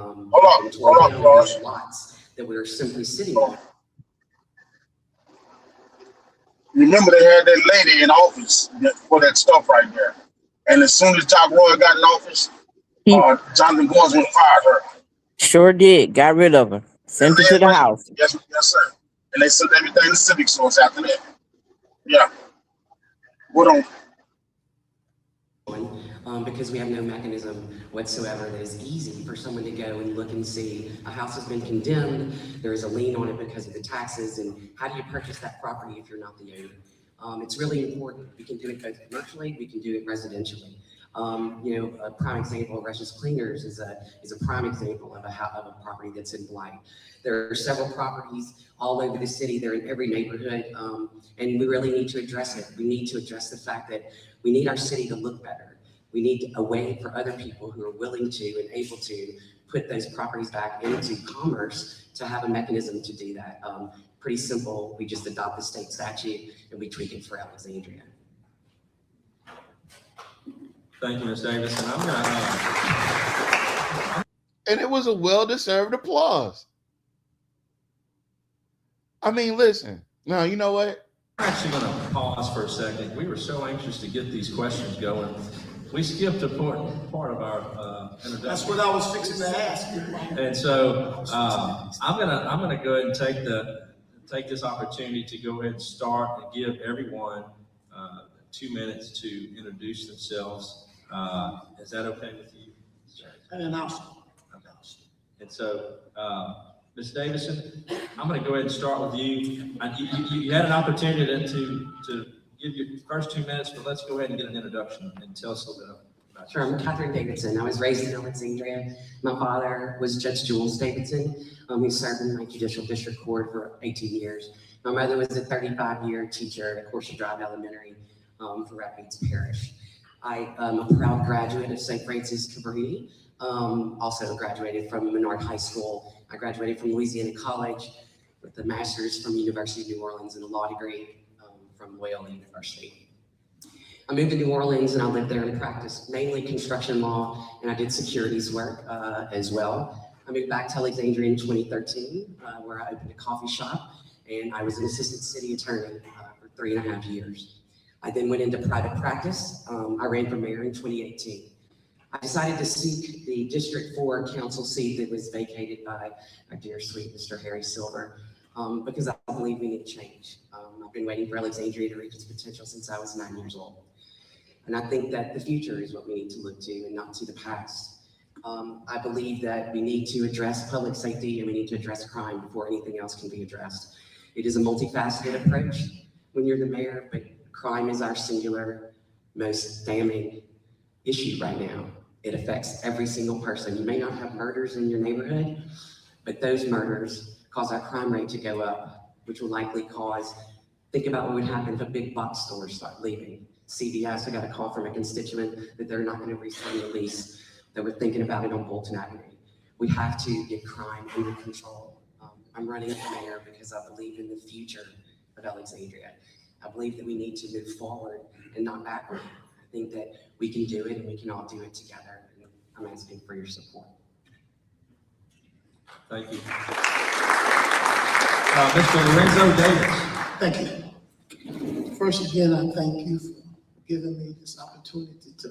lots that we're simply sitting on. Remember, they had that lady in office for that stuff right there. And as soon as Top Roy got in office, Jonathan Goins went and fired her. Sure did. Got rid of her. Sent her to the house. Yes, sir. And they sent everything to Civic Source after that. Yeah. What on? Because we have no mechanism whatsoever that is easy for someone to go and look and see a house has been condemned, there is a lien on it because of the taxes, and how do you purchase that property if you're not the owner? It's really important. We can do it both commercially, we can do it residentially. A prime example of Rush's Cleaners is a prime example of a property that's in blight. There are several properties all over the city. They're in every neighborhood, and we really need to address it. We need to address the fact that we need our city to look better. We need a way for other people who are willing to and able to put those properties back into commerce to have a mechanism to do that. Pretty simple. We just adopt the state statute and we tweak it for Alexandria. Thank you, Ms. Davis. And I'm gonna. And it was a well-deserved applause. I mean, listen. No, you know what? I'm actually going to pause for a second. We were so anxious to get these questions going. We skipped a part of our introduction. That's what I was fixing to ask you. And so I'm gonna go ahead and take this opportunity to go ahead and start and give everyone 2 minutes to introduce themselves. Is that okay with you? And awesome. And so, Ms. Davison, I'm going to go ahead and start with you. You had an opportunity to give your first 2 minutes, but let's go ahead and get an introduction and tell us a little bit about Sure, I'm Catherine Davidson. I was raised in Alexandria. My father was Judge Jules Davidson. He served in my judicial district court for 18 years. My mother was a 35-year teacher at Horseshoe Drive Elementary for Rapides Parish. I am a proud graduate of St. Francis Cabrini. Also graduated from Menard High School. I graduated from Louisiana College with a master's from University of New Orleans and a law degree from Loyola University. I moved to New Orleans and I lived there and practiced mainly construction law, and I did securities work as well. I moved back to Alexandria in 2013 where I opened a coffee shop, and I was an assistant city attorney for 3.5 years. I then went into private practice. I ran for mayor in 2018. I decided to seek the District 4 council seat that was vacated by our dear sweet Mr. Harry Silver because I believe we need change. I've been waiting for Alexandria to reach its potential since I was 9 years old. And I think that the future is what we need to look to and not to the past. I believe that we need to address public safety and we need to address crime before anything else can be addressed. It is a multifaceted approach when you're the mayor, but crime is our singular, most damning issue right now. It affects every single person. You may not have murders in your neighborhood, but those murders cause our crime rate to go up, which will likely cause, think about what would happen if a big box store start leaving. CVS, I got a call from a constituent that they're not going to re-sign the lease, that we're thinking about it on Bolton Avenue. We have to get crime under control. I'm running for mayor because I believe in the future of Alexandria. I believe that we need to move forward and not backward. I think that we can do it and we can all do it together. And I'm asking for your support. Thank you. Mr. Lorenzo Davis. Thank you. First, again, I thank you for giving me this opportunity to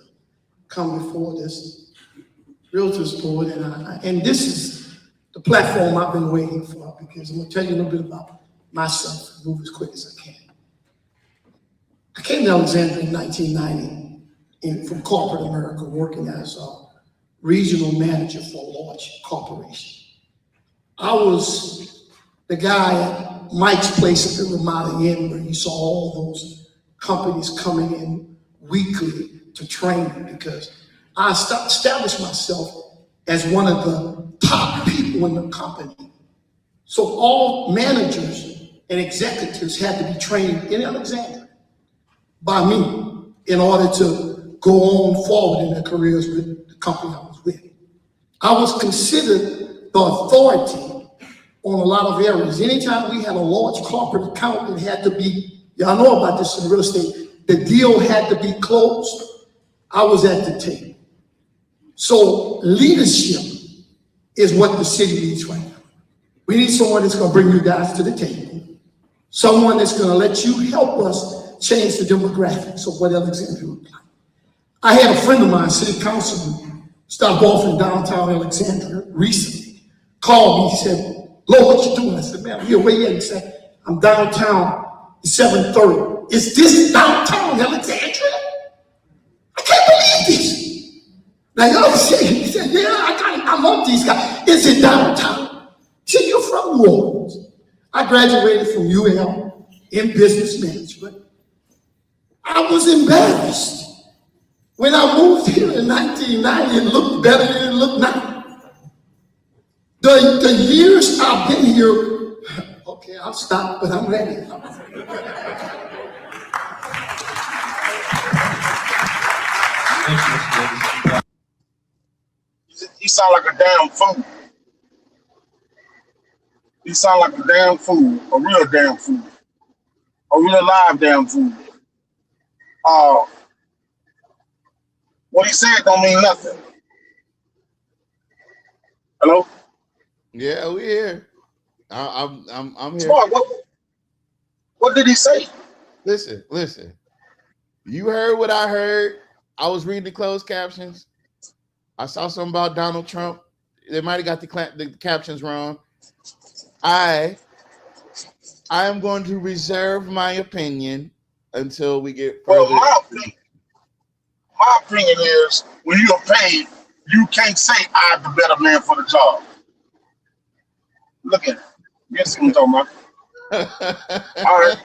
come before this Realtors Board, and this is the platform I've been waiting for, because I'm gonna tell you a little bit about myself, move as quick as I can. I came to Alexandria in 1990 from corporate America, working as a regional manager for a large corporation. I was the guy at Mike's place at the Ramada Inn, where you saw all those companies coming in weekly to train me, because I established myself as one of the top people in the company. So all managers and executives had to be trained in Alexandria by me in order to go on forward in their careers with the company I was with. I was considered the authority on a lot of areas. Anytime we had a large corporate account, it had to be, y'all know about this in real estate, the deal had to be closed. I was at the table. So leadership is what the city needs right now. We need someone that's gonna bring you guys to the table. Someone that's gonna let you help us change the demographics of what Alexandria looks like. I had a friend of mine, city councilman, stopped off in downtown Alexandria recently, called me, he said, "Lo, what you doing?" I said, "Man, where you at?" He said, "I'm downtown, it's 7:30. Is this downtown Alexandria? I can't believe this." Now, y'all say, he said, "Yeah, I love these guys. Is it downtown?" He said, "You're from New Orleans." I graduated from UL in business management. I was embarrassed. When I moved here in 1990, it looked better than it looked now. The years I've been here, okay, I'll stop, but I'm ready. You sound like a damn fool. You sound like a damn fool, a real damn fool, a real live damn fool. What he said don't mean nothing. Hello? Yeah, we here. I'm here. Smart, what did he say? Listen. You heard what I heard. I was reading the closed captions. I saw something about Donald Trump. They might have got the captions wrong. I am going to reserve my opinion until we get further. Well, my opinion is, when you're paid, you can't say I'm the better man for the job. Look at it. Guess what I'm talking about? All right.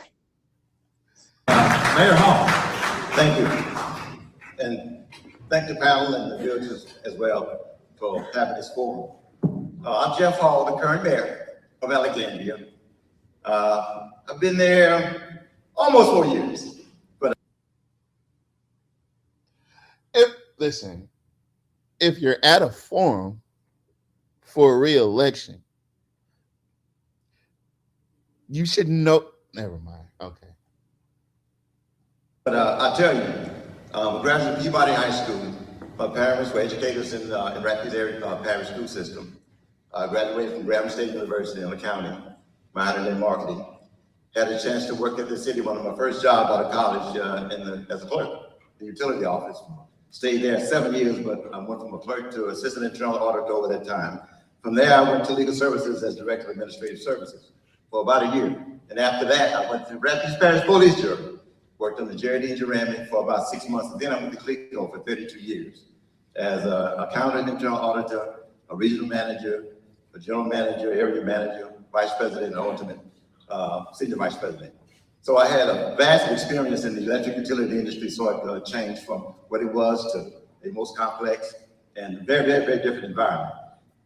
Mayor Hall, thank you. And thank the panel and the judges as well for having this forum. I'm Jeff Hall, the current mayor of Alexandria. I've been there almost 4 years. But if you're at a forum for a re-election, you should know. Never mind. Okay. But I tell you, I graduated from Peabody High School. My parents were educators in Rapids area parish school system. I graduated from Grambling State University in accounting, minor in marketing. Had a chance to work at the city, one of my first jobs out of college as a clerk, the utility office. Stayed there 7 years, but I went from a clerk to assistant internal auditor over that time. From there, I went to legal services as director of administrative services for about a year. And after that, I went to Rapids Parish Police Bureau, worked on the Jerry D. Jeremy for about 6 months. And then I went to Clico for 32 years as an accountant, internal auditor, a regional manager, a general manager, area manager, vice president, and ultimate senior vice president. So I had a vast experience in the electric utility industry, so it changed from what it was to a most complex and very, very, very different environment.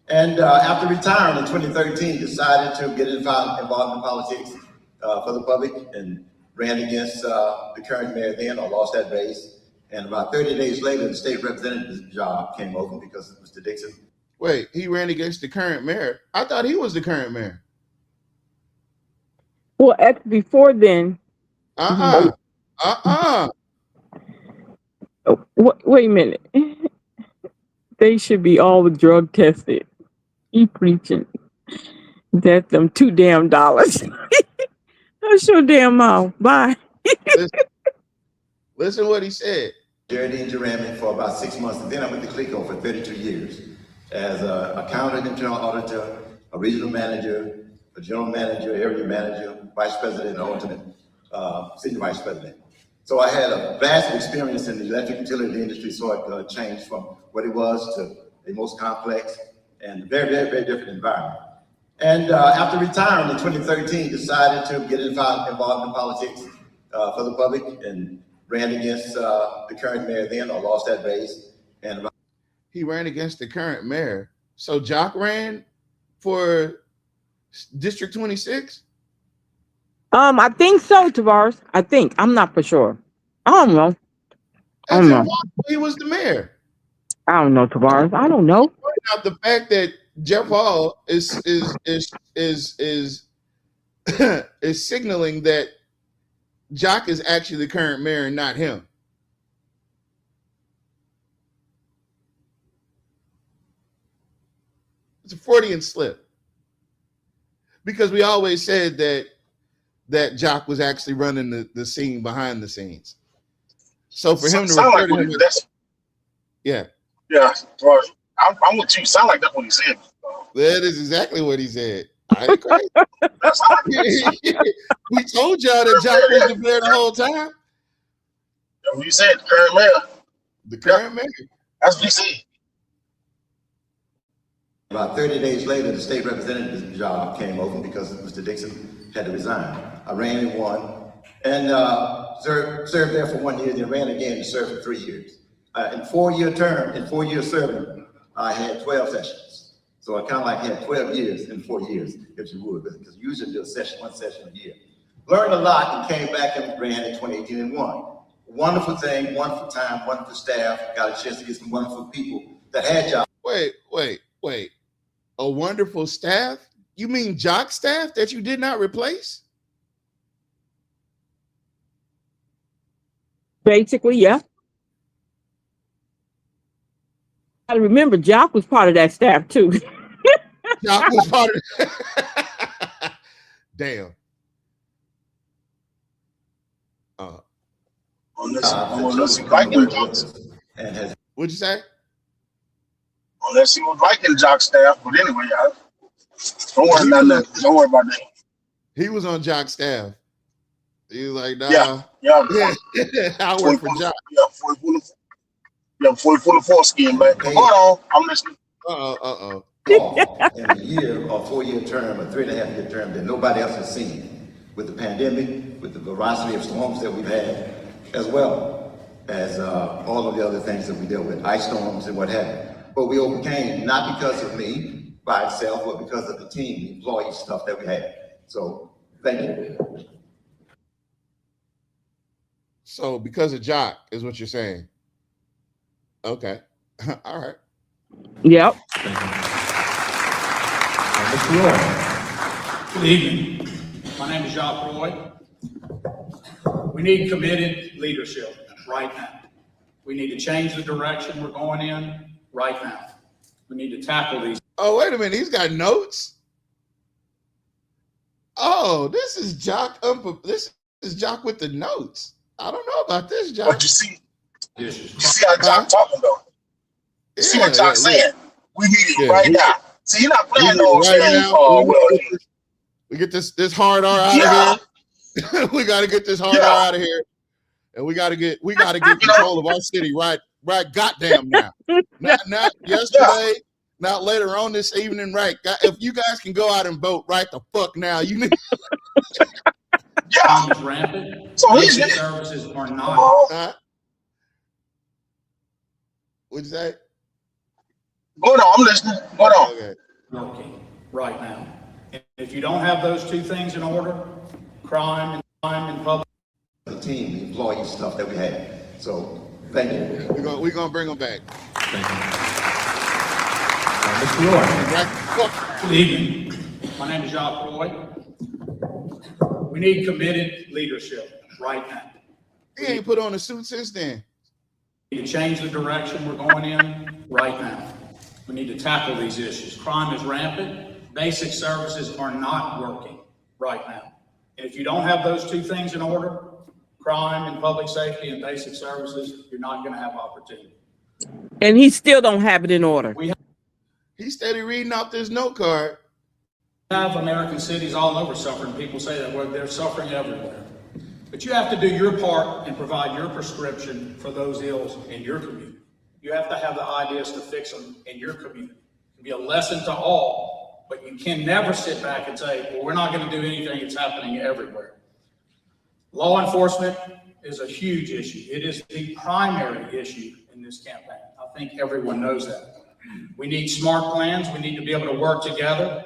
And after retiring in 2013, decided to get involved in politics for the public and ran against the current mayor then. I lost that race. And about 30 days later, the state representative's job came open because Mr. Dixon. Wait, he ran against the current mayor? I thought he was the current mayor. Well, before then. Oh, wait a minute. They should be all drug tested. You preaching. That's them $2 That's your damn mouth. Bye. Listen what he said. Geraldine Jeremy for about 6 months, and then I went to Clico for 32 years as an accountant, internal auditor, a regional manager, a general manager, area manager, vice president, and ultimate senior vice president. So I had a vast experience in the electric utility industry, so it changed from what it was to the most complex and very, very, very different environment. And after retiring in 2013, decided to get involved in politics for the public and ran against the current mayor then, or lost that base. And He ran against the current mayor. So Jock ran for District 26? I think so, Tavares. I think. I'm not for sure. I don't know. I don't know. He was the mayor. I don't know, Tavares. I don't know. Point out the fact that Jeff Hall is is signaling that Jock is actually the current mayor and not him. It's a Freudian slip. Because we always said that Jock was actually running the scene behind the scenes. So for him to refer to him as, yeah. Yeah, I'm with you. Sound like that's what he said. That is exactly what he said. I agree. That's how We told y'all that Jock was the mayor the whole time. That's what he said. The current mayor. The current mayor. That's what he said. About 30 days later, the state representative job came open because Mr. Dixon had to resign. I ran and won, and served there for 1 year, then ran again and served for 3 years. In 4-year term, in 4 years serving, I had 12 sessions. So I kind of like had 12 years in 4 years, if you would, because you usually do one session a year. Learned a lot and came back and ran in 2018 and won. Wonderful thing, wonderful time, wonderful staff. Got a chance to get some wonderful people that had jobs. Wait. A wonderful staff? You mean Jock staff that you did not replace? Basically, yeah. I remember Jock was part of that staff too. Jock was part of Damn. Unless he Viking jocks. What'd you say? Unless he was Viking jock staff, but anyway, don't worry about that. Don't worry about that. He was on Jock's staff. He was like, nah. Yeah. I work for Jock. Fully full of foreskin, man. Hold on, I'm listening. In a year or 4-year term or 3.5-year term that nobody else has seen, with the pandemic, with the variety of storms that we've had, as well as all of the other things that we dealt with, ice storms and what have you. But we overcame, not because of me by itself, but because of the team, the employee stuff that we had. So thank you. So because of Jock is what you're saying. Okay. All right. Yep. Good evening. My name is Jacques Roy. We need committed leadership right now. We need to change the direction we're going in right now. We need to tackle these. Oh, wait a minute. He's got notes. Oh, this is Jock. This is Jock with the notes. I don't know about this, Jock. But you see how Jock talking though. You see what Jock's saying? We need it right now. See, you're not playing those games. We get this hard R out of here. We got to get this hard R out of here, and we got to get control of our city right goddamn now. Not yesterday, not later on this evening, right? If you guys can go out and vote right the fuck now, you need. Yeah. Rampant. So basic services are not. What'd you say? Hold on, I'm listening. Hold on. Okay. Working right now. And if you don't have those two things in order, crime and public. The team, the employee stuff that we had. So thank you. We're gonna bring them back. Thank you. Good evening. My name is Jacques Roy. We need committed leadership right now. He ain't put on a suit since then. We need to change the direction we're going in right now. We need to tackle these issues. Crime is rampant. Basic services are not working right now. And if you don't have those two things in order, crime and public safety and basic services, you're not gonna have opportunity. And he still don't have it in order. He's steady reading off this note card. We have American cities all over suffering. People say that, well, they're suffering everywhere. But you have to do your part and provide your prescription for those ills in your community. You have to have the ideas to fix them in your community. It can be a lesson to all, but you can never sit back and say, well, we're not going to do anything. It's happening everywhere. Law enforcement is a huge issue. It is the primary issue in this campaign. I think everyone knows that. We need smart plans. We need to be able to work together.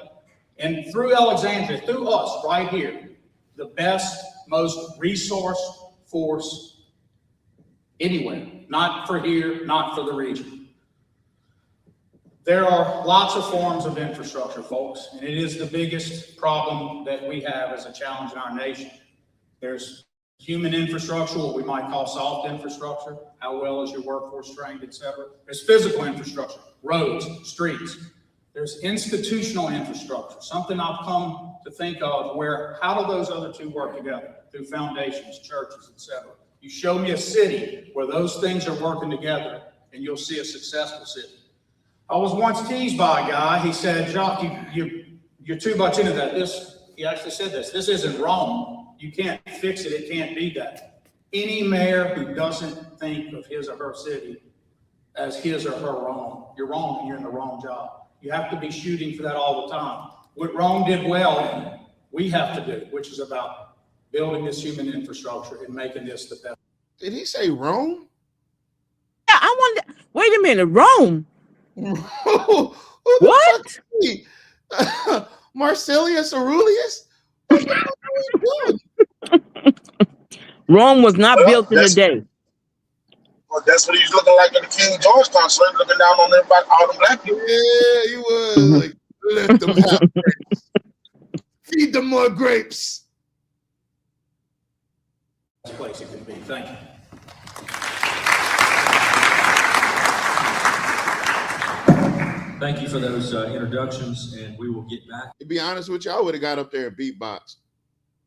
And through Alexandria, through us right here, the best, most resource force anywhere, not for here, not for the region. There are lots of forms of infrastructure, folks, and it is the biggest problem that we have as a challenge in our nation. There's human infrastructure, what we might call soft infrastructure. How well is your workforce trained, et cetera. There's physical infrastructure, roads, streets. There's institutional infrastructure, something I've come to think of where, how do those other two work together? Through foundations, churches, et cetera. You show me a city where those things are working together and you'll see a successful city. I was once teased by a guy. He said, Jacques, you're too much into that. He actually said this isn't Rome. You can't fix it. It can't be that. Any mayor who doesn't think of his or her city as his or her Rome, you're wrong and you're in the wrong job. You have to be shooting for that all the time. What Rome did well, we have to do, which is about building this human infrastructure and making this the best. Did he say Rome? Yeah, I wonder. Wait a minute, Rome. What? Marcellus Aurelius? Rome was not built in a day. Well, that's what he's looking like in the King George concert, looking down on everybody, all the black people. Yeah, he was. Like, let them have grapes. Feed them more grapes. Best place it can be. Thank you. Thank you for those introductions, and we will get back. To be honest with you, I would have got up there and beatbox.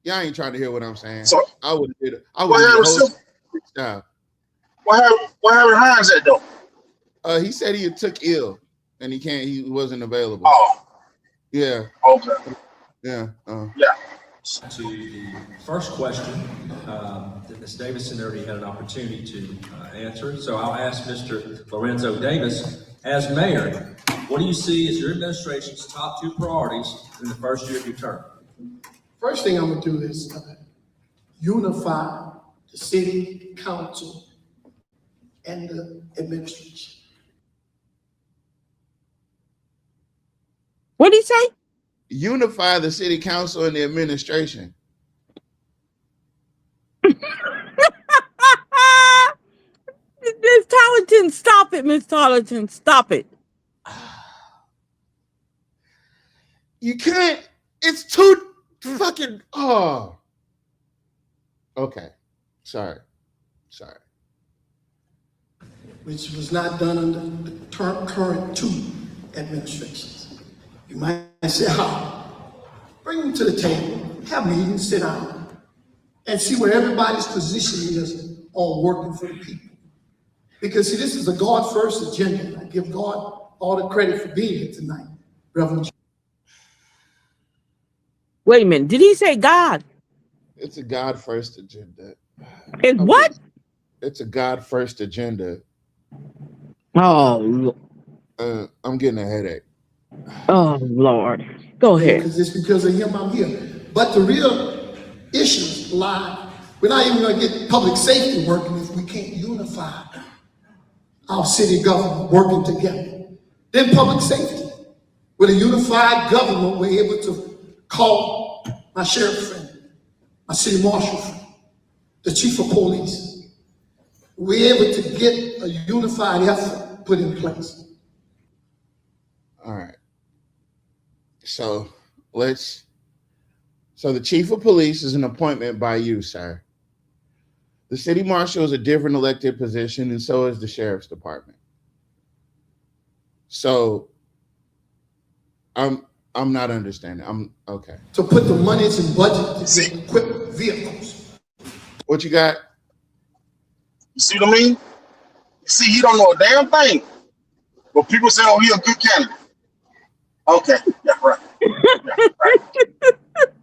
Y'all ain't trying to hear what I'm saying. So I would have did it. I would have freestyle. Where Harry Hines at though? He said he took ill and he wasn't available. Oh. Yeah. Okay. Yeah. Yeah. To the first question that Ms. Davidson already had an opportunity to answer. So I'll ask Mr. Lorenzo Davis, as mayor, what do you see as your administration's top two priorities in the first year of your term? First thing I'm gonna do is unify the city council and the administration. What did he say? Unify the city council and the administration. Miss Tarleton, stop it, Miss Tarleton, stop it. You can't, it's too fucking, okay, sorry. Which was not done under the current two administrations. You might say, bring them to the table, have meetings, sit down, and see where everybody's position is on working for the people. Because see, this is a God first agenda. I give God all the credit for being here tonight, Reverend. Wait a minute, did he say God? It's a God first agenda. It's what? It's a God first agenda. Oh, I'm getting a headache. Oh Lord, go ahead. Because it's because of him I'm here. But the real issues lie. We're not even going to get public safety working if we can't unify our city government working together. Then public safety. With a unified government, we're able to call my sheriff friend, my city marshal friend, the chief of police. We're able to get a unified effort put in place. All right. So the chief of police is an appointment by you, sir. The city marshal is a different elected position, and so is the sheriff's department. So I'm not understanding. I'm okay. To put the monies in budget to get equipment, vehicles, What you got? You see what I mean? You see, he don't know a damn thing. But people say, oh, he a good candidate. Okay, yeah, right. Yeah, right.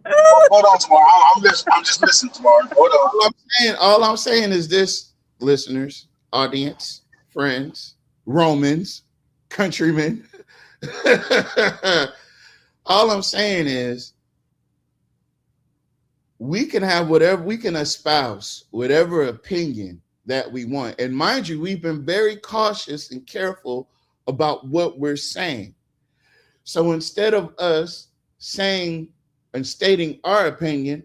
Hold on, tomorrow. I'm just listening tomorrow. Hold on. All I'm saying is this, listeners, audience, friends, Romans, countrymen. All I'm saying is we can have whatever, we can espouse whatever opinion that we want. And mind you, we've been very cautious and careful about what we're saying. So instead of us saying and stating our opinion,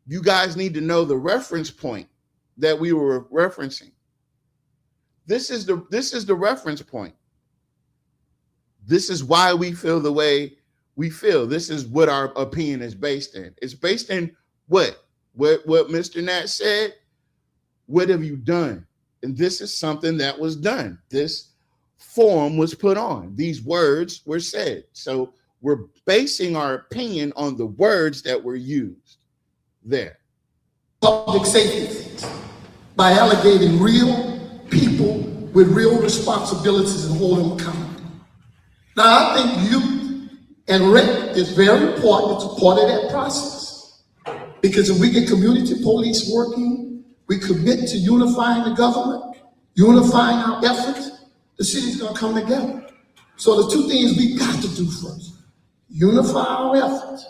you guys need to know the reference point that we were referencing. This is the reference point. This is why we feel the way we feel. This is what our opinion is based in. It's based in what Mr. Nat said. What have you done? And this is something that was done. This forum was put on. These words were said. So we're basing our opinion on the words that were used there. Public safety things by allocating real people with real responsibilities and hold them accountable. Now, I think youth and rec is very important. It's a part of that process. Because if we get community police working, we commit to unifying the government, unifying our efforts, the city's gonna come together. So the two things we got to do first, unify our efforts,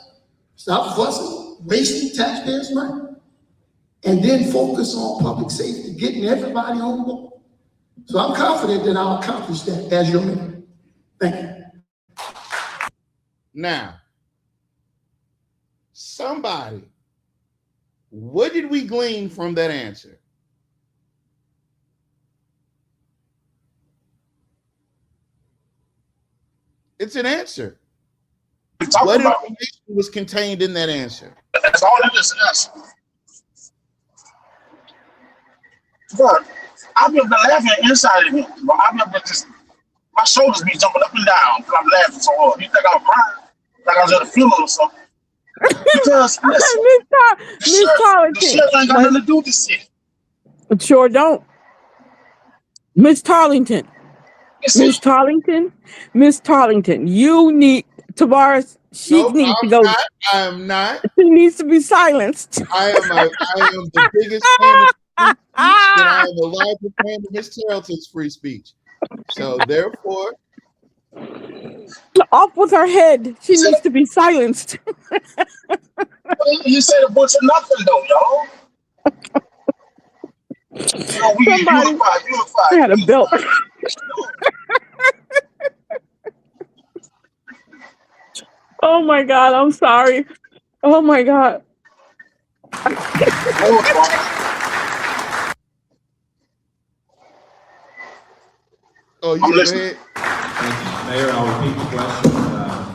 stop fussing, wasting taxpayers' money, and then focus on public safety, getting everybody on board. So I'm confident that I'll accomplish that as your mayor. Thank you. Now, somebody, what did we glean from that answer? It's an answer. What information was contained in that answer? That's all it is. But I've been laughing inside of me. I've been just, my shoulders be jumping up and down because I'm laughing so hard. You think I'm crying? Like I was at a funeral or something? Because listen, Miss Tarleton. the sheriff ain't got nothing to do with this shit. It sure don't. Miss Tarleton. Miss Tarleton, you need Tavares. She needs to go. I am not. She needs to be silenced. I am the biggest fan of free speech, and I am the largest fan of Miss Tarleton's free speech. So therefore, off with her head. She needs to be silenced. You said a bunch of nothing though, y'all. You know, we Somebody unify. had a belt. Oh my God, I'm sorry. Oh my God. Oh, I'm listening. Thank you. Mayor, I'll repeat the question.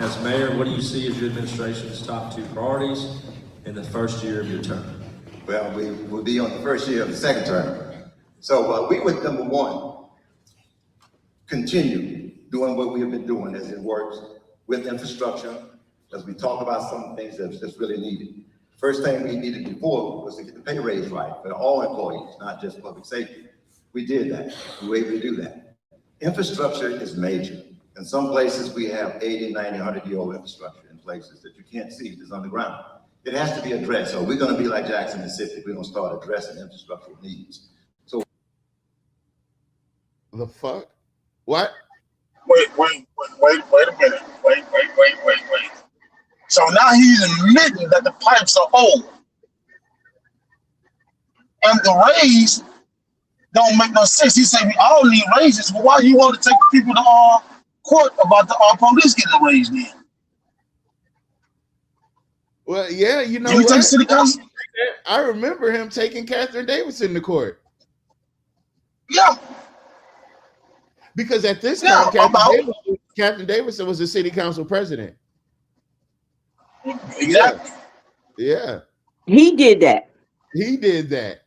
As mayor, what do you see as your administration's top two priorities in the first year of your term? Well, we will be on the first year of the second term. So we would, number one, continue doing what we have been doing as it works with infrastructure, as we talk about some things that's really needed. First thing we needed before was to get the pay raise right for all employees, not just public safety. We did that. We were able to do that. Infrastructure is major. In some places, we have 80, 90, 100-year-old infrastructure in places that you can't see, it's underground. It has to be addressed. So we're going to be like Jackson, Mississippi. We're going to start addressing infrastructural needs. So the fuck? What? Wait a minute. Wait. So now he's admitting that the pipes are old. And the raise don't make no sense. He said we all need raises. Well, why do you want to take people to court about the police getting a raise then? Well, yeah, you know Can we take what? city council? I remember him taking Catherine Davidson to court. Yeah. Because at this Yeah, time, Catherine Davidson was the city council president. Exactly. Yeah. He did that. He did that.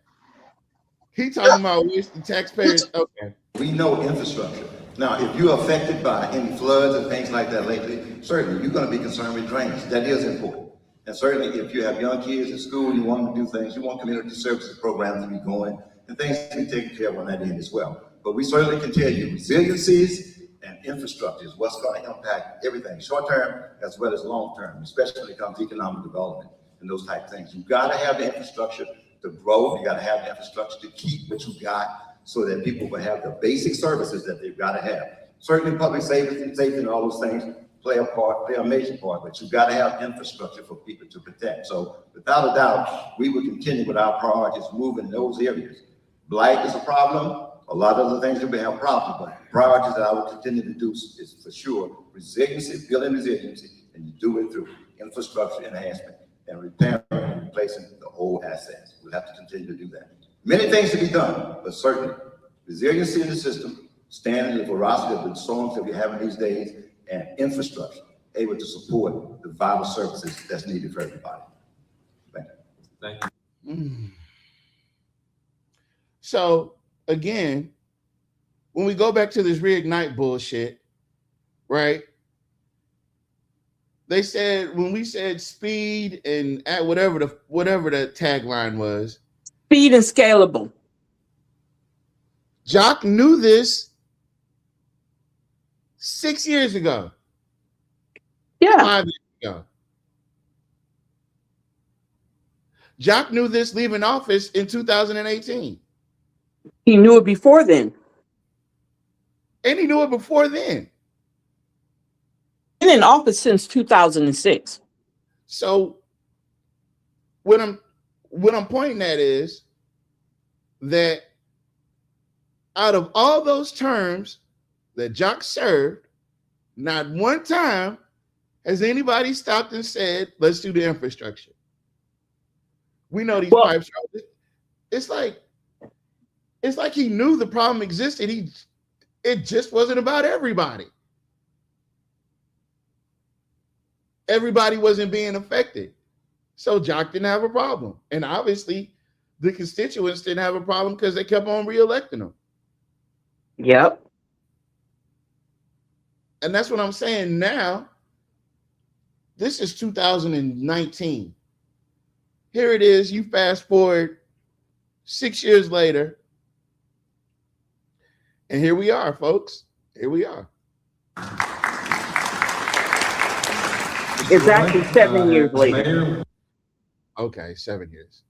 He talking about wasting taxpayers. Okay. we know infrastructure. Now, if you're affected by any floods and things like that lately, certainly you're going to be concerned with drainage. That is important. And certainly if you have young kids at school, you want them to do things, you want community services programs to be going and things to be taken care of on that end as well. But we certainly can tell you resiliencies and infrastructure is what's going to impact everything, short term as well as long term, especially when it comes to economic development and those type of things. You've got to have the infrastructure to grow. You got to have the infrastructure to keep what you got so that people will have the basic services that they've got to have. Certainly public safety and all those things play a major part, but you've got to have infrastructure for people to protect. So without a doubt, we will continue with our priorities moving in those areas. Blight is a problem. A lot of other things that we have problems, but priorities that I will continue to do is for sure resiliency, building resiliency, and you do it through infrastructure enhancement and repairing and replacing the old assets. We'll have to continue to do that. Many things to be done, but certainly resiliency in the system, standing the veracity of the storms that we're having these days, and infrastructure able to support the vital services that's needed for everybody. Thank you. Thank you. So again, when we go back to this reignite bullshit, right? They said when we said speed and at whatever the tagline was, Speed and scalable. Jock knew this 6 years ago. Yeah. 5 years ago. Jock knew this leaving office in 2018. He knew it before then. And he knew it before then. Been in office since 2006. So what I'm pointing at is that out of all those terms that Jock served, not one time has anybody stopped and said, let's do the infrastructure. We know these pipes. It's like he knew the problem existed. It just wasn't about everybody. Everybody wasn't being affected. So Jock didn't have a problem. And obviously the constituents didn't have a problem because they kept on reelecting him. Yep. And that's what I'm saying now. This is 2019. Here it is. You fast forward 6 years later. And here we are, folks. Here we are. It's actually 7 years later. Mayor, Okay, 7 years.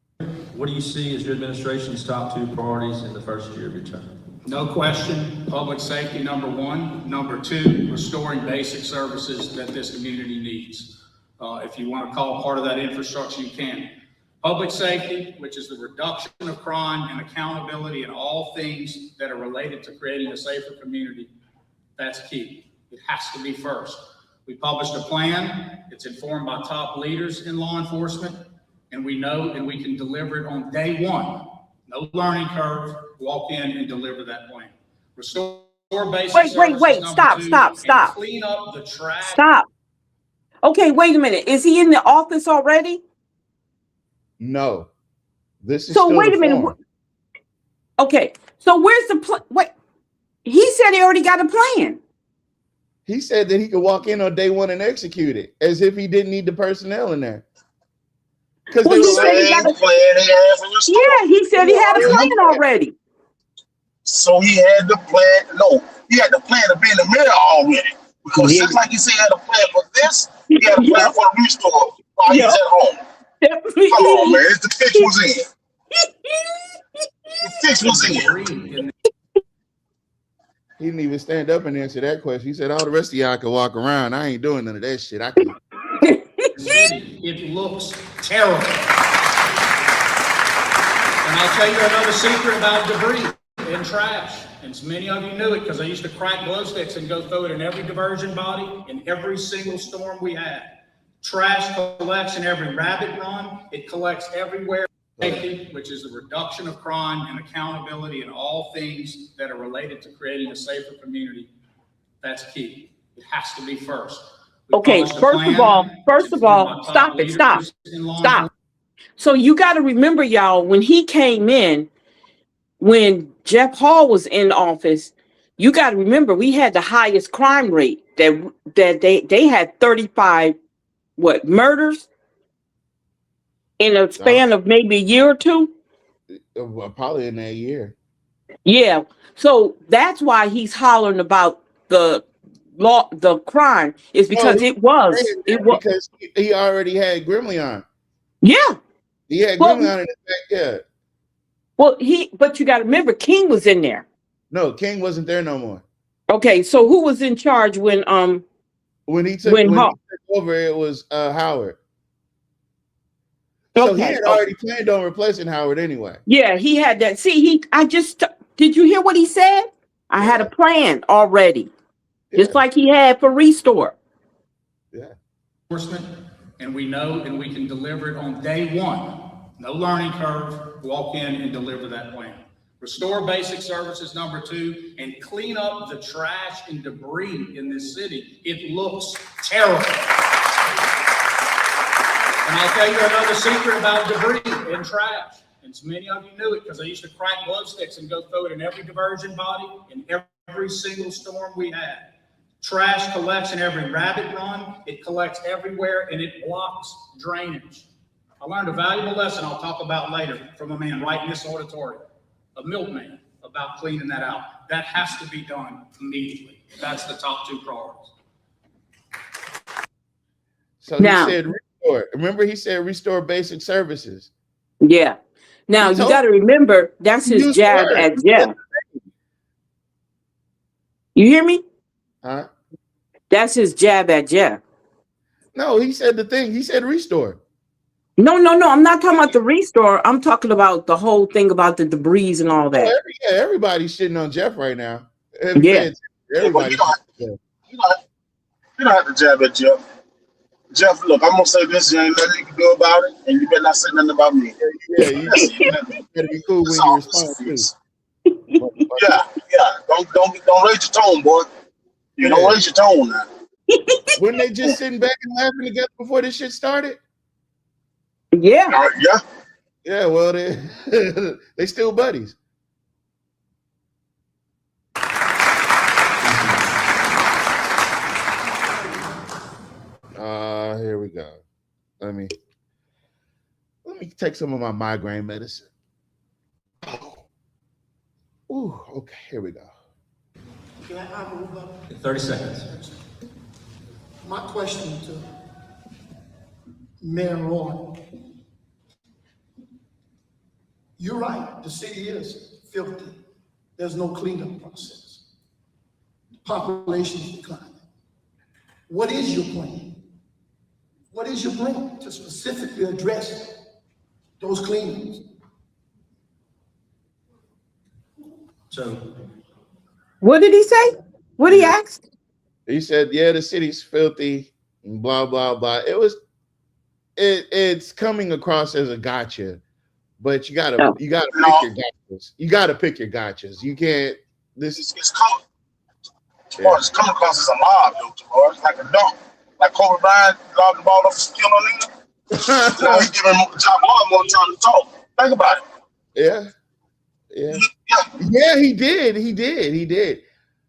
what do you see as your administration's top two priorities in the first year of your term? No question, public safety, number one. Number two, restoring basic services that this community needs. If you want to call part of that infrastructure, you can. Public safety, which is the reduction of crime and accountability in all things that are related to creating a safer community, that's key. It has to be first. We published a plan. It's informed by top leaders in law enforcement, and we know and we can deliver it on day one. No learning curve. Walk in and deliver that plan. Restore basic services. Wait. Number Stop. and clean up the trash. Stop. Okay, wait a minute. Is he in the office already? No. This is So still wait the a minute. form. Okay, so where's the plan? Wait, he said he already got a plan. He said that he could walk in on day one and execute it as if he didn't need the personnel in there. Because Well, he said he got a plan he has in your store. Yeah, he said he had a plan already. So he had the plan. No, he had the plan to be in the mayor already. Because just like he said he had a plan for this, he had a plan for the restore while he's at home. Come on, man. The fix was in. The fix was in. he didn't even stand up and answer that question. He said, all the rest of y'all can walk around. I ain't doing none of that shit. I can. It looks terrible. And I'll tell you another secret about debris and trash. And many of you knew it because I used to crack glow sticks and go throw it in every diversion body in every single storm we had. Trash collects in every rabbit run. It collects everywhere. Safety, which is the reduction of crime and accountability in all things that are related to creating a safer community. That's key. It has to be first. Okay, first of all, stop it, stop. So you got to remember, y'all, when he came in, when Jeff Hall was in office, you got to remember we had the highest crime rate that they had 35 murders in a span of maybe a year or two. Well, probably in that year. Yeah. So that's why he's hollering about the law, the crime, is because it was. Because he already had Grimley on. Yeah. He had Grimley on in his backyard. Well, but you got to remember, King was in there. No, King wasn't there no more. Okay, so who was in charge when he took over? It was Howard. So he had already planned on replacing Howard anyway. Yeah, he had that. See, did you hear what he said? I had a plan already, just like he had for Restore. Yeah. Enforcement, and we know and we can deliver it on day one. No learning curve. Walk in and deliver that plan. Restore basic services, number 2, and clean up the trash and debris in this city. It looks terrible. And I'll tell you another secret about debris and trash. And many of you knew it because I used to crack glow sticks and go throw it in every diversion body in every single storm we had. Trash collects in every rabbit run. It collects everywhere and it blocks drainage. I learned a valuable lesson I'll talk about later from a man right in this auditorium, a milkman, about cleaning that out. That has to be done immediately. That's the top 2 priorities. So he said restore. Remember, he said restore basic services. Yeah. Now you got to remember that's his jab at Jeff. You hear me? Huh? That's his jab at Jeff. No, he said the thing. He said restore. No. I'm not talking about the Restore. I'm talking about the whole thing about the debris and all that. Everybody's shitting on Jeff right now. Yeah. Everybody. You don't have to jab at Jeff. Jeff, look, I'm gonna say this. You ain't nothing you can do about it, and you better not say nothing about me. Yeah, you better be cool when you respond too. Yeah. Don't raise your tone, boy. You don't raise your tone now. Weren't they just sitting back and laughing together before this shit started? Yeah. Yeah. Yeah. Well, they still buddies. Here we go. Let me take some of my migraine medicine. Ooh, okay, here we go. Can I move up? 30 seconds. My question to Mayor Roy. You're right, the city is filthy. There's no cleanup process. The population is declining. What is your plan? What is your plan to specifically address those cleanups? So, what did he say? What he asked? He said, "Yeah, the city's filthy." And blah blah blah. It's coming across as a gotcha, but you gotta pick your gotchas. You gotta pick your gotchas. You can't. It's coming. It's coming across as a mob, though. It's like a dump. Like Kobe Bryant lobbed the ball off the skill on him. Now he's giving John Wall more time to talk. Think about it. Yeah, he did.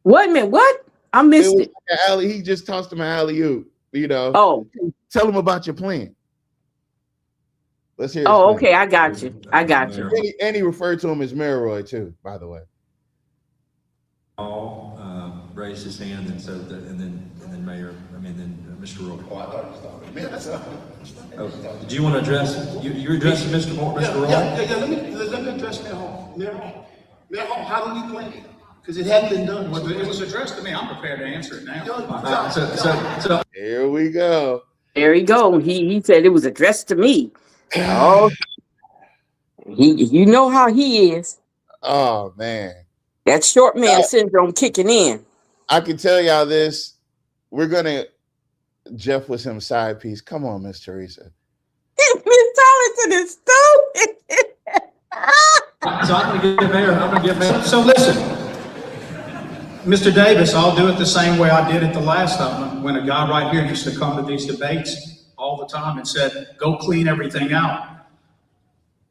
Wait a minute, what? I missed it. Like he just tossed him an alley-oop, Oh. Tell him about your plan. Let's hear. Oh, okay, I got you. And he referred to him as Mayor too, by the way. Raised his hand, and so and then Mayor. Mr. Roy. Oh, I thought he was talking to me. Did you want to address? You're addressing Mr. Roy. Yeah. Let me address Mayor Hall. Mayor Hall, how do we plan? Because it hadn't been done. Well, it was addressed to me. I'm prepared to answer it now. So here we go. There you go. He said it was addressed to me. Oh, you know how he is. Oh man, that short man syndrome kicking in. I can tell y'all this. We're gonna Jeff with some side piece. Come on, Miss Teresa. Miss Tollington is stupid. So I'm gonna give Mayor. So listen, Mr. Davis, I'll do it the same way I did it the last time when a guy right here used to come to these debates all the time and said, "Go clean everything out."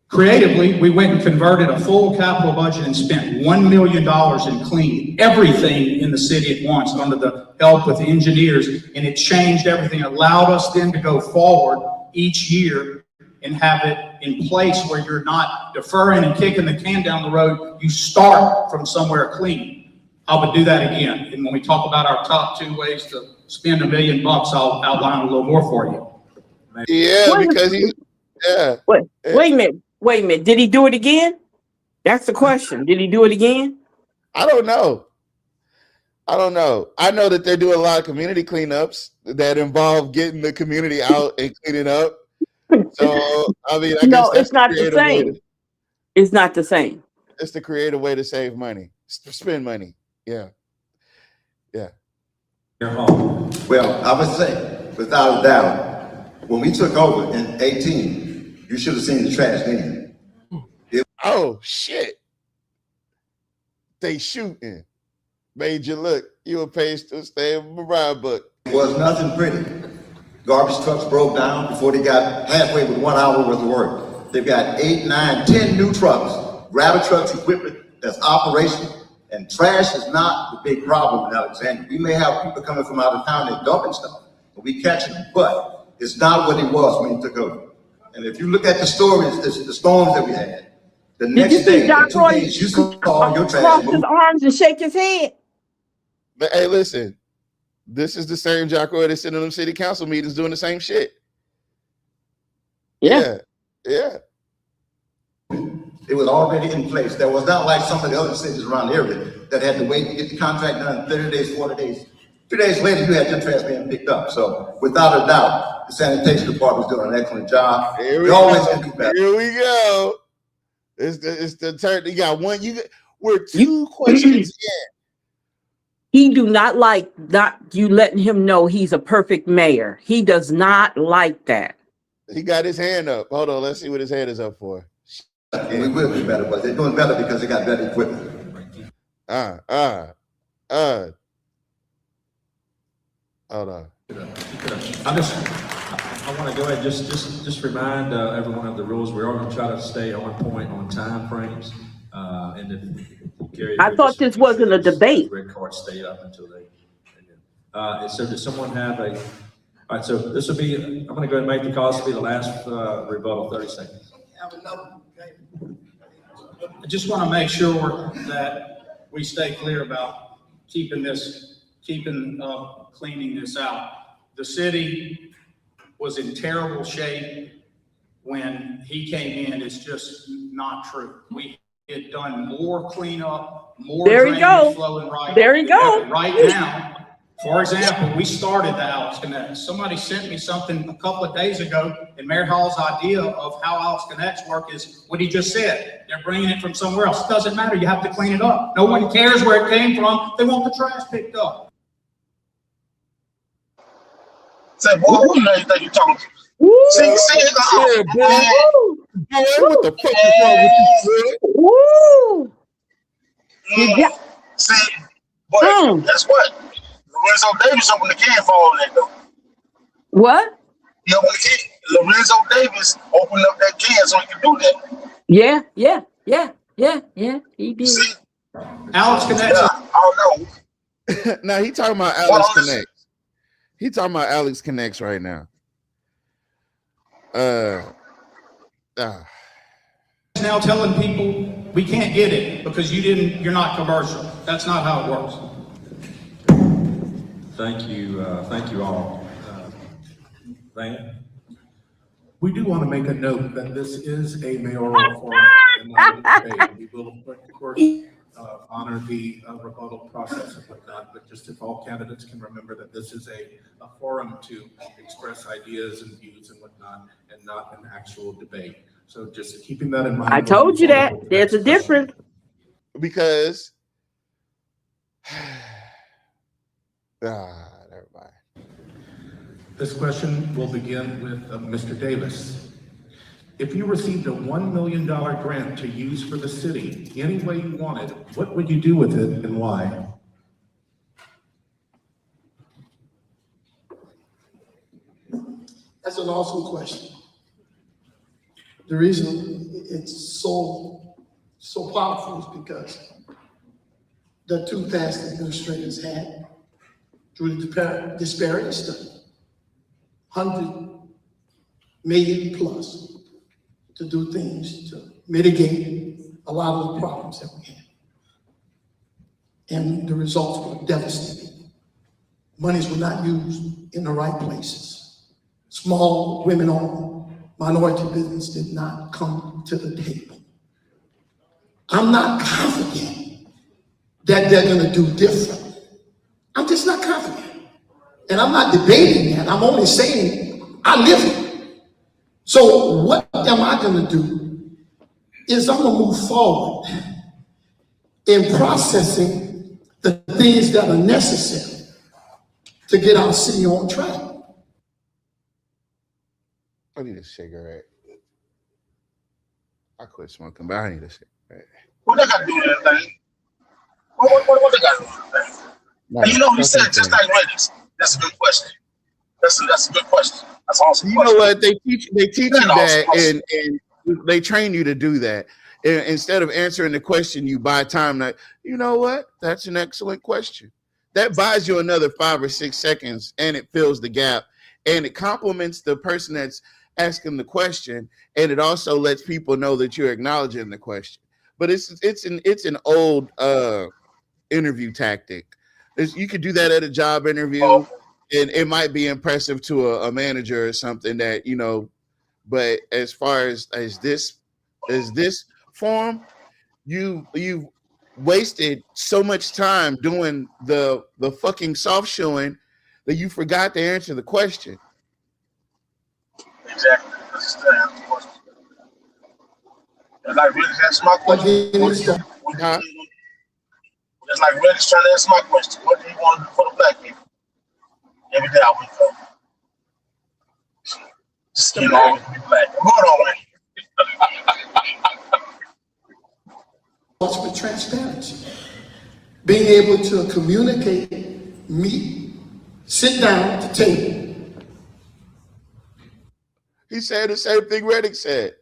Creatively, we went and converted a full capital budget and spent $1 million in cleaning everything in the city at once under the help with engineers, and it changed everything. It allowed us then to go forward each year and have it in place where you're not deferring and kicking the can down the road. You start from somewhere clean. I would do that again. And when we talk about our top 2 ways to spend $1 million, I'll outline a little more for you. Yeah, because Wait a minute. Did he do it again? That's the question. Did he do it again? I don't know. I know that they're doing a lot of community cleanups that involve getting the community out and cleaning up. So, I mean, I guess that's it's not the same. It's not the same. It's the creative way to save money, spend money. Yeah. Well, I would say, without a doubt, when we took over in 18, you should have seen the trash then. Oh, shit. They shooting. Made you look. You were paid to stay in my book. It was nothing pretty. Garbage trucks broke down before they got halfway with 1 hour worth of work. They've got 8, 9, 10 new trucks, grabber trucks, equipment that's operational. And trash is not the big problem in Alexandria. We may have people coming from out of town and dumping stuff, but we catch them. But it's not what it was when you took over. And if you look at the stories, the storms that we had, the next day, the 2 days, you saw your trash cross his move. arms and shake his head? But hey, listen, this is the same Jack Roy that's sitting in them city council meetings doing the same shit. Yeah. It was already in place. There was not like some of the other cities around the area that had to wait to get the contract done 30 days, 40 days. 2 days later, you had your trash being picked up. So without a doubt, the sanitation department's doing an excellent job. We always can do better. Here we go. It's the turn. You got one. We're 2 questions in. He do not like you letting him know he's a perfect mayor. He does not like that. He got his hand up. Hold on. Let's see what his hand is up for. And we will be better, but they're doing better because they got better equipment. Hold on. I want to go ahead and just remind everyone of the rules. We are going to try to stay on point on time frames. And if you carry, I thought this wasn't a debate. Red cards stay up until they. And so does someone have a? All right. So this will be. I'm going to go ahead and make the call. This will be the last rebuttal. 30 seconds. I just want to make sure that we stay clear about cleaning this out. The city was in terrible shape when he came in. It's just not true. We had done more cleanup, more drainage flowing right. There you go. Right now, for example, we started the Alex Connects. Somebody sent me something a couple of days ago, and Mayor Hall's idea of how Alex Connects work is what he just said. They're bringing it from somewhere else. It doesn't matter. You have to clean it up. No one cares where it came from. They want the trash picked up. Say, boy, who do you think you're talking to? See, what the fuck is wrong with you, Woo! See, boy, guess what? Lorenzo Davis opened the can for all that, though. What? He opened the can. Lorenzo Davis opened up that can so he could do that. Yeah. He did. See? Alex Connects. Yeah, I don't know. Now he talking about Alex Connects. He talking about Alex Connects right now. Now telling people we can't get it because you're not commercial. That's not how it works. Thank you all. Van? We do want to make a note that this is a mayoral forum and not a debate. We will, of course, honor the rebuttal process and whatnot, but just if all candidates can remember that this is a forum to express ideas and views and whatnot, and not an actual debate. So just keeping that in mind. I told you that. There's a difference. Because never mind. This question will begin with Mr. Davis. If you received a $1 million grant to use for the city any way you wanted, what would you do with it and why? That's an awesome question. The reason it's so powerful is because the two past administrators had, through the disparity study, 100 million plus to do things to mitigate a lot of the problems that we had. And the results were devastating. Monies were not used in the right places. Small, women-owned, minority business did not come to the table. I'm not confident that they're gonna do different. I'm just not confident. And I'm not debating that, I'm only saying I live it. So what am I gonna do is I'm gonna move forward in processing the things that are necessary to get our city on track. I need a cigarette. I quit smoking, but I need a cigarette. What they got to do with anything? What they got to do with anything? No, And you know, you that's said okay. just like ratings. That's a good question. That's a good question. That's awesome. You know what? They teach you That's that, awesome. and they train you to do that. And instead of answering the question, you buy time. That, you know what? That's an excellent question. That buys you another 5 or 6 seconds, and it fills the gap, and it compliments the person that's asking the question, and it also lets people know that you're acknowledging the question. But it's an old interview tactic. You could do that at a job interview, and it might be impressive to a manager or something that, you know, but as far as this form, you've wasted so much time doing the fucking soft showing that you forgot to answer the question. Exactly. That's just the question. It's like really answer my question. Huh? It's like really trying to answer my question. What do you want to do for the black people? Every day I wake up. Just you know, always be black. Hold on, man. With transparency, being able to communicate, meet, sit down at the table. He said the same thing Reddick said.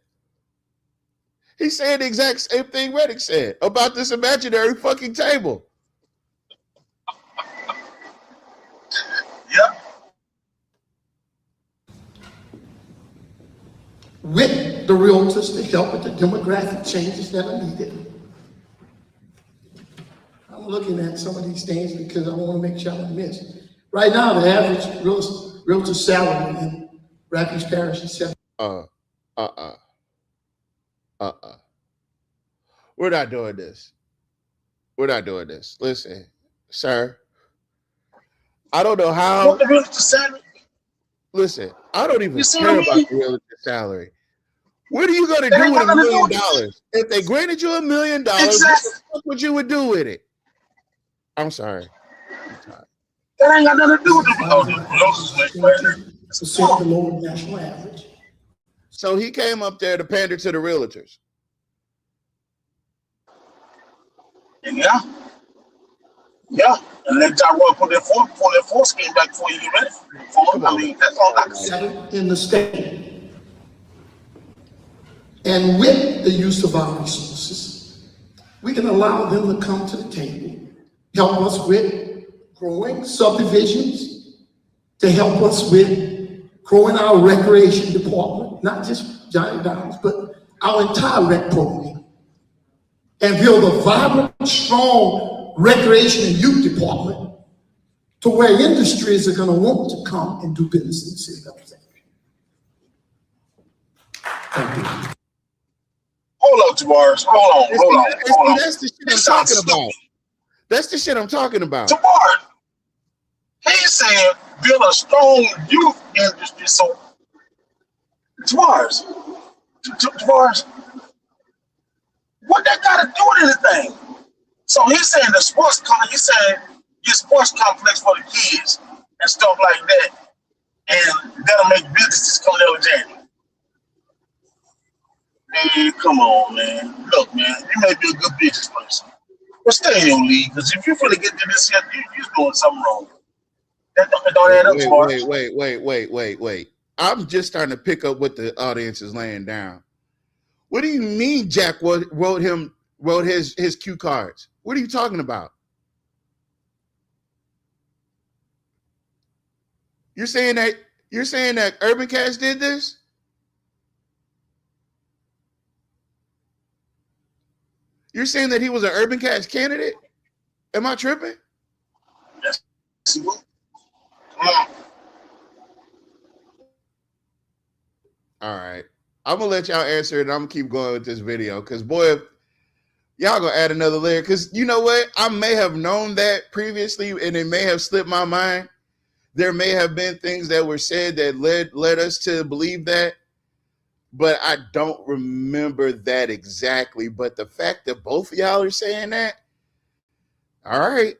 He said the exact same thing Reddick said about this imaginary fucking table. Yep. With the realtors to help with the demographic changes that are needed. I'm looking at some of these things because I want to make sure I don't miss. Right now, the average realtor salary in Rapides Parish is $7. We're not doing this. We're not doing this. Listen, sir. I don't know how. What the realtor salary? Listen, I don't even You see care what I about mean? the realtor salary. What are you going to That do ain't with $1 got nothing to do million? with it. If they granted you $1 million, Exactly. what the fuck would you would do with it? I'm sorry. That ain't got nothing to do with the percent below the national average. So he came up there to pander to the realtors. Yeah. Yeah. And let John Roy put their foreskin back before you get ready for it. I mean, that's all I can say. 7 in the state. And with the use of our resources, we can allow them to come to the table, help us with growing subdivisions, to help us with growing our recreation department, not just Johnny Downs, but our entire rec program, and build a vibrant, strong recreation and youth department to where industries are going to want to come and do business in the city of Alexandria. Thank you. Hold up, Tavares. Hold on. That's the shit I'm talking about. That's the shit I'm talking about. Tavares, he's saying build a strong youth industry. So, Tavares, what that got to do with anything? So he's saying the sports complex, he's saying your sports complex for the kids and stuff like that, and that'll make businesses come to Alexandria. Man, come on, man. Look, man, you may be a good business person, but stay in your league, because if you really get to this shit, you're doing something wrong. That don't add up, Tavares. Wait. I'm just starting to pick up what the audience is laying down. What do you mean Jack wrote his cue cards? What are you talking about? You're saying that Urban Cash did this? You're saying that he was an Urban Cast candidate? Am I tripping? Yes, he will. Come on. All right. I'm gonna let y'all answer it, and I'm gonna keep going with this video because boy, y'all gonna add another layer. Because you know what? I may have known that previously, and it may have slipped my mind. There may have been things that were said that led us to believe that, but I don't remember that exactly. But the fact that both of y'all are saying that, all right.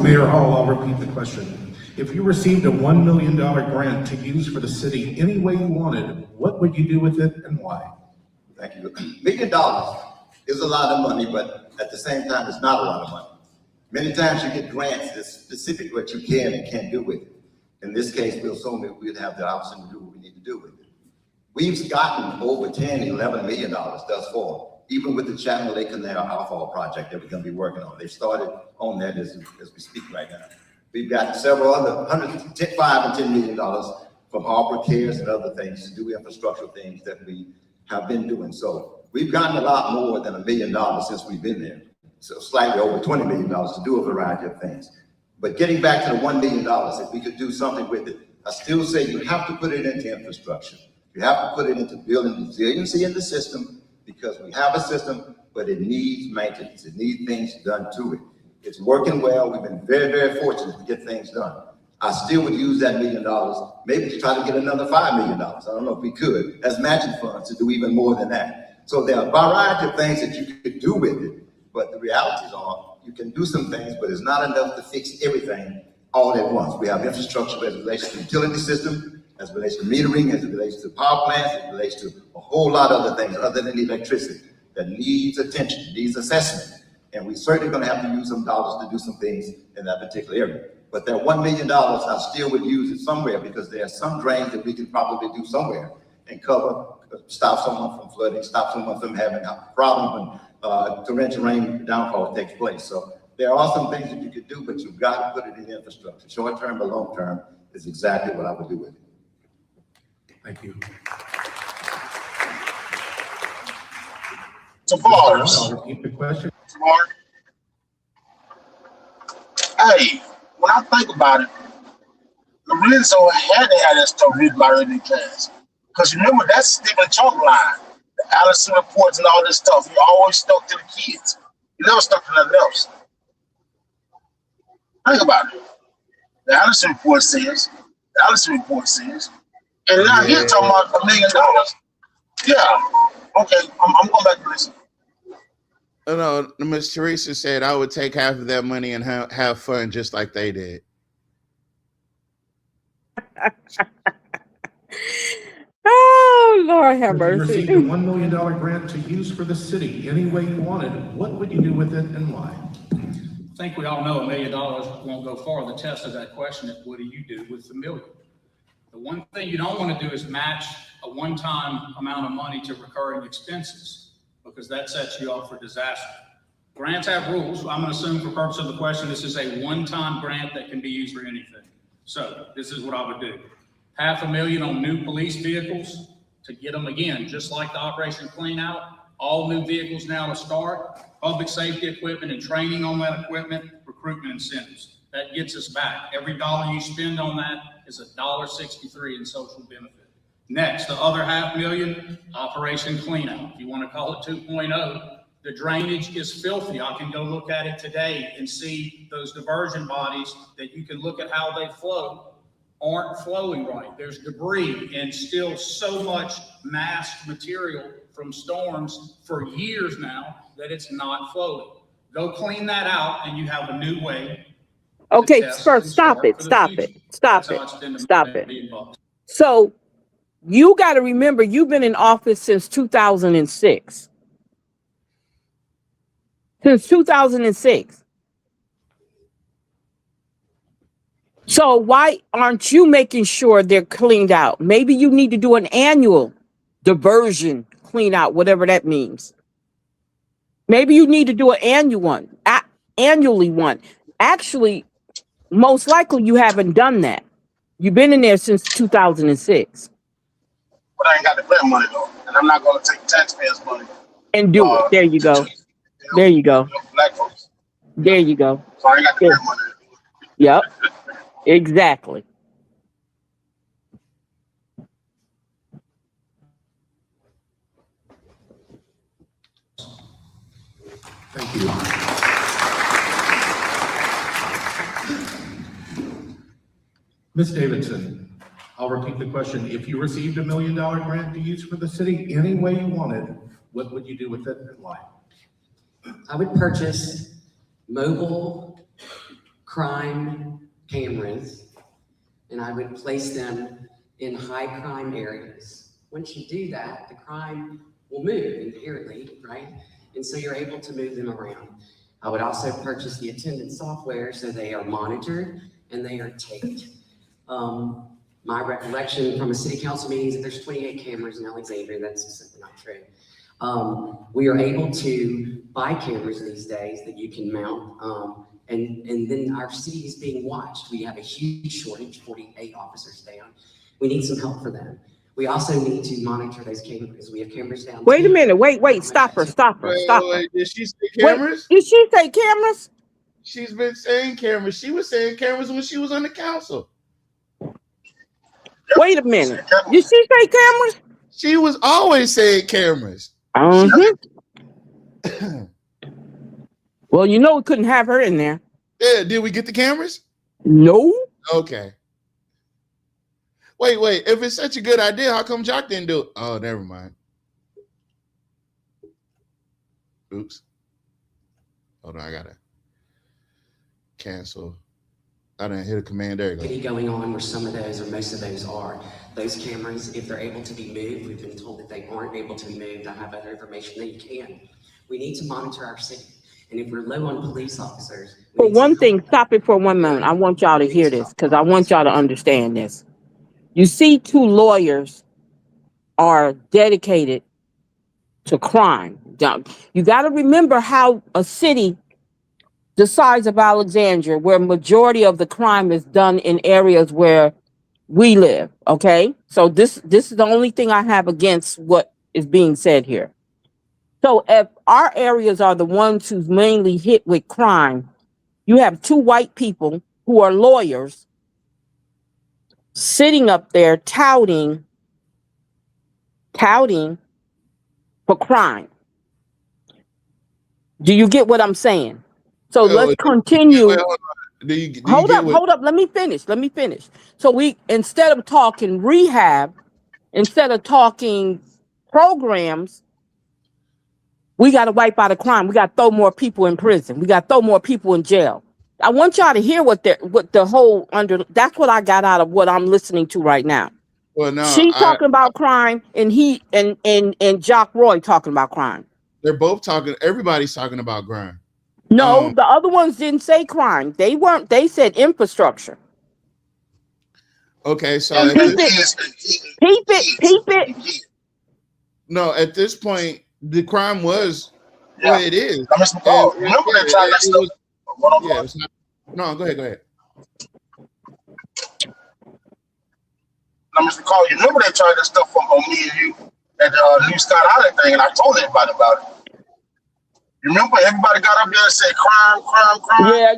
Mayor Hall, I'll repeat the question. If you received a $1 million grant to use for the city any way you wanted, what would you do with it and why? Thank you. $1 million is a lot of money, but at the same time, it's not a lot of money. Many times you get grants that's specific what you can and can't do with it. In this case, we'll assume that we'd have the option to do what we need to do with it. We've gotten over $10, $11 million thus far, even with the Chapman Lake Canal outfall project that we're going to be working on. They started on that as we speak right now. We've got several other $5 and $10 million from Harbor Cares and other things to do infrastructural things that we have been doing. So we've gotten a lot more than $1 million since we've been there. So slightly over $20 million to do a variety of things. But getting back to the $1 million, if we could do something with it, I still say you have to put it into infrastructure. You have to put it into building resiliency in the system because we have a system, but it needs maintenance. It needs things done to it. It's working well. We've been very, very fortunate to get things done. I still would use that $1 million, maybe to try to get another $5 million. I don't know if we could, as matching funds to do even more than that. So there are a variety of things that you could do with it, but the realities are you can do some things, but it's not enough to fix everything all at once. We have infrastructure as it relates to the utility system, as it relates to metering, as it relates to power plants, as it relates to a whole lot of other things other than electricity that needs attention, needs assessment. And we're certainly going to have to use some dollars to do some things in that particular area. But that $1 million, I still would use it somewhere because there are some drains that we can probably do somewhere and cover, stop someone from flooding, stop someone from having a problem when torrential rain downfall takes place. So there are some things that you could do, but you've got to put it in infrastructure. Short term or long term is exactly what I would do with it. Thank you. Tavares. I'll repeat the question. Hey, when I think about it, Lorenzo had to have that stuff written by Early Class. Because remember, that's Stephen Chalk line. The Allison reports and all this stuff. He always stuck to the kids. He never stuck to nothing else. Think about it. The Allison report says, and now he's talking about $1 million. Yeah. Okay, I'm going back to listen. Oh, no, Miss Teresa said I would take half of that money and have fun just like they did. Oh, Lord have If you mercy. received a $1 million grant to use for the city any way you wanted, what would you do with it and why? I think we all know $1 million won't go far. The test of that question is, what do you do with the million? The one thing you don't want to do is match a one-time amount of money to recurring expenses, because that sets you up for disaster. Grants have rules. I'm going to assume for purpose of the question, this is a one-time grant that can be used for anything. So this is what I would do. $500,000 on new police vehicles to get them again, just like the Operation Clean Out. All new vehicles now to start, public safety equipment and training on that equipment, recruitment incentives. That gets us back. Every dollar you spend on that is $1.63 in social benefit. Next, the other $500,000, Operation Clean Out. If you want to call it 2.0, the drainage is filthy. I can go look at it today and see those diversion bodies that you can look at how they flow aren't flowing right. There's debris and still so much massed material from storms for years now that it's not flowing. Go clean that out and you have a new way. Okay, first, stop it. So you got to remember, you've been in office since 2006. Since 2006. So why aren't you making sure they're cleaned out? Maybe you need to do an annual diversion clean out, whatever that means. Maybe you need to do an annually one. Actually, most likely you haven't done that. You've been in there since 2006. but I ain't got the grant money though, and I'm not gonna take taxpayers' money. And do it. There you go. There you go. Black folks. There you go. So I ain't got the grant money. Yep. Exactly. Thank you. Ms. Davidson, I'll repeat the question. If you received $1 million grant to use for the city any way you wanted, what would you do with it and why? I would purchase mobile crime cameras and I would place them in high crime areas. Once you do that, the crime will move inherently, right? And so you're able to move them around. I would also purchase the attendance software so they are monitored and they are taped. My recollection from a city council meeting is that there's 28 cameras in Alexandria. That's simply not true. We are able to buy cameras these days that you can mount, and then our city is being watched. We have a huge shortage, 48 officers down. We need some help for them. We also need to monitor those cameras. We have cameras down. Wait a minute. Wait. Stop her. Did she say cameras? Did she say cameras? She's been saying cameras. She was saying cameras when she was on the council. Wait a minute. Did she say cameras? She was always saying cameras. Well, you know we couldn't have her in there. Yeah, did we get the cameras? No. Okay. Wait. If it's such a good idea, how come Jock didn't do it? Oh, never mind. Oops. Hold on, I gotta cancel. I didn't hit a command. There you go. Going on where some of those or most of those are. Those cameras, if they're able to be moved, we've been told that they aren't able to be moved. I have other information that you can. We need to monitor our city. And if we're low on police officers. For one thing, stop it for 1 moment. I want y'all to hear this because I want y'all to understand this. You see, 2 lawyers are dedicated to crime. You got to remember how a city the size of Alexandria, where majority of the crime is done in areas where we live. Okay, so this is the only thing I have against what is being said here. So if our areas are the ones who's mainly hit with crime, you have 2 white people who are lawyers sitting up there touting for crime. Do you get what I'm saying? So let's continue. Hold up. Let me finish. So we, instead of talking rehab, instead of talking programs, we got to wipe out a crime. We got to throw more people in prison. We got to throw more people in jail. I want y'all to hear what the whole that's what I got out of what I'm listening to right now. Well, no, she's talking about crime and he and Jock Roy talking about crime. They're both talking. Everybody's talking about crime. No, the other ones didn't say crime. They weren't. They said infrastructure. Okay, so peep it. No, at this point, the crime was what it is. Remember that time that stuff. No, go ahead. Now, Mr. Carl, you remember they tried that stuff on me and you at the New Scott Island thing, and I told everybody about it. You remember everybody got up there and said crime.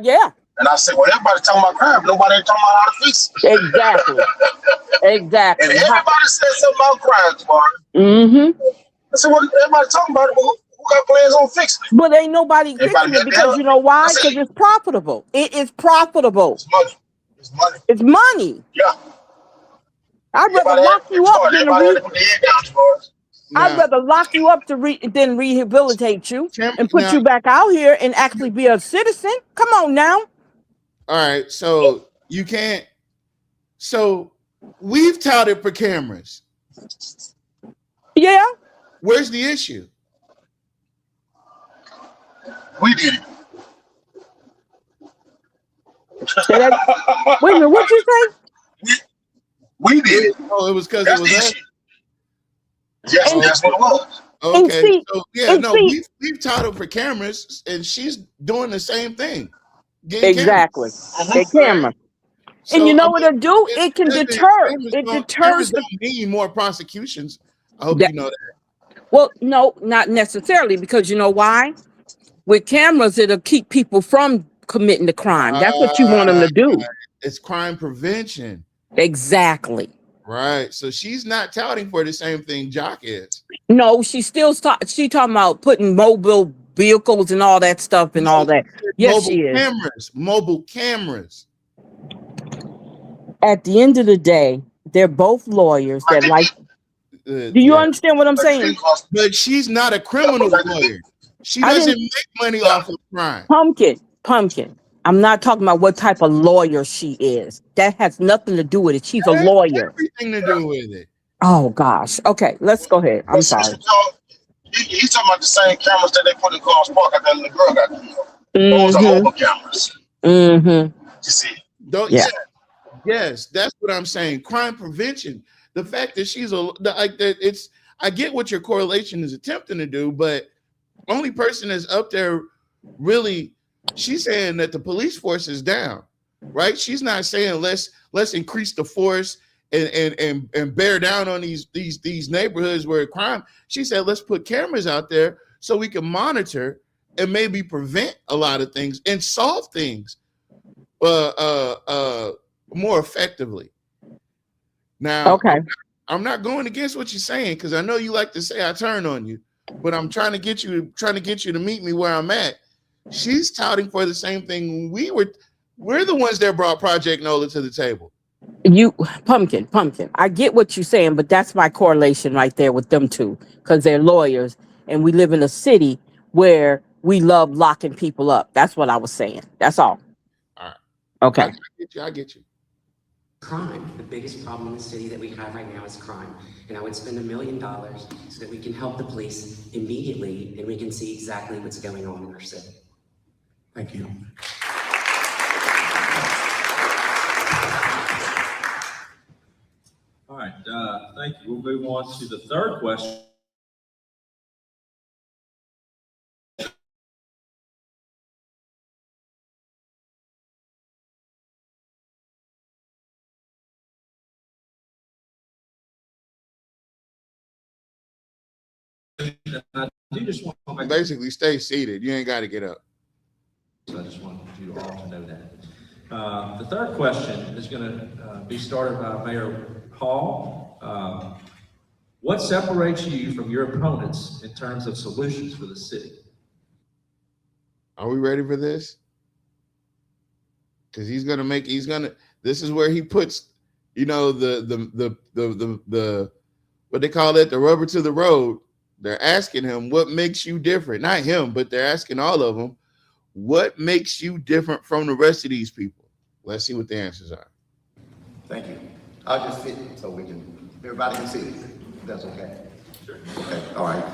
Yeah. And I said, well, everybody talking about crime. Nobody ain't talking about how to fix it. Exactly. And everybody said something about crime, tomorrow. Mm-hmm. I said, well, everybody talking about it, but who got plans on fixing it? But ain't nobody fixing it because you know why? Because it's profitable. It is profitable. It's money. Yeah. I'd rather lock you up than I'd rather lock you up than rehabilitate you and put you back out here and actually be a citizen. Come on now. All right, so you can't. So we've touted for cameras. Yeah. Where's the issue? We did it. Wait a minute, what'd you say? We did it. Oh, it was because it was us. Yes, that's what it was. Okay, we've touted for cameras, and she's doing the same thing. Exactly. The camera. And you know I what mean, it'll do? It can deter. It deters cameras the. don't mean more prosecutions. I hope That, you know that. well, no, not necessarily, because you know why? With cameras, it'll keep people from committing the crime. That's what you want them to do. It's crime prevention. Exactly. Right. So she's not touting for the same thing Jock is. No, she talking about putting mobile vehicles and all that stuff and all that. Yes, she is. Mobile cameras. At the end of the day, they're both lawyers that like. Do you understand what I'm saying? But she's not a criminal lawyer. She doesn't make money off of crime. Pumpkin. I'm not talking about what type of lawyer she is. That has nothing to do with it. She's a lawyer. Everything to do with it. Oh gosh. Okay, let's go ahead. I'm sorry. He's talking about the same cameras that they put in Clark's Park. I got the girl got killed. Those are mobile cameras. Mm-hmm. You see? Yes, that's what I'm saying. Crime prevention. The fact that she's I get what your correlation is attempting to do, but only person that's up there really, she's saying that the police force is down, right? She's not saying let's increase the force and bear down on these neighborhoods where crime. She said let's put cameras out there so we can monitor and maybe prevent a lot of things and solve things more effectively. Now, okay, I'm not going against what you're saying because I know you like to say I turn on you, but I'm trying to get you to meet me where I'm at. She's touting for the same thing. We're the ones that brought Project NOLA to the table. You pumpkin. I get what you're saying, but that's my correlation right there with them two, because they're lawyers and we live in a city where we love locking people up. That's what I was saying. That's all. All right. Okay. I get you. Crime, the biggest problem in the city that we have right now is crime. And I would spend $1 million so that we can help the police immediately and we can see exactly what's going on in our city. Thank you. All right, thank you. We'll move on to the third question. I do just want to basically stay seated. You ain't got to get up. So I just want you all to know that. The third question is going to be started by Mayor Hall. What separates you from your opponents in terms of solutions for the city? Are we ready for this? Because this is where he puts, the what they call it, the rubber to the road. They're asking him, what makes you different? Not him, but they're asking all of them, what makes you different from the rest of these people? Let's see what the answers are. Thank you. I'll just sit so everybody can see it. That's okay. Sure. Okay, all right.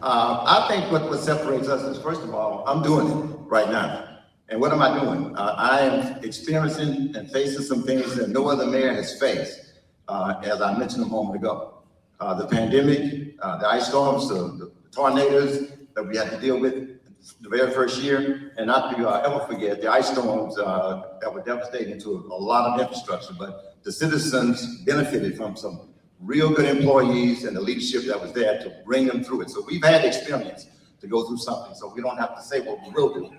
I think what separates us is, first of all, I'm doing it right now. And what am I doing? I am experiencing and facing some things that no other mayor has faced, as I mentioned a moment ago. The pandemic, the ice storms, the tornadoes that we had to deal with the very first year, and not to ever forget the ice storms that were devastating to a lot of infrastructure, but the citizens benefited from some real good employees and the leadership that was there to bring them through it. So we've had experience to go through something, so we don't have to say what we will do.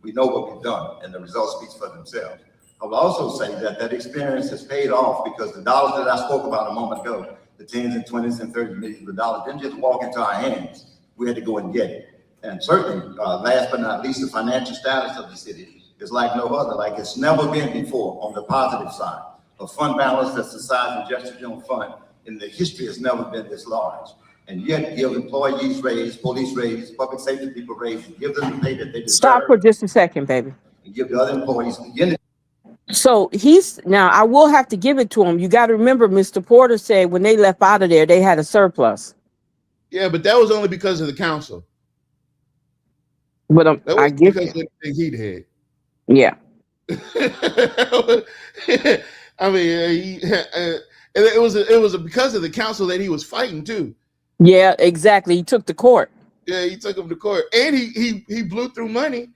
We know what we've done, and the results speak for themselves. I will also say that experience has paid off because the dollars that I spoke about a moment ago, the 10s and 20s and 30s millions of dollars, didn't just walk into our hands. We had to go and get it. And certainly, last but not least, the financial status of the city is like no other, like it's never been before on the positive side. A fund balance that's the size of Justice General Fund in the history has never been this large. And yet give employees raise, police raise, public safety people raise, give them the pay that they deserve. Stop for just a second, baby. And give the other employees So now I will have to give it to him. You got to remember, Mr. Porter said when they left out of there, they had a surplus. Yeah, but that was only because of the council. But I give because of the thing he did. Yeah. I mean, it was because of the council that he was fighting too. Yeah, exactly. He took the court. Yeah, he took him to court, and he blew through money.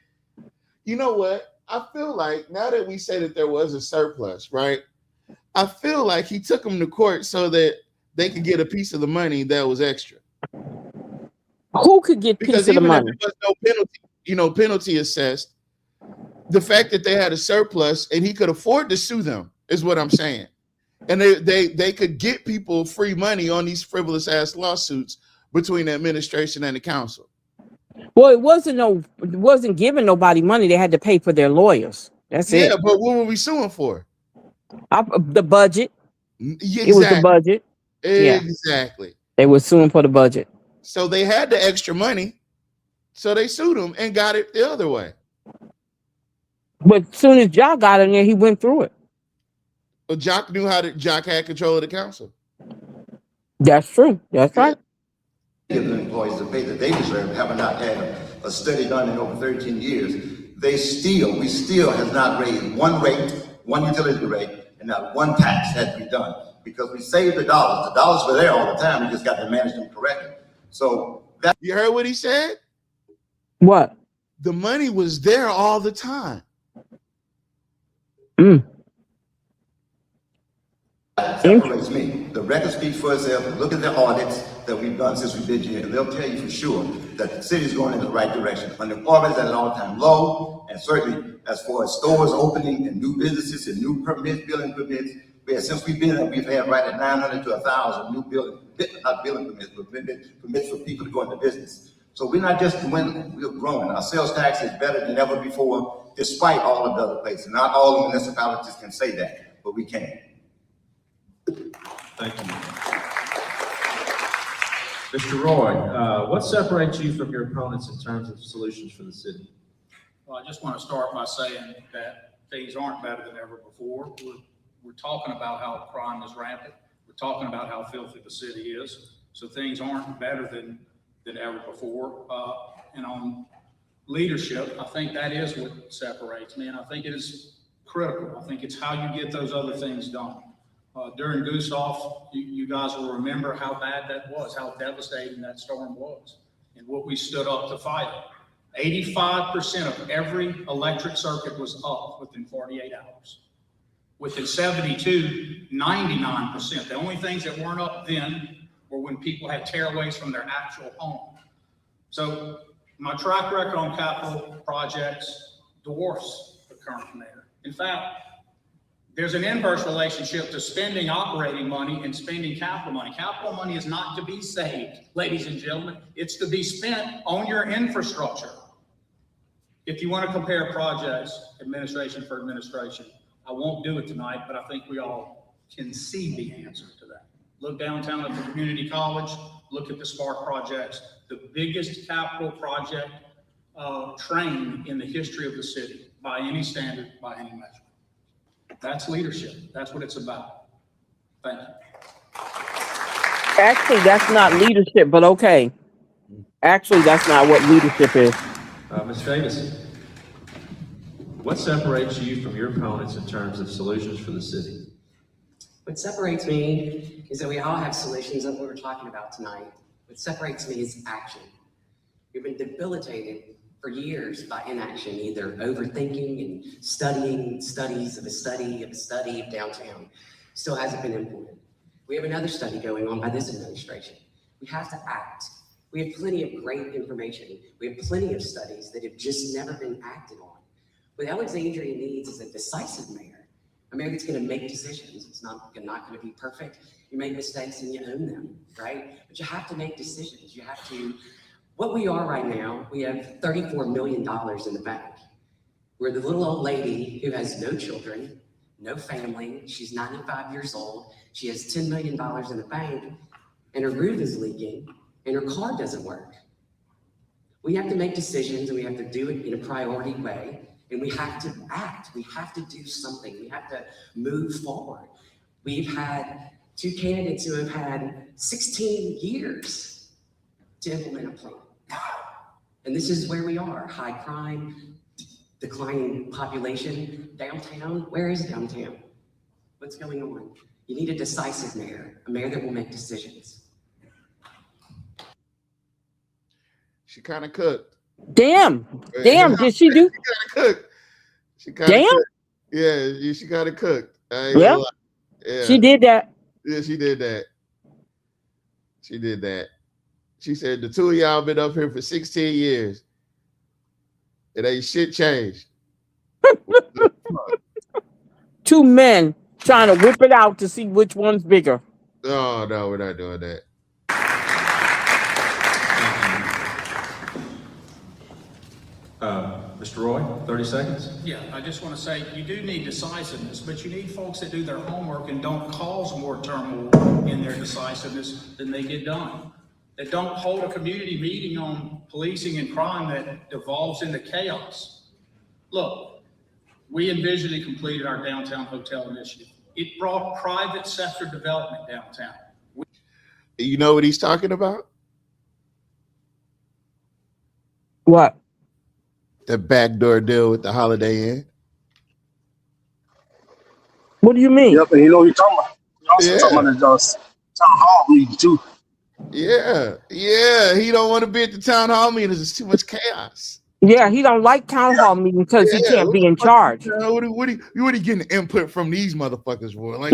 You know what? I feel like now that we say that there was a surplus, right? I feel like he took them to court so that they could get a piece of the money that was extra. Who could get Because piece of the even if money? there was no penalty, penalty assessed, the fact that they had a surplus and he could afford to sue them is what I'm saying. And they could get people free money on these frivolous ass lawsuits between the administration and the council. Well, it wasn't giving nobody money. They had to pay for their lawyers. That's it. Yeah, but what were we suing for? The budget. Exactly. It was the budget. Exactly. Yeah. They were suing for the budget. So they had the extra money, so they sued him and got it the other way. But as soon as Jock got in there, he went through it. But Jock had control of the council. That's true. That's right. Give the employees the pay that they deserve, having not had a study done in over 13 years. We still has not raised one utility rate, and not one tax had to be done because we saved the dollars. The dollars were there all the time. We just got to manage them correctly. So that you heard what he said? What? The money was there all the time. Separates me. The record speaks for itself. Look at the audits that we've done since we've been here, and they'll tell you for sure that the city is going in the right direction. Unemployment is at an all-time low, and certainly as far as stores opening and new businesses and new building permits, since we've been there, we've had right at 900 to 1,000 new permits for people to go into business. So we're not just dwindling, we're growing. Our sales tax is better than ever before, despite all of the other places. Not all the municipalities can say that, but we can. Thank you. Mr. Roy, what separates you from your opponents in terms of solutions for the city? Well, I just want to start by saying that things aren't better than ever before. We're talking about how crime is rampant. We're talking about how filthy the city is. So things aren't better than ever before. And on leadership, I think that is what separates me. And I think it is critical. I think it's how you get those other things done. During Goose Off, you guys will remember how bad that was, how devastating that storm was, and what we stood up to fight it. 85% of every electric circuit was up within 48 hours. Within 72, 99%. The only things that weren't up then were when people had tearaways from their actual home. So my track record on capital projects dwarfs the current mayor. In fact, there's an inverse relationship to spending operating money and spending capital money. Capital money is not to be saved, ladies and gentlemen. It's to be spent on your infrastructure. If you want to compare projects, administration for administration, I won't do it tonight, but I think we all can see the answer to that. Look downtown at the community college, look at the Spark projects, the biggest capital project train in the history of the city by any standard, by any measure. That's leadership. That's what it's about. Thank you. Actually, that's not leadership, but okay. Actually, that's not what leadership is. Ms. Davis, what separates you from your opponents in terms of solutions for the city? What separates me is that we all have solutions of what we're talking about tonight. What separates me is action. We've been debilitated for years by inaction, either overthinking and studying studies of a study of a study of downtown. Still hasn't been implemented. We have another study going on by this administration. We have to act. We have plenty of great information. We have plenty of studies that have just never been acted on. What Alexandria needs is a decisive mayor, a mayor that's going to make decisions. It's not going to be perfect. You make mistakes and you own them, right? But you have to make decisions. You have to. What we are right now, we have $34 million in the bank. We're the little old lady who has no children, no family. She's 95 years old. She has $10 million in the bank, and her roof is leaking, and her car doesn't work. We have to make decisions, and we have to do it in a priority way, and we have to act. We have to do something. We have to move forward. We've had two candidates who have had 16 years to implement a plan. And this is where we are: high crime, declining population. Downtown, where is downtown? What's going on? You need a decisive mayor, a mayor that will make decisions. She kind of cooked. Damn, did she do? She kind of cooked. She kind of Damn. cooked. Yeah, she kind of cooked. I ain't Yeah. gonna lie. Yeah. She did that. Yeah, she did that. She did that. She said the two of y'all been up here for 16 years. It ain't shit changed. Two men trying to whip it out to see which one's bigger. Oh no, we're not doing that. Mr. Roy, 30 seconds. Yeah, I just want to say, you do need decisiveness, but you need folks that do their homework and don't cause more turmoil in their decisiveness than they get done. That don't hold a community meeting on policing and crime that devolves into chaos. Look, we envisionally completed our downtown hotel initiative. It brought private sector development downtown. You know what he's talking about? What? The backdoor deal with the Holiday Inn. What do you mean? Yep, and you know what you're talking about. You're also talking about the town hall meeting too. Yeah. He don't want to be at the town hall meetings. It's too much chaos. Yeah, he don't like town hall meetings because he can't be in charge. What are you getting input from these motherfuckers for? Like,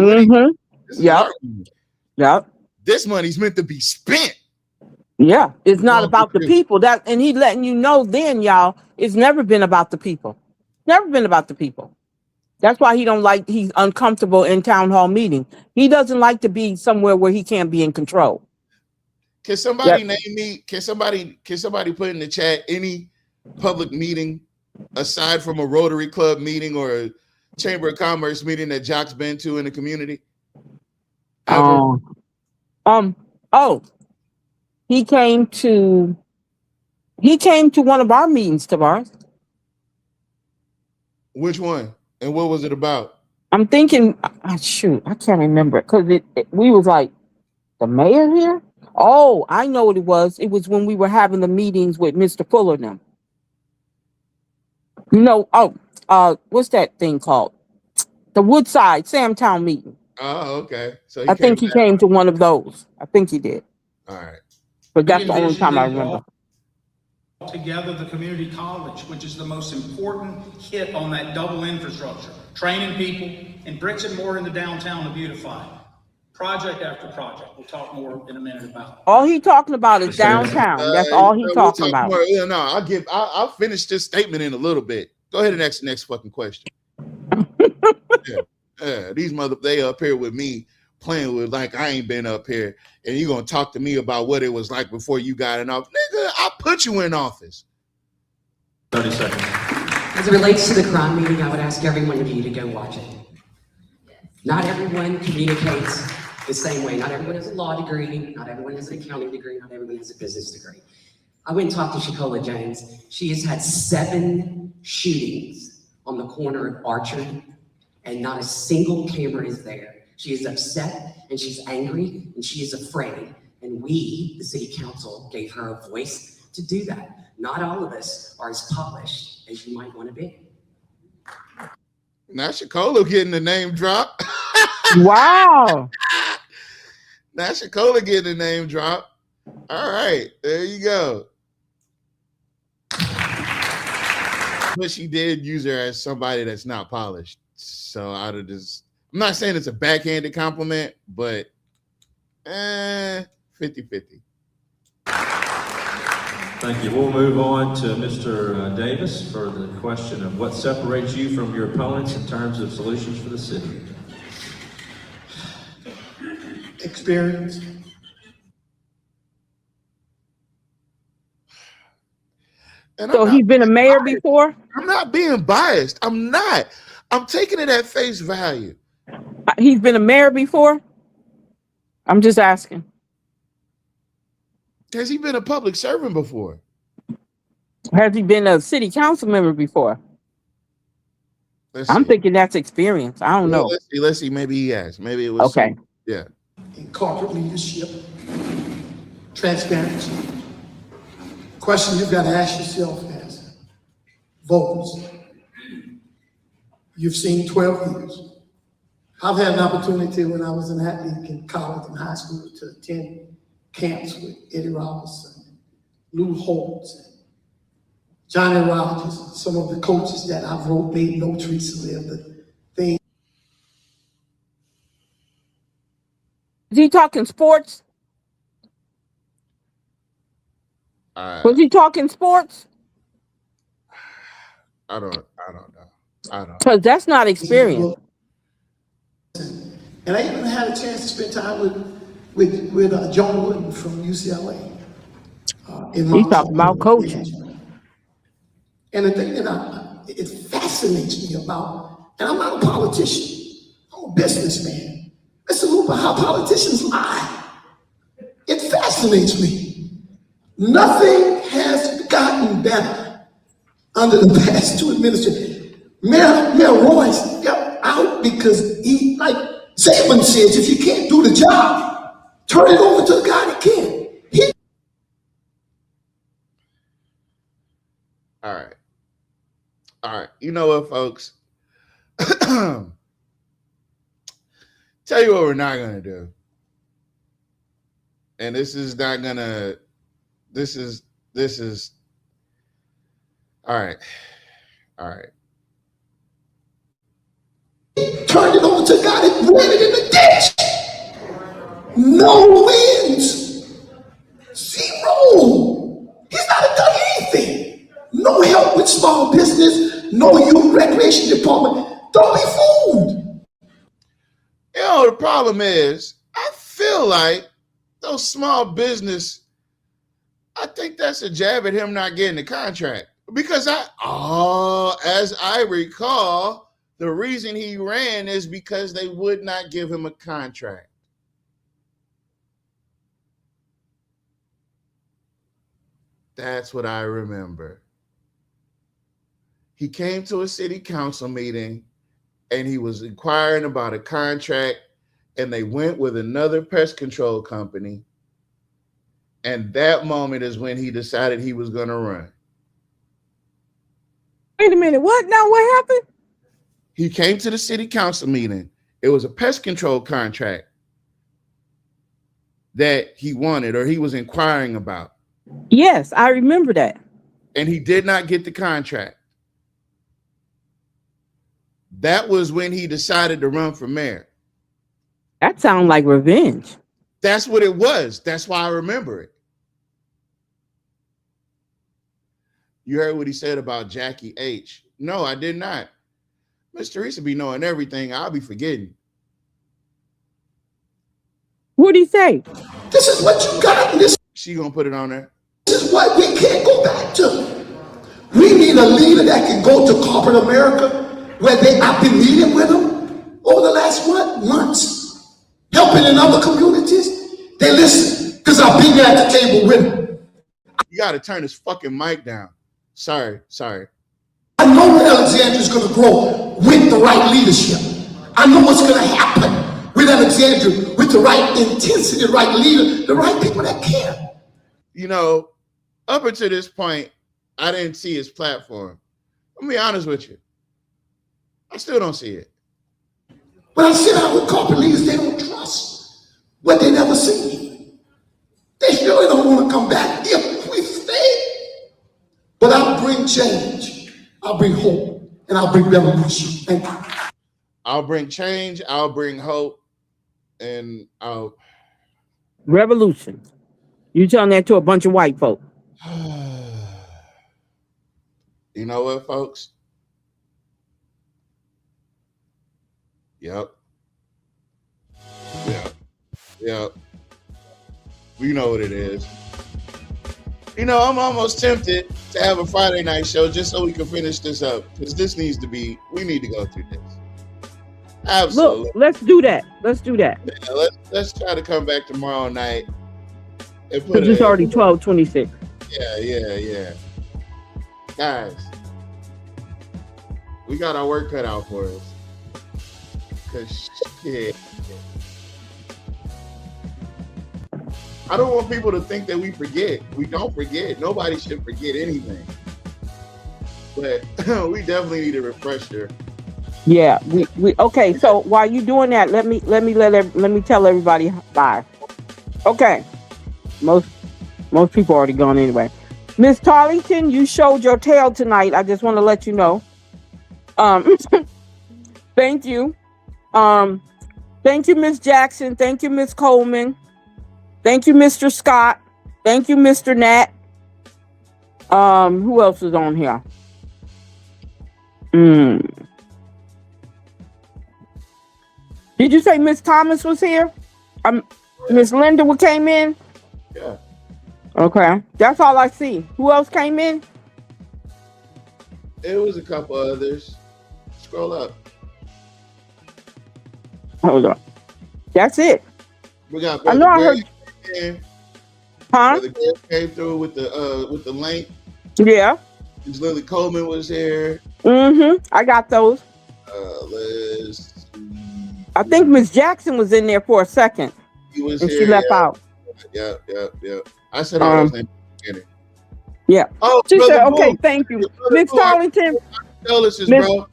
Yep. This money's meant to be spent. Yeah, it's not about the people. And he letting you know then, y'all, it's never been about the people. Never been about the people. That's why he's uncomfortable in town hall meeting. He doesn't like to be somewhere where he can't be in control. Can somebody name me? Can somebody put in the chat any public meeting aside from a Rotary Club meeting or a Chamber of Commerce meeting that Jock's been to in the community? He came to one of our meetings, Tavares. Which one? And what was it about? I'm thinking, shoot, I can't remember because we was like, the mayor here? Oh, I know what it was. It was when we were having the meetings with Mr. Fuller and them. You know, what's that thing called? The Woodside Samtown meeting. Oh, okay. So I think he came to one of those. I think he did. All right. But that's the only time I remember. Together the community college, which is the most important hit on that double infrastructure, training people and bricks and mortar in the downtown to beautify. Project after project. We'll talk more in a minute about. All he talking about is downtown. That's all he talking about. I'll finish this statement in a little bit. Go ahead and ask the next fucking question. These they up here with me playing with like I ain't been up here, and you gonna talk to me about what it was like before you got in office. Nigga, I put you in office. 30 seconds. As it relates to the crime meeting, I would ask every one of you to go watch it. Not everyone communicates the same way. Not everyone has a law degree. Not everyone has an accounting degree. Not everyone has a business degree. I went and talked to Shakola Jones. She has had 7 shootings on the corner of Archer, and not a single camera is there. She is upset and she's angry and she is afraid. And we, the city council, gave her a voice to do that. Not all of us are as polished as you might want to be. Now Shakola getting the name drop. Wow. Now Shakola getting the name drop. All right, there you go. But she did use her as somebody that's not polished. So out of this, I'm not saying it's a backhanded compliment, but 50-50. Thank you. We'll move on to Mr. Davis for the question of what separates you from your opponents in terms of solutions for the city. Experience. So he's been a mayor before? I'm not being biased. I'm not. I'm taking it at face value. He's been a mayor before? I'm just asking. Has he been a public servant before? Has he been a city council member before? I'm thinking that's experience. I don't know. Let's see. Maybe he has. Maybe it was. Okay. Yeah. In corporate leadership, transparency. Question you've got to ask yourself as voters. You've seen 12 years. I've had an opportunity when I was an athlete in college and high school to attend camps with Eddie Robinson, Lou Holtz, Johnny Rogers, some of the coaches that I've made notes recently of the things. Is he talking sports? Was he talking sports? I don't know. Because that's not experience. And I even had a chance to spend time with John Wooden from UCLA. He's talking about coaching. And the thing that it fascinates me about, and I'm not a politician, I'm a businessman. Mr. Looper, how politicians lie. It fascinates me. Nothing has gotten better under the past two administrations. Mayor Royce got out because he, like Saban says, if you can't do the job, turn it over to the guy that can. All right. You know what, folks? Tell you what we're not going to do. And this is not going to, this is, all right. Turned it over to a guy that ran it in the ditch. No wins. Zero. He's not done anything. No help with small business. No youth recreation department. Don't be fooled. You know, the problem is, I feel like those small business, I think that's a jab at him not getting the contract. Because as I recall, the reason he ran is because they would not give him a contract. That's what I remember. He came to a city council meeting and he was inquiring about a contract, and they went with another pest control company. And that moment is when he decided he was going to run. Wait a minute, what? Now what happened? He came to the city council meeting. It was a pest control contract that he wanted or he was inquiring about. Yes, I remember that. And he did not get the contract. That was when he decided to run for mayor. That sounds like revenge. That's what it was. That's why I remember it. You heard what he said about Jackie H. No, I did not. Miss Teresa be knowing everything. I'll be forgetting. What'd he say? This is what you got. She gonna put it on there. This is what we can't go back to. We need a leader that can go to corporate America, where I've been meeting with them over the last months, helping in other communities. They listen because I've been there at the table with them. You got to turn this fucking mic down. Sorry. I know that Alexandria is going to grow with the right leadership. I know what's going to happen with Alexandria with the right intensity, the right leader, the right people that care. You know, up until this point, I didn't see his platform. I'm be honest with you. I still don't see it. When I sit down with corporate leaders, they don't trust what they never seen. They surely don't want to come back if we stay. But I'll bring change. I'll bring hope. And I'll bring revolution. Thank you. I'll bring change. I'll bring hope. And I'll... Revolution. You telling that to a bunch of white folk. You know what, folks? Yep. You know what it is. You know, I'm almost tempted to have a Friday night show just so we can finish this up, because we need to go through this. Absolutely. Look, let's do that. Yeah, let's try to come back tomorrow night. Because it's already 12:26. Yeah. Guys, we got our work cut out for us. Cause shit. I don't want people to think that we forget. We don't forget. Nobody should forget anything. But we definitely need a refresher. Yeah, we okay. So while you doing that, let me tell everybody bye. Okay, most people already gone anyway. Miss Tarlington, you showed your tail tonight. I just want to let you know. Thank you. Thank you, Miss Jackson. Thank you, Miss Coleman. Thank you, Mr. Scott. Thank you, Mr. Nat. Who else is on here? Did you say Miss Thomas was here? Miss Linda came in? Yeah. Okay. That's all I see. Who else came in? It was a couple others. Scroll up. Hold on. That's it. We got. I know I heard. Huh? Brother Greg came through with the link. Yeah. Miss Lily Coleman was here. I got those. Let's. I think Miss Jackson was in there for a second. He was and here, she left yeah. out. Yep. I said all those names in it. Yeah. Oh, she Brother said, okay, Boo. thank you. Brother Miss Boo, Tarlington. Our condolences, Miss- bro.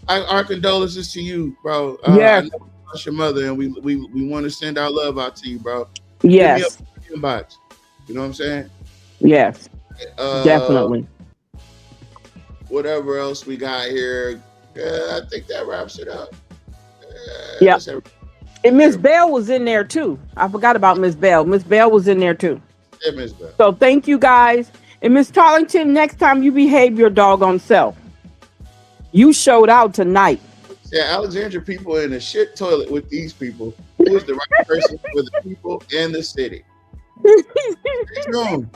Our condolences to you, bro. Yes. I know you lost your mother, and we want to send our love out to you, bro. Yes. Hit me up in the inbox. You know what I'm saying? Yes. Definitely. Whatever else we got here, I think that wraps it up. Yeah. And Miss Bell was in there too. I forgot about Miss Bell. Miss Bell was in there too. Yeah, Miss Bell. So thank you guys. And Miss Tarlington, next time you behave your doggone self. You showed out tonight. Yeah, Alexandria people in a shit toilet with these people. Who is the right person for the people and the city? Stay tuned.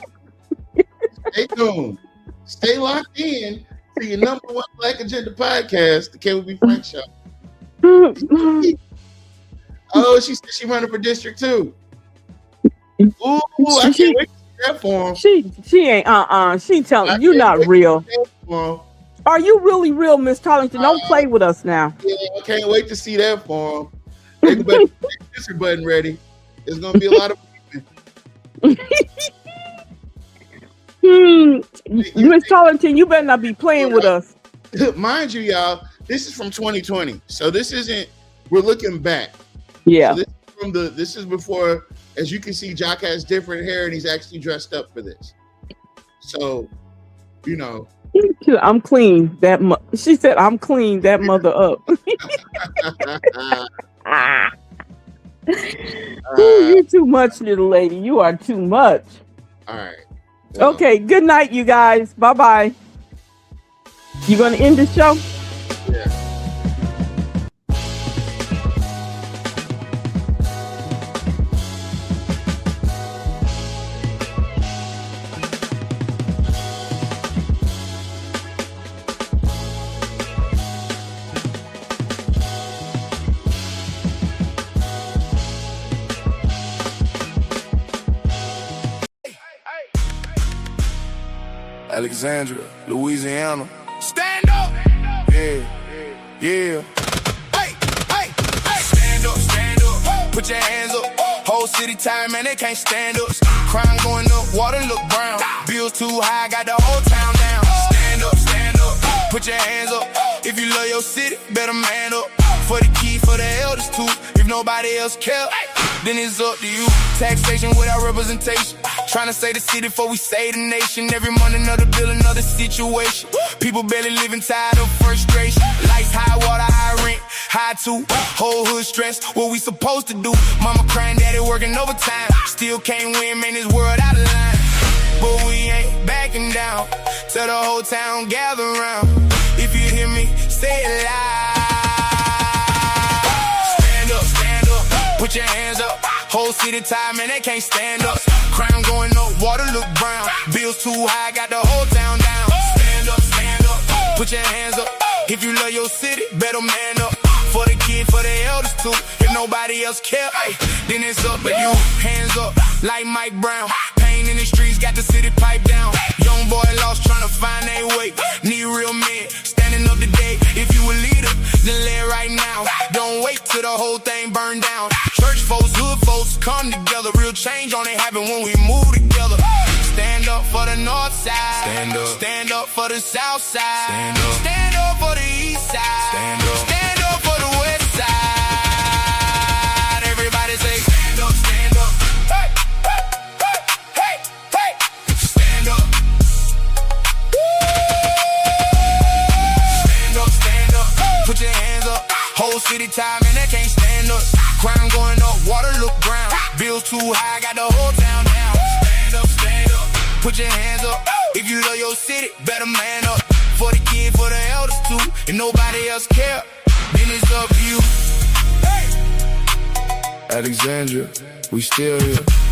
Stay tuned. Stay locked in to your number one Black Agenda podcast, the KWB Frank Show. Oh, she said she running for District 2. Ooh, I can't wait to see that for him. She ain't she telling you not real. Are you really real, Miss Tarlington? Don't play with us now. Yeah, I can't wait to see that for him. They better get the district button ready. There's gonna be a lot of Miss Tarlington, you better not be playing with us. Mind you, y'all, this is from 2020. So this isn't, we're looking back. Yeah. So this is before, as you can see, Jock has different hair and he's actually dressed up for this. So, you know. I'm clean. She said I'm clean that mother up. Ooh, you're too much, little lady. You are too much. All right. Okay, good night, you guys. Bye-bye. You gonna end the show? Yeah. Alexandria, Louisiana. Stand up! Yeah, yeah. Hey, hey, hey! Stand up, put your hands up. Whole city tired, man, they can't stand up. Crime going up, water look brown. Bills too high, got the whole town down. Stand up, put your hands up. If you love your city, better man up. For the key, for the elders too. If nobody else care, then it's up to you. Taxation without representation. Trying to save the city before we save the nation. Every month another bill, another situation. People barely living, tired of frustration. Lights high, water high, rent high too. Whole hood stressed, what we supposed to do? Mama crying, daddy working overtime. Still can't win, man, this world out of line. But we ain't backing down. Tell the whole town gather around. If you hear me, say it loud. Stand up, put your hands up. Whole city tired, man, they can't stand up. Crime going up, water look brown. Bills too high, got the whole town down. Stand up, put your hands up. If you love your city, better man up. For the kid, for the elders too. If nobody else care, then it's up to you. Hands up, like Mike Brown. Pain in the streets, got the city pipe down. Young boy lost, trying to find their way. Need real men, standing up today. If you a leader, then lay it right now. Don't wait till the whole thing burn down. Church folks, hood folks, come together. Real change only happen when we move together. Stand up for the north side. Stand up for the south side. Stand up for the east side. Stand up for the west side. Everybody say stand up. Hey, hey, hey, hey, hey. Stand up. time and they can't stand up. Crime going up, water look brown. Bills too high, got the whole town down. Stand up, put your hands up. If you love your city, better man up. For the kid, for the elders too. If nobody else care, then it's up to you. Hey! Alexandria, we still here.